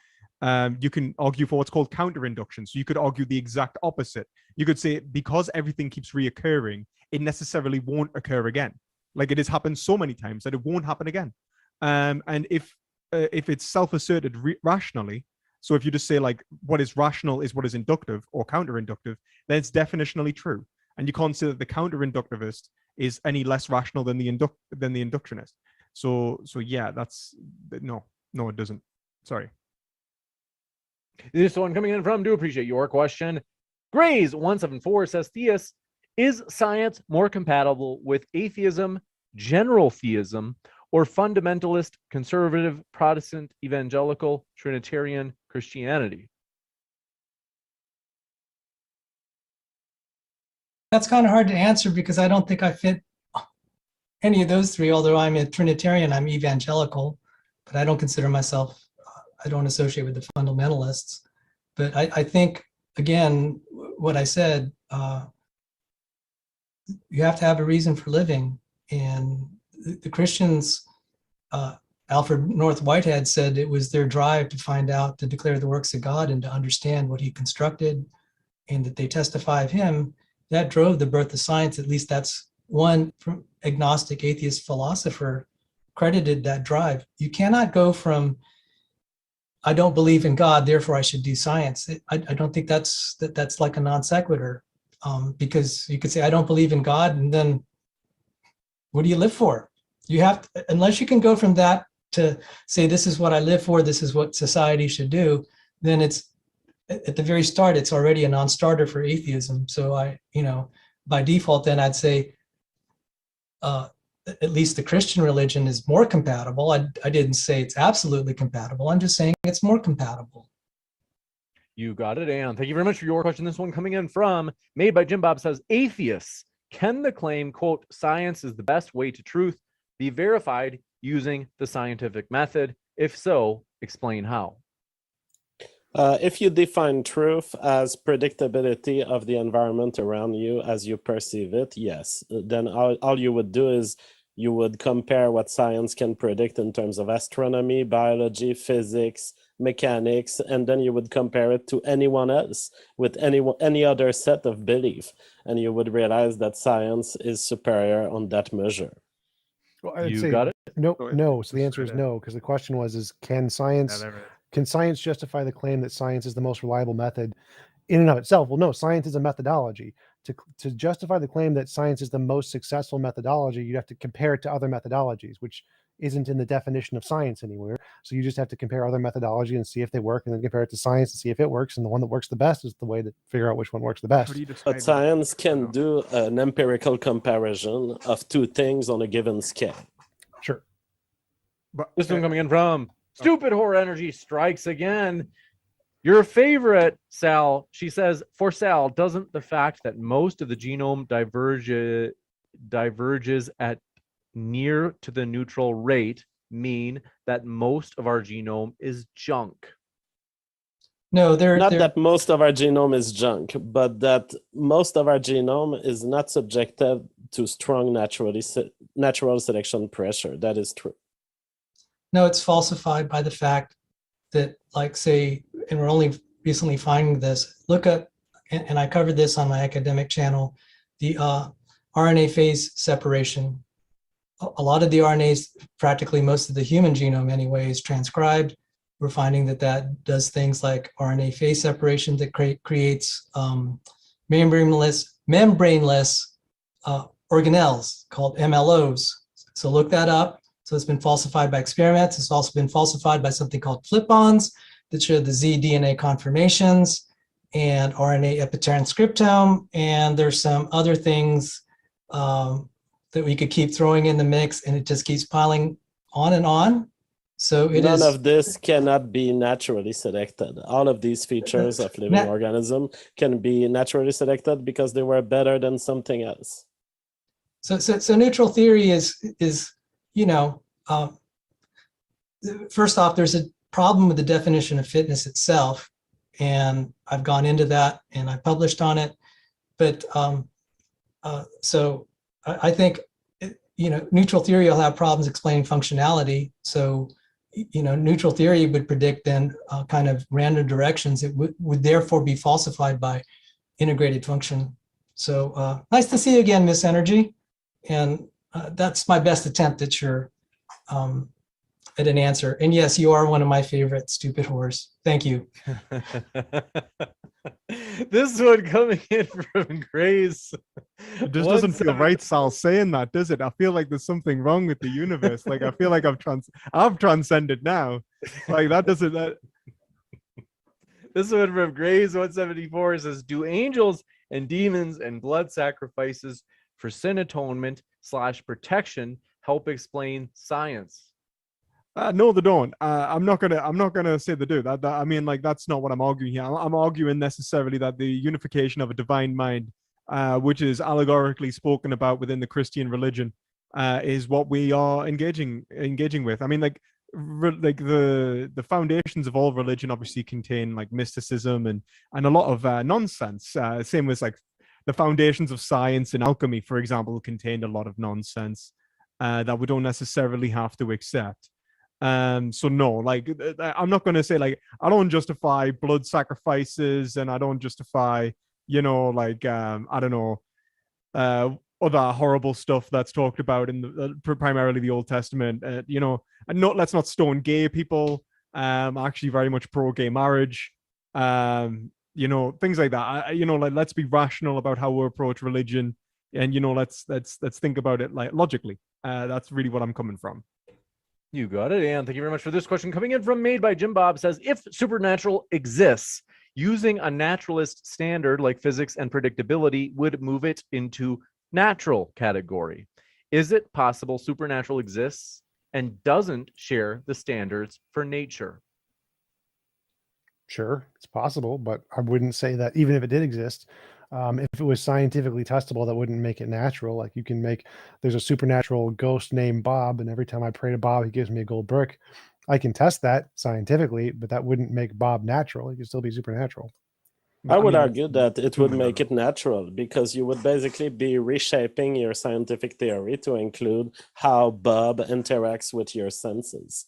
You can argue for what's called counter-induction. So you could argue the exact opposite. You could say, because everything keeps reoccurring, it necessarily won't occur again. Like, it has happened so many times that it won't happen again. And if it's self-asserted rationally, so if you just say like what is rational is what is inductive or counter-inductive, then it's definitionally true. And you can't say that the counter-inductivist is any less rational than the inductionist. So yeah, that's no, it doesn't. Sorry. This one coming in from, do appreciate your question. Grays174 says, theists, Is science more compatible with atheism, general theism, or fundamentalist, conservative, Protestant, evangelical, Trinitarian Christianity? That's kind of hard to answer because I don't think I fit any of those three, although I'm a Trinitarian, I'm evangelical, but I don't consider myself, I don't associate with the fundamentalists. But I think, again, what I said, you have to have a reason for living. And the Christians, Alfred North Whitehead said it was their drive to find out, to declare the works of God and to understand what he constructed, and that they testify of him. That drove the birth of science. At least that's one agnostic atheist philosopher credited that drive. You cannot go from, I don't believe in God, therefore I should do science. I don't think that's like a non sequitur, because you could say, I don't believe in God, and then what do you live for? You have to, unless you can go from that to say, this is what I live for, this is what society should do, then it's, at the very start, it's already a non-starter for atheism. So by default, then I'd say, at least the Christian religion is more compatible. I didn't say it's absolutely compatible. I'm just saying it's more compatible. You got it, Ann. Thank you very much for your question. This one coming in from Made by Jim Bob says, atheists, can the claim, quote, science is the best way to truth, be verified using the scientific method? If so, explain how. If you define truth as predictability of the environment around you as you perceive it, yes. Then all you would do is you would compare what science can predict in terms of astronomy, biology, physics, mechanics, and then you would compare it to anyone else with any other set of belief, and you would realize that science is superior on that measure. Well, I'd You say got it? no. Go ahead. No. So the Just answer is straight in. no, because the question was, can science justify the claim that science is the most reliable method in and of itself? Well, no, science is a methodology. To justify the claim that science is the most successful methodology, you have to compare it to other methodologies, which isn't in the definition of science anywhere. So you just have to compare other methodology and see if they work, and then compare it to science and see if it works. And the one that works the best is the way to figure out which one works the best. How do you describe But science can do an empirical comparison of two things on a given scale. Sure. But, This one coming in from Stupid Horror Energy strikes again. Your favorite, Sal, she says, for Sal, doesn't the fact that most of the genome diverges at near to the neutral rate mean that most of our genome is junk? No, Not that most of our genome is junk, but that most of our genome is not subjected to strong natural selection pressure. That is true. No, it's falsified by the fact that, like, say, and we're only recently finding this, look at, and I covered this on my academic channel, the RNA phase separation. A lot of the RNAs, practically most of the human genome anyway, is transcribed. We're finding that does things like RNA phase separation that creates membraneless organelles called MLOs. So look that up. So it's been falsified by experiments. It's also been falsified by something called flip-ons that show the Z DNA conformations and RNA epitranscriptome. And there's some other things that we could keep throwing in the mix, and it just keeps piling on and on. So none of this cannot be naturally selected. All of these features of living organism can be naturally selected because they were better than something else. So neutral theory is first off, there's a problem with the definition of fitness itself, and I've gone into that and I published on it. But so I think neutral theory will have problems explaining functionality. So neutral theory would predict then kind of random directions. It would therefore be falsified by integrated function. So nice to see you again, Miss Energy. And that's my best attempt at at an answer. And yes, you are one of my favorite stupid whores. Thank you. This one coming in from Grace. It just doesn't feel right, Sal, saying that, does it? I feel like there's something wrong with the universe. Like, I feel like I've transcended now. Like, that doesn't. This one from Grace 174 says, do angels and demons and blood sacrifices for sin atonement / protection help explain science? No, they don't. I'm not gonna say they do. I mean, like, that's not what I'm arguing here. I'm arguing necessarily that the unification of a divine mind, which is allegorically spoken about within the Christian religion, is what we are engaging with. I mean, like the foundations of all religion obviously contain like mysticism and a lot of nonsense. Same with like the foundations of science and alchemy, for example, contained a lot of nonsense that we don't necessarily have to accept. So no, like I'm not going to say like I don't justify blood sacrifices and I don't justify, like I don't know, other horrible stuff that's talked about in the primarily the Old Testament. And let's not stone gay people. Actually very much pro gay marriage. Things like that. Like let's be rational about how we approach religion, and let's think about it like logically. That's really what I'm coming from. You got it. And thank you very much for this question coming in from Made by Jim Bob. Says, if supernatural exists, using a naturalist standard like physics and predictability would move it into natural category. Is it possible supernatural exists and doesn't share the standards for nature? Sure, it's possible, but I wouldn't say that even if it did exist, if it was scientifically testable, that wouldn't make it natural. Like there's a supernatural ghost named Bob, and every time I pray to Bob, he gives me a gold brick. I can test that scientifically, but that wouldn't make Bob natural. He could still be supernatural. I would argue that it would make it natural because you would basically be reshaping your scientific theory to include how Bob interacts with your senses.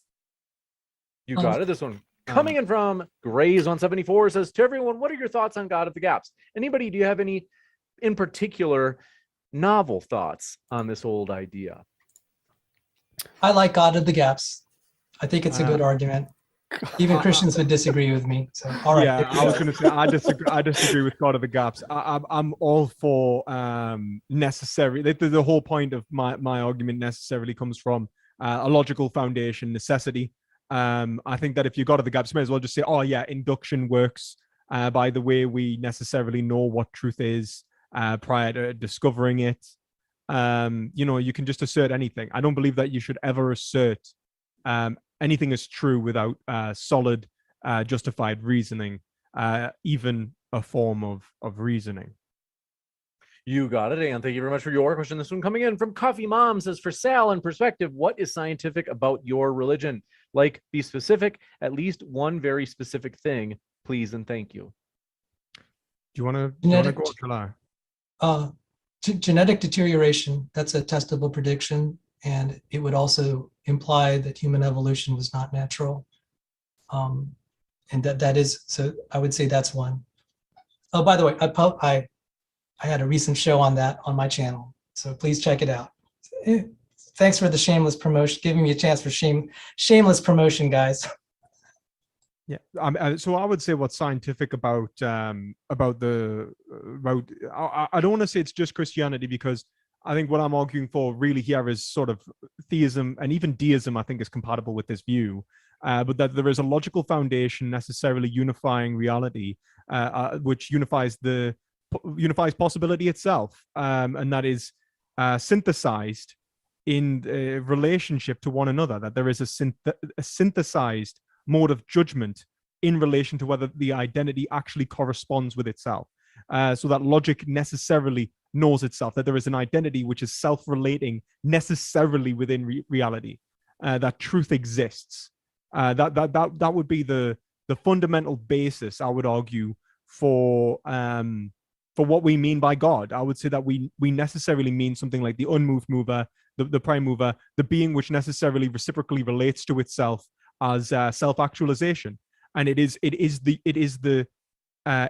You got it. This one coming in from Grays 174 says, to everyone, what are your thoughts on God of the Gaps? Anybody, do you have any in particular novel thoughts on this old idea? I like God of the Gaps. I think it's a good argument. Even Christians would disagree with me. So, all right. Yeah, I was going to say I disagree with God of the Gaps. I'm all for necessary. The whole point of my argument necessarily comes from a logical foundation, necessity. I think that if you got to the gaps, you may as well just say, oh yeah, induction works by the way we necessarily know what truth is prior to discovering it. You can just assert anything. I don't believe that you should ever assert anything is true without solid, justified reasoning, even a form of reasoning. You got it, and thank you very much for your question. This one coming in from Coffee Mom says, for Sal, in perspective, what is scientific about your religion? Like, be specific, at least one very specific thing, please and thank you. Do you want to go, July? Genetic deterioration, that's a testable prediction, and it would also imply that human evolution was not natural. And that is, so I would say that's one. Oh, by the way, I had a recent show on that on my channel, so please check it out. Thanks for the shameless promotion, giving me a chance for shameless promotion, guys. Yeah, so I would say what's scientific about I don't want to say it's just Christianity, because I think what I'm arguing for really here is sort of theism, and even deism I think is compatible with this view, but that there is a logical foundation necessarily unifying reality, which unifies possibility itself, and that is synthesized in relationship to one another, that there is a synthesized mode of judgment in relation to whether the identity actually corresponds with itself. So that logic necessarily knows itself, that there is an identity which is self-relating necessarily within reality, that truth exists. That would be the fundamental basis, I would argue, for what we mean by God. I would say that we necessarily mean something like the unmoved mover, the prime mover, the being which necessarily reciprocally relates to itself as self-actualization, and it is the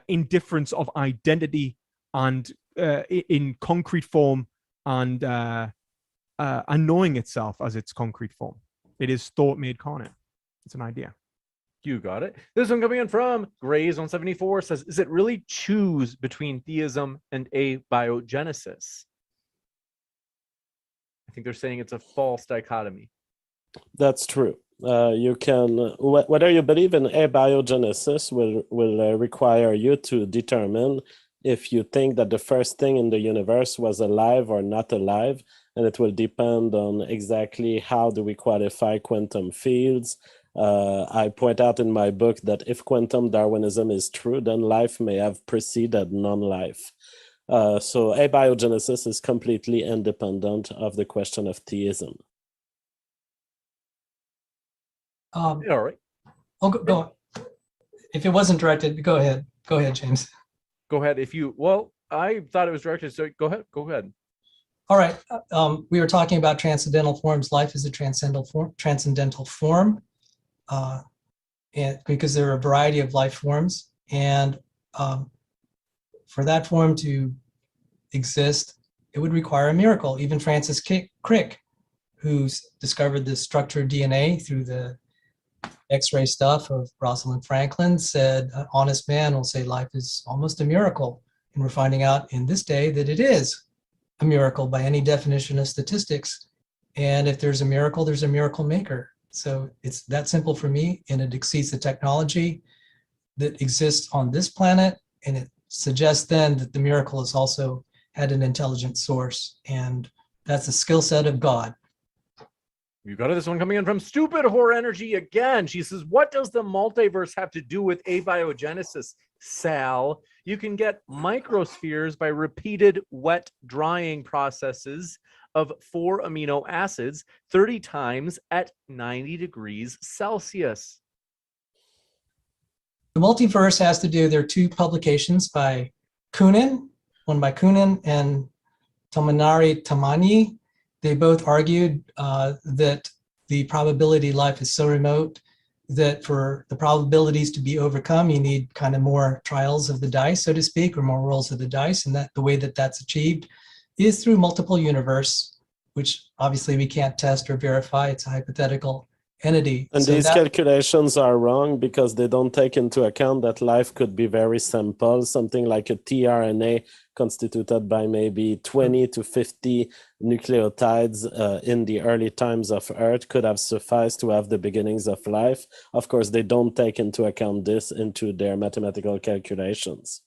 indifference of identity and in concrete form, and knowing itself as its concrete form. It is thought made carnate. It's an idea. You got it. This one coming in from Grays 174 says, is it really choose between theism and abiogenesis? I think they're saying it's a false dichotomy. That's true. You can, whether you believe in abiogenesis will require you to determine if you think that the first thing in the universe was alive or not alive, and it will depend on exactly how do we qualify quantum fields. I point out in my book that if quantum Darwinism is true, then life may have preceded non-life. So abiogenesis is completely independent of the question of theism. All right. Oh, go on. If it wasn't directed, go ahead. Go ahead, James. Go ahead. Well, I thought it was directed, so go ahead. Go ahead. All right. We were talking about transcendental forms. Life is a transcendental form, and because there are a variety of life forms, and for that form to exist, it would require a miracle. Even Francis Crick, who discovered the structure of DNA through the X-ray stuff of Rosalind Franklin, said an honest man will say life is almost a miracle. And we're finding out in this day that it is a miracle by any definition of statistics. And if there's a miracle, there's a miracle maker. So it's that simple for me, and it exceeds the technology that exists on this planet. And it suggests then that the miracle has also had an intelligent source, and that's the skill set of God. You got this one coming in from Stupid Horror Energy again. She says, what does the multiverse have to do with abiogenesis, Sal? You can get microspheres by repeated wet drying processes of 4 amino acids 30 times at 90 degrees Celsius. The multiverse has to do, there are 2 publications by Kunin, one by Kunin and Tominari Tamani. They both argued that the probability of life is so remote that for the probabilities to be overcome, you need kind of more trials of the dice, so to speak, or more rolls of the dice. And that the way that that's achieved is through multiple universe, which obviously we can't test or verify. It's a hypothetical entity. And so these calculations are wrong because they don't take into account that life could be very simple, something like a tRNA constituted by maybe 20 to 50 nucleotides in the early times of Earth could have sufficed to have the beginnings of life. Of course, they don't take into account this into their mathematical calculations.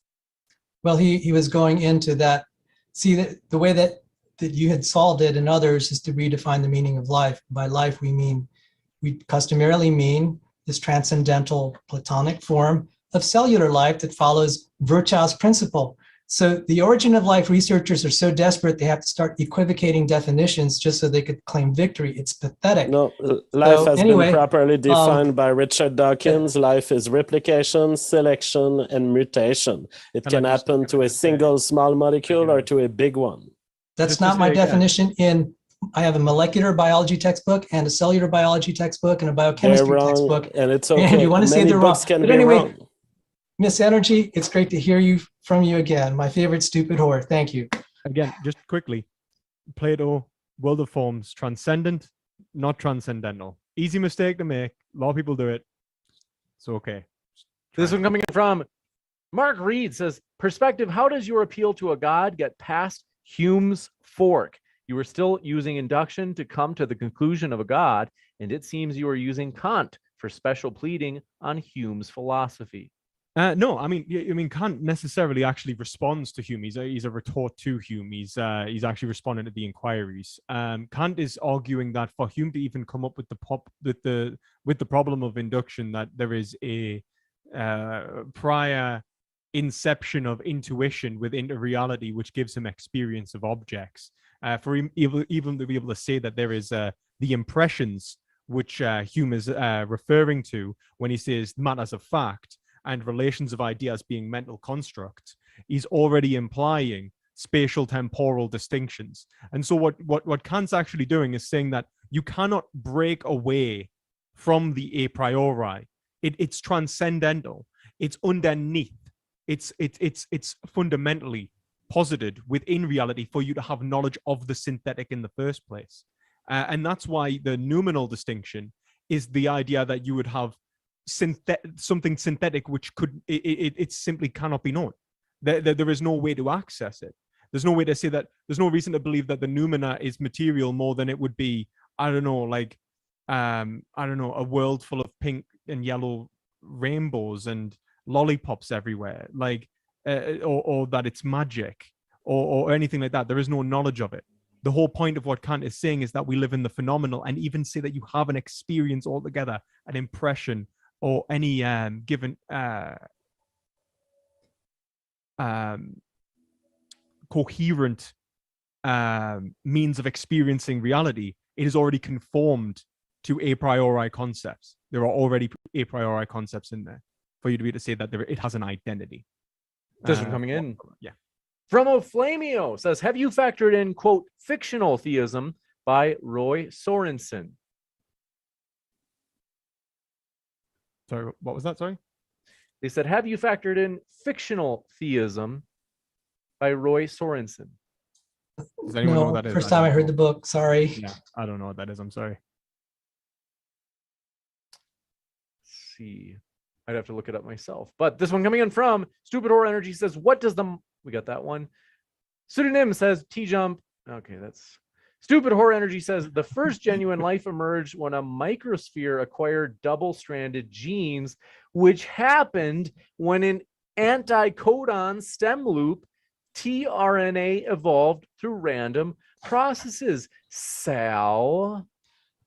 Well, he was going into that. See, the way that you had solved it and others is to redefine the meaning of life. By life, we customarily mean this transcendental Platonic form of cellular life that follows Virchow's principle. So the origin of life researchers are so desperate they have to start equivocating definitions just so they could claim victory. It's pathetic. No, life has anyway, been properly defined by Richard Dawkins. Life is replication, selection, and mutation. It can happen to a single small molecule or to a big one. That's not my definition. I have a molecular biology textbook and a cellular biology textbook and a biochemistry textbook. And it's okay. And you want to say they're wrong. But anyway, wrong. Miss Energy, it's great to hear from you again. My favorite stupid whore. Thank you. Again, just quickly, Plato, world of forms, transcendent, not transcendental. Easy mistake to make. A lot of people do it. It's okay. This one coming in from Mark Reed says, perspective, how does your appeal to a god get past Hume's fork? You are still using induction to come to the conclusion of a god, and it seems you are using Kant for special pleading on Hume's philosophy. No, I mean, Kant necessarily actually responds to Hume. He's a retort to Hume. He's actually responding to the inquiries. Kant is arguing that for Hume to even come up with the problem of induction, that there is a prior inception of intuition within the reality, which gives him experience of objects. For him even to be able to say that there is the impressions which Hume is referring to when he says matters of fact and relations of ideas being mental constructs, he's already implying spatial temporal distinctions. And so what Kant's actually doing is saying that you cannot break away from the a priori. It's transcendental. It's underneath. It's fundamentally posited within reality for you to have knowledge of the synthetic in the first place. And that's why the noumenal distinction is the idea that you would have something synthetic which it simply cannot be known. There is no way to access it. There's no way to say that. There's no reason to believe that the noumena is material more than it would be, I don't know, a world full of pink and yellow rainbows and lollipops everywhere. Like, or that it's magic or anything like that. There is no knowledge of it. The whole point of what Kant is saying is that we live in the phenomenal, and even say that you have an experience altogether, an impression, or any given coherent means of experiencing reality. It is already conformed to a priori concepts. There are already a priori concepts in there for you to be able to say that it has an identity. This one coming in. Yeah. From Oflamio says, have you factored in, quote, fictional theism by Roy Sorensen? Sorry, what was that? Sorry? They said, have you factored in fictional theism by Roy Sorensen? Does anyone know No, what that is? first time I heard the book. Sorry. Yeah, I don't know what that is. I'm sorry. Let's see. I'd have to look it up myself. But this one coming in from Stupid Horror Energy says, what does the... We got that one. Pseudonym says, TJump. Okay, that's... Stupid Horror Energy says, the first genuine life emerged when a microsphere acquired double-stranded genes, which happened when an anticodon stem loop tRNA evolved through random processes. Sal?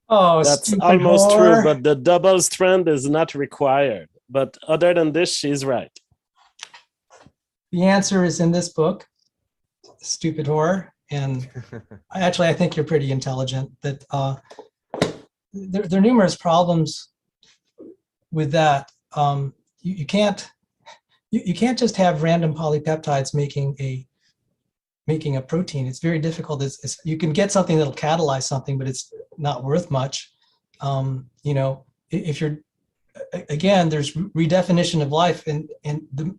Oh, That's stupid almost whore. true, but the double strand is not required. But other than this, she's right. The answer is in this book, Stupid Whore. And I think you're pretty intelligent. That there are numerous problems with that. You can't just have random polypeptides making a protein. It's very difficult. You can get something that'll catalyze something, but it's not worth much. If you're, again, there's redefinition of life, and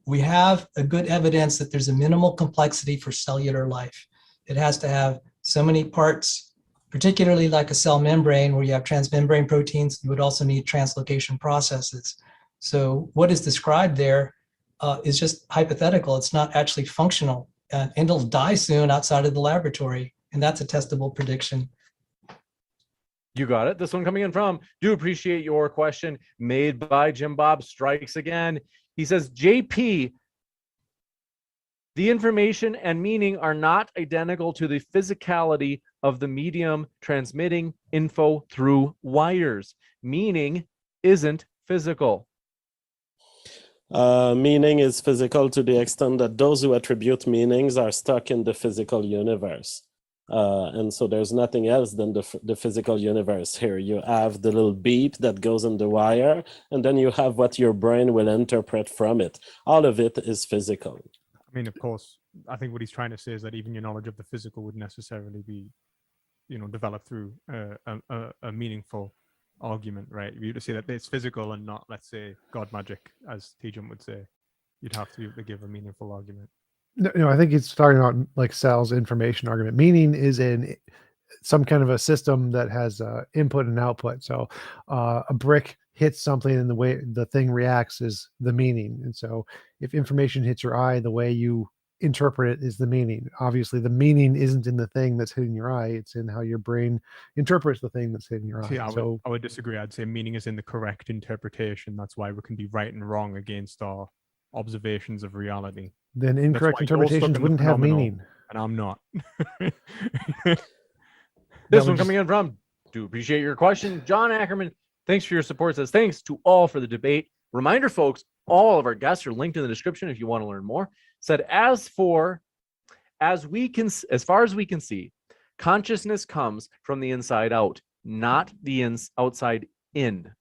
we have a good evidence that there's a minimal complexity for cellular life. It has to have so many parts, particularly like a cell membrane where you have transmembrane proteins. You would also need translocation processes. So what is described there is just hypothetical. It's not actually functional, and it'll die soon outside of the laboratory. And that's a testable prediction. You got it. This one coming in from, do appreciate your question, made by Jim Bob Strikes Again. He says, JP, the information and meaning are not identical to the physicality of the medium transmitting info through wires. Meaning isn't physical. Meaning is physical to the extent that those who attribute meanings are stuck in the physical universe. And so there's nothing else than the physical universe here. You have the little beep that goes in the wire, and then you have what your brain will interpret from it. All of it is physical. I mean, of course, I think what he's trying to say is that even your knowledge of the physical would necessarily be, developed through a meaningful argument, right? If you to say that it's physical and not, let's say, God magic, as TJump would say, you'd have to be able to give a meaningful argument. No, I think it's talking about like Sal's information argument. Meaning is in some kind of a system that has input and output. So a brick hits something and the way the thing reacts is the meaning. And so if information hits your eye, the way you interpret it is the meaning. Obviously, the meaning isn't in the thing that's hitting your eye. It's in how your brain interprets the thing that's hitting your eye. See, I would disagree. I'd say meaning is in the correct interpretation. That's why we can be right and wrong against our observations of reality. Then incorrect That's why you're stuck interpretations in the wouldn't have phenomenal, meaning. And I'm not. This one coming in from, do appreciate your question, John Ackerman. Thanks for your support. Says, thanks to all for the debate. Reminder, folks, all of our guests are linked in the description if you want to learn more. Said, as far as we can see, consciousness comes from the inside out, not the outside in.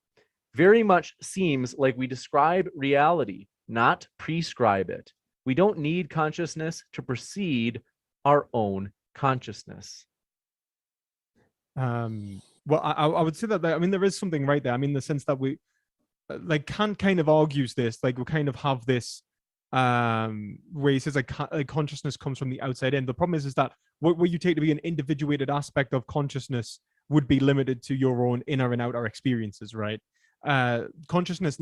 Very much seems like we describe reality, not prescribe it. We don't need consciousness to precede our own consciousness. Well, I would say that, I mean, there is something right there. I mean, the sense that we, like, Kant kind of argues this, like, we kind of have this, where he says, like consciousness comes from the outside in. The problem is that what you take to be an individuated aspect of consciousness would be limited to your own inner and outer experiences, right? Consciousness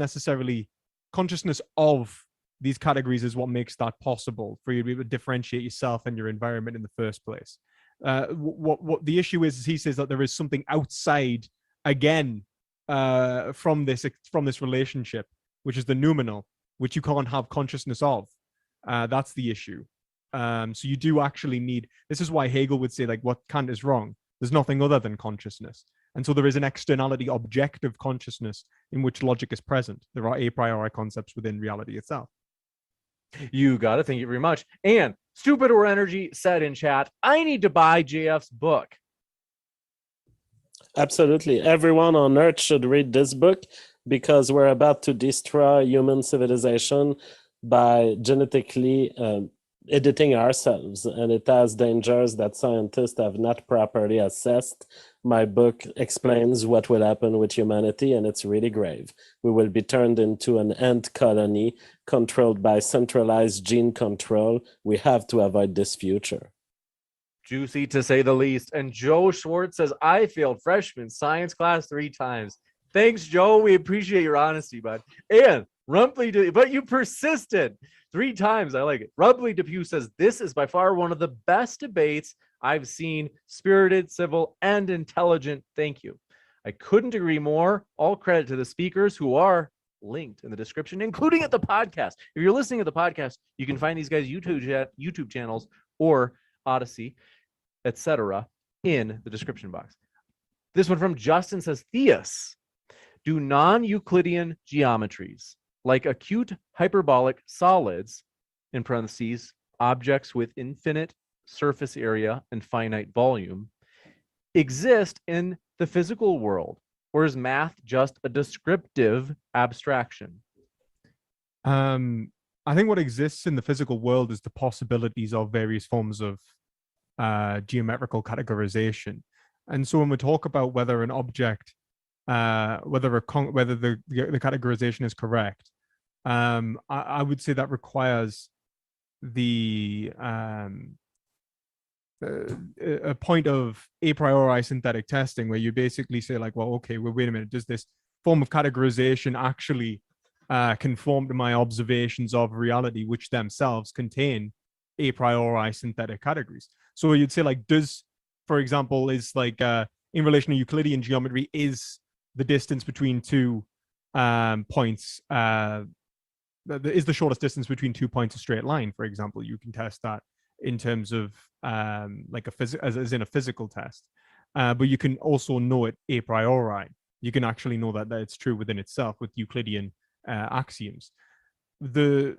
of these categories is what makes that possible for you to be able to differentiate yourself and your environment in the first place. What the issue is he says that there is something outside again from this relationship, which is the noumenal, which you can't have consciousness of. That's the issue. So you do actually need, this is why Hegel would say, like, what Kant is wrong. There's nothing other than consciousness. And so there is an externality, objective consciousness in which logic is present. There are a priori concepts within reality itself. You got it. Thank you very much. And Stupid or Energy said in chat, I need to buy JF's book. Absolutely. Everyone on Earth should read this book because we're about to destroy human civilization by genetically editing ourselves. And it has dangers that scientists have not properly assessed. My book explains what will happen with humanity, and it's really grave. We will be turned into an ant colony controlled by centralized gene control. We have to avoid this future. Juicy to say the least. And Joe Schwartz says, I failed freshman science class 3 times. Thanks, Joe. We appreciate your honesty, bud. And Rumpley, but you persisted 3 times. I like it. Rumpley Depew says, this is by far one of the best debates I've seen. Spirited, civil, and intelligent. Thank you. I couldn't agree more. All credit to the speakers who are linked in the description, including at the podcast. If you're listening at the podcast, you can find these guys' YouTube channels or Odyssey, etc., in the description box. This one from Justin says, Theists do non-Euclidean geometries like acute hyperbolic solids, in parentheses, objects with infinite surface area and finite volume, exist in the physical world, or is math just a descriptive abstraction? I think what exists in the physical world is the possibilities of various forms of geometrical categorization. And so when we talk about whether an object, whether the categorization is correct, I would say that requires a point of a priori synthetic testing, where you basically say, like, well, okay, well, wait a minute, does this form of categorization actually conform to my observations of reality, which themselves contain a priori synthetic categories? So you'd say, like, does, for example, is like in relation to Euclidean geometry, is the distance between two points is the shortest distance between 2 points a straight line, for example? You can test that in terms of like as in a physical test, but you can also know it a priori. You can actually know that it's true within itself with Euclidean axioms. The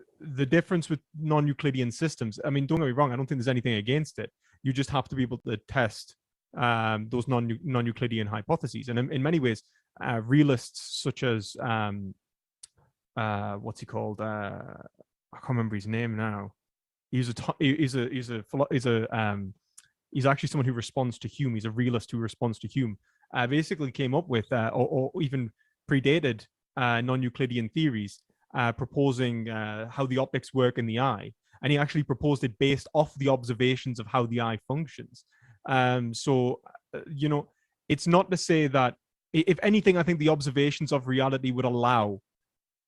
difference with non-Euclidean systems, I mean, don't get me wrong, I don't think there's anything against it. You just have to be able to test those non-Euclidean hypotheses. And in many ways, realists such as what's he called? I can't remember his name now. He's actually someone who responds to Hume. He's a realist who responds to Hume. Basically came up with or even predated non-Euclidean theories, proposing how the optics work in the eye, and he actually proposed it based off the observations of how the eye functions. So you know, it's not to say that, if anything, I think the observations of reality would allow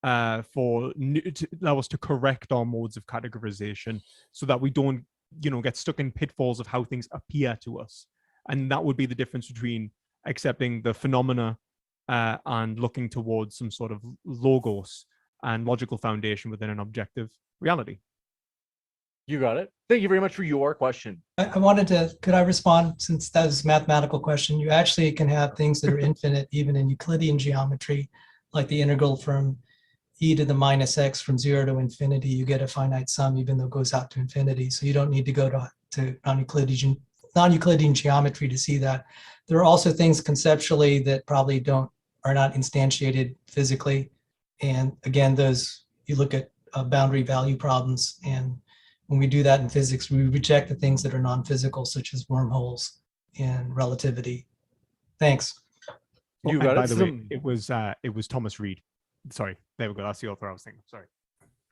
allow us to correct our modes of categorization, so that we don't, you know, get stuck in pitfalls of how things appear to us. And that would be the difference between accepting the phenomena and looking towards some sort of logos and logical foundation within an objective reality. You got it. Thank you very much for your question. I wanted to, could I respond, since that was a mathematical question? You actually can have things that are infinite even in Euclidean geometry, like the integral from e to the minus x from 0 to infinity. You get a finite sum even though it goes out to infinity. So you don't need to go to non-Euclidean geometry to see that. There are also things conceptually that probably are not instantiated physically. And again, those, you look at boundary value problems, and when we do that in physics, we reject the things that are non-physical, such as wormholes and relativity. Thanks. You got and by it. the way, it was Thomas Reid. Sorry, there we go. That's the author I was thinking. Sorry.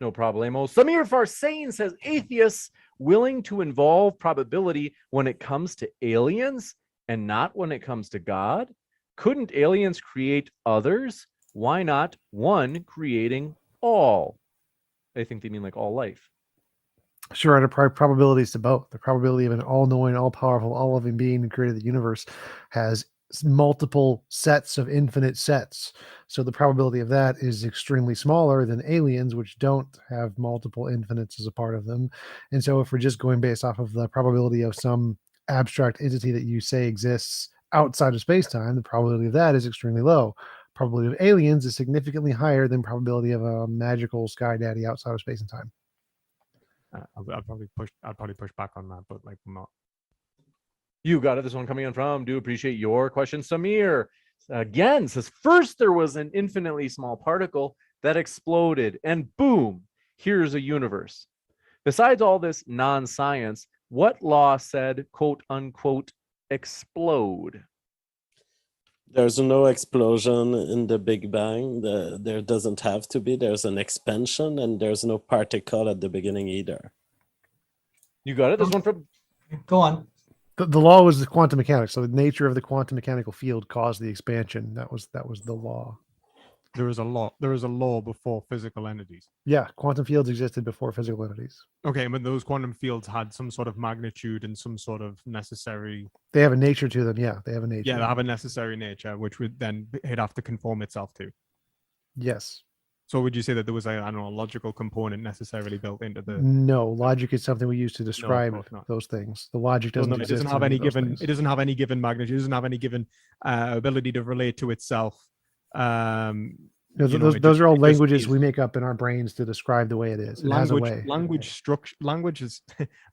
No problemo. Samir Farsain says, atheists willing to involve probability when it comes to aliens and not when it comes to God? Couldn't aliens create others? Why not one creating all? I think they mean like all life. Sure, and probabilities to both. The probability of an all-knowing, all-powerful, all-loving being who created the universe has multiple sets of infinite sets. So the probability of that is extremely smaller than aliens, which don't have multiple infinites as a part of them. And so if we're just going based off of the probability of some abstract entity that you say exists outside of space-time, the probability of that is extremely low. Probability of aliens is significantly higher than probability of a magical sky daddy outside of space and time. I'd probably push back on that, but like I'm not. You got it. This one coming in from, do appreciate your question. Samir again says, first there was an infinitely small particle that exploded and boom, here's a universe. Besides all this non-science, what law said, quote unquote, explode? There's no explosion in the Big Bang. There doesn't have to be. There's an expansion, and there's no particle at the beginning either. You got it. This one from, Go on. The law was the quantum mechanics. So the nature of the quantum mechanical field caused the expansion. That was the law. There is a law before physical entities. Yeah, quantum fields existed before physical entities. Okay, but those quantum fields had some sort of magnitude and some sort of necessary. They have a nature to them. Yeah, they have a nature. Yeah, they have a necessary nature, which would then it'd have to conform itself to. Yes. So would you say that there was a logical component necessarily built into the? No, logic is something we use to describe course not. those things. The logic doesn't. It doesn't have any given. It doesn't have any given magnitude. It doesn't have any given ability to relate to itself. Those are all languages we make up in our brains to describe the way it is. It has a way. Language structure. Language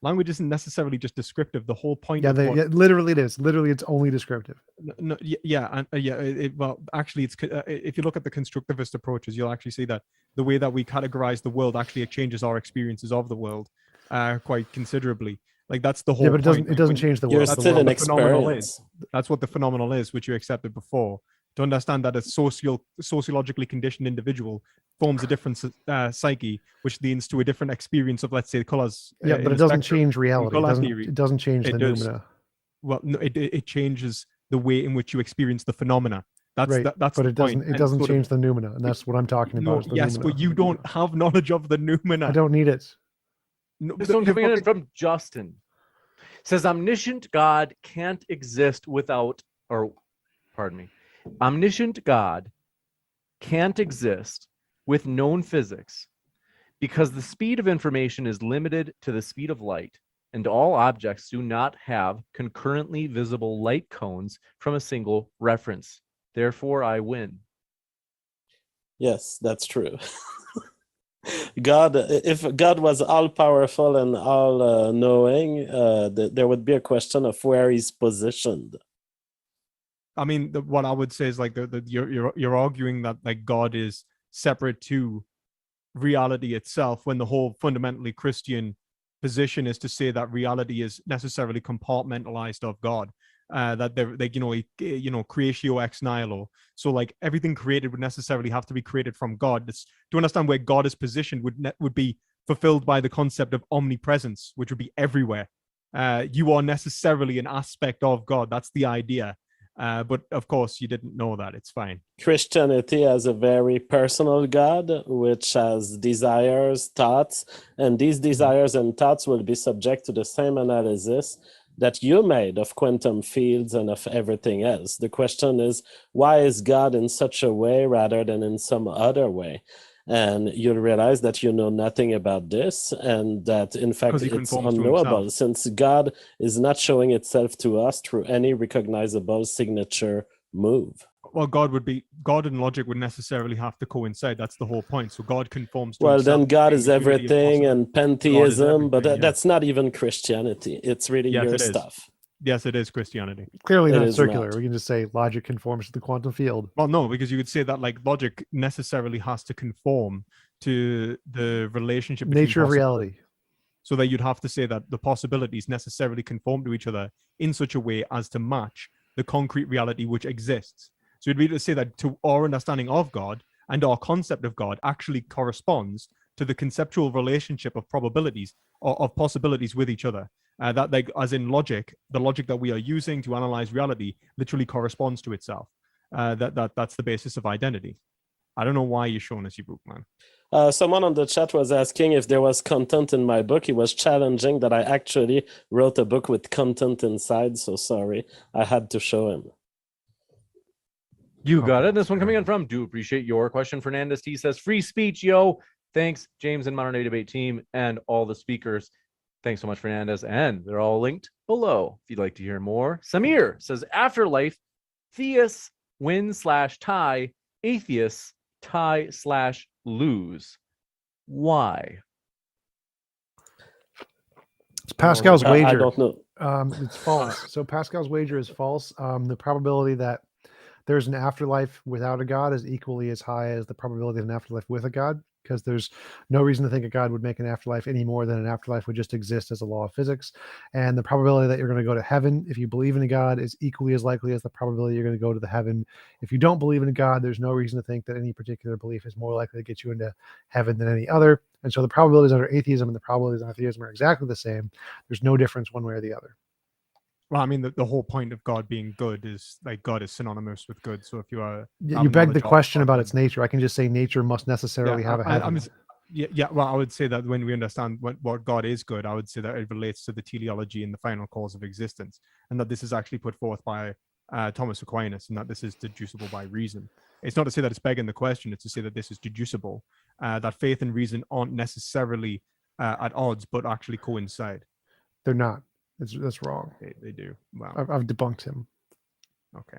isn't necessarily just descriptive. The whole point. Yeah, literally it is. Literally, it's only descriptive. Well, actually, it's if you look at the constructivist approaches, you'll actually see that the way that we categorize the world actually changes our experiences of the world quite considerably. Like that's the whole. Yeah, but it doesn't change the world. You're still an experience. That's what the phenomenal is, which you accepted before. To understand that a sociologically conditioned individual forms a different psyche, which leads to a different experience of, let's say, colors. Yeah, but it doesn't change reality. It doesn't change the noumena. Well, no, it changes the way in which you experience the phenomena. That's right. That's but the it doesn't. point. It doesn't change the noumena, and that's what I'm talking about. Yes, but you don't have knowledge of the noumena. I don't need it. No, this one coming in from Justin says, omniscient God can't exist without, or pardon me. Omniscient God can't exist with known physics because the speed of information is limited to the speed of light, and all objects do not have concurrently visible light cones from a single reference. Therefore, I win. Yes, that's true. God, if God was all powerful and all knowing, there would be a question of where he's positioned. I mean, what I would say is like you're arguing that like God is separate to reality itself, when the whole fundamentally Christian position is to say that reality is necessarily compartmentalized of God, that they're like creatio ex nihilo. So like everything created would necessarily have to be created from God. To understand where God is positioned would be fulfilled by the concept of omnipresence, which would be everywhere. You are necessarily an aspect of God. That's the idea. But of course, you didn't know that. It's fine. Christianity has a very personal God, which has desires, thoughts, and these desires and thoughts will be subject to the same analysis that you made of quantum fields and of everything else. The question is, why is God in such a way rather than in some other way? And you'll realize that you know nothing about this, and that in fact it's unknowable, since God is not showing itself to us through any recognizable signature move. Well, God and logic would necessarily have to coincide. That's the whole point. So God conforms to well, himself. Then God is everything and pantheism, but that's not even Christianity. It's really your stuff. Yes, it is Christianity. Clearly not circular. We can just say logic conforms to the quantum field. Well, no, because you could say that like logic necessarily has to conform to the relationship between nature of reality. So that you'd have to say that the possibilities necessarily conform to each other in such a way as to match the concrete reality which exists. So you'd be able to say that to our understanding of God and our concept of God actually corresponds to the conceptual relationship of probabilities or of possibilities with each other. That, like, as in logic, the logic that we are using to analyze reality literally corresponds to itself. That's the basis of identity. I don't know why you're showing us your book, man. Someone on the chat was asking if there was content in my book. He was challenging that I actually wrote a book with content inside. So sorry, I had to show him. You got Okay. it. This one coming in from, do appreciate your question. Fernandez T says, free speech, yo. Thanks, James and Modern Day Debate team and all the speakers. Thanks so much, Fernandez. And they're all linked below if you'd like to hear more. Samir says, afterlife, theists win/tie, atheists tie/lose. Why? It's Pascal's I wager. don't know. It's false. So Pascal's wager is false. The probability that there's an afterlife without a god is equally as high as the probability of an afterlife with a god, because there's no reason to think a god would make an afterlife any more than an afterlife would just exist as a law of physics. And the probability that you're going to go to heaven if you believe in a god is equally as likely as the probability you're going to go to the heaven if you don't believe in a god. There's no reason to think that any particular belief is more likely to get you into heaven than any other. And so the probabilities under atheism and the probabilities under theism are exactly the same. There's no difference one way or the other. Well, I mean, the whole point of God being good is like God is synonymous with good. So if you are, You beg the question about its then- nature. I can just say nature must necessarily have a heaven. Yeah. Well, I would say that when we understand what God is good, I would say that it relates to the teleology and the final cause of existence, and that this is actually put forth by Thomas Aquinas, and that this is deducible by reason. It's not to say that it's begging the question; it's to say that this is deducible. That faith and reason aren't necessarily at odds, but actually coincide. They're not. That's wrong. They do. Wow. I've debunked him. Okay.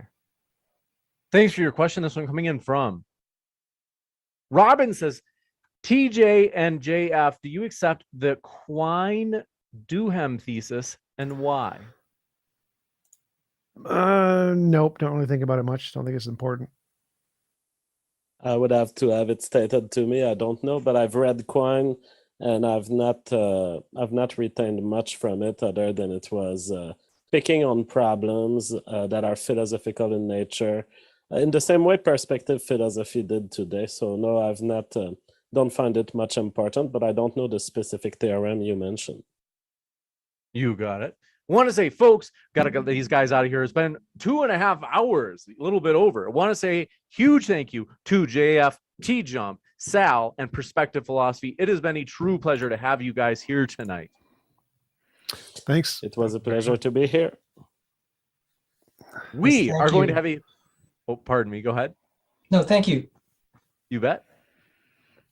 Thanks for your question. This one coming in from Robin says, TJ and JF, do you accept the Quine-Duhem thesis and why? Nope. Don't really think about it much. Don't think it's important. I would have to have it stated to me. I don't know, but I've read Quine, and I've not retained much from it other than it was picking on problems that are philosophical in nature, in the same way perspective philosophy did today. So no, I've not. Don't find it much important, but I don't know the specific theorem you mentioned. You got it. Want to say, folks, got to get these guys out of here. It's been 2.5 hours, a little bit over. I want to say huge thank you to JF, TJump, Sal, and Perspective Philosophy. It has been a true pleasure to have you guys here tonight. Thanks. It was a pleasure to be here. We thank are going to you. have a, oh, pardon me. Go ahead. No, thank you. You bet.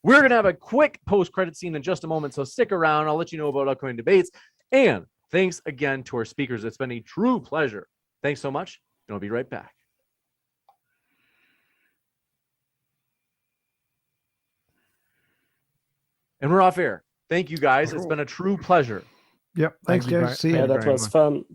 We're going to have a quick post-credit scene in just a moment, so stick around. I'll let you know about upcoming debates. And thanks again to our speakers. It's been a true pleasure. Thanks so much, and I'll be right back. And we're off air. Thank you, guys. It's been a true pleasure. Yep. Thanks, Thank you guys. very- See you. Yeah, Thank you that very was much. fun.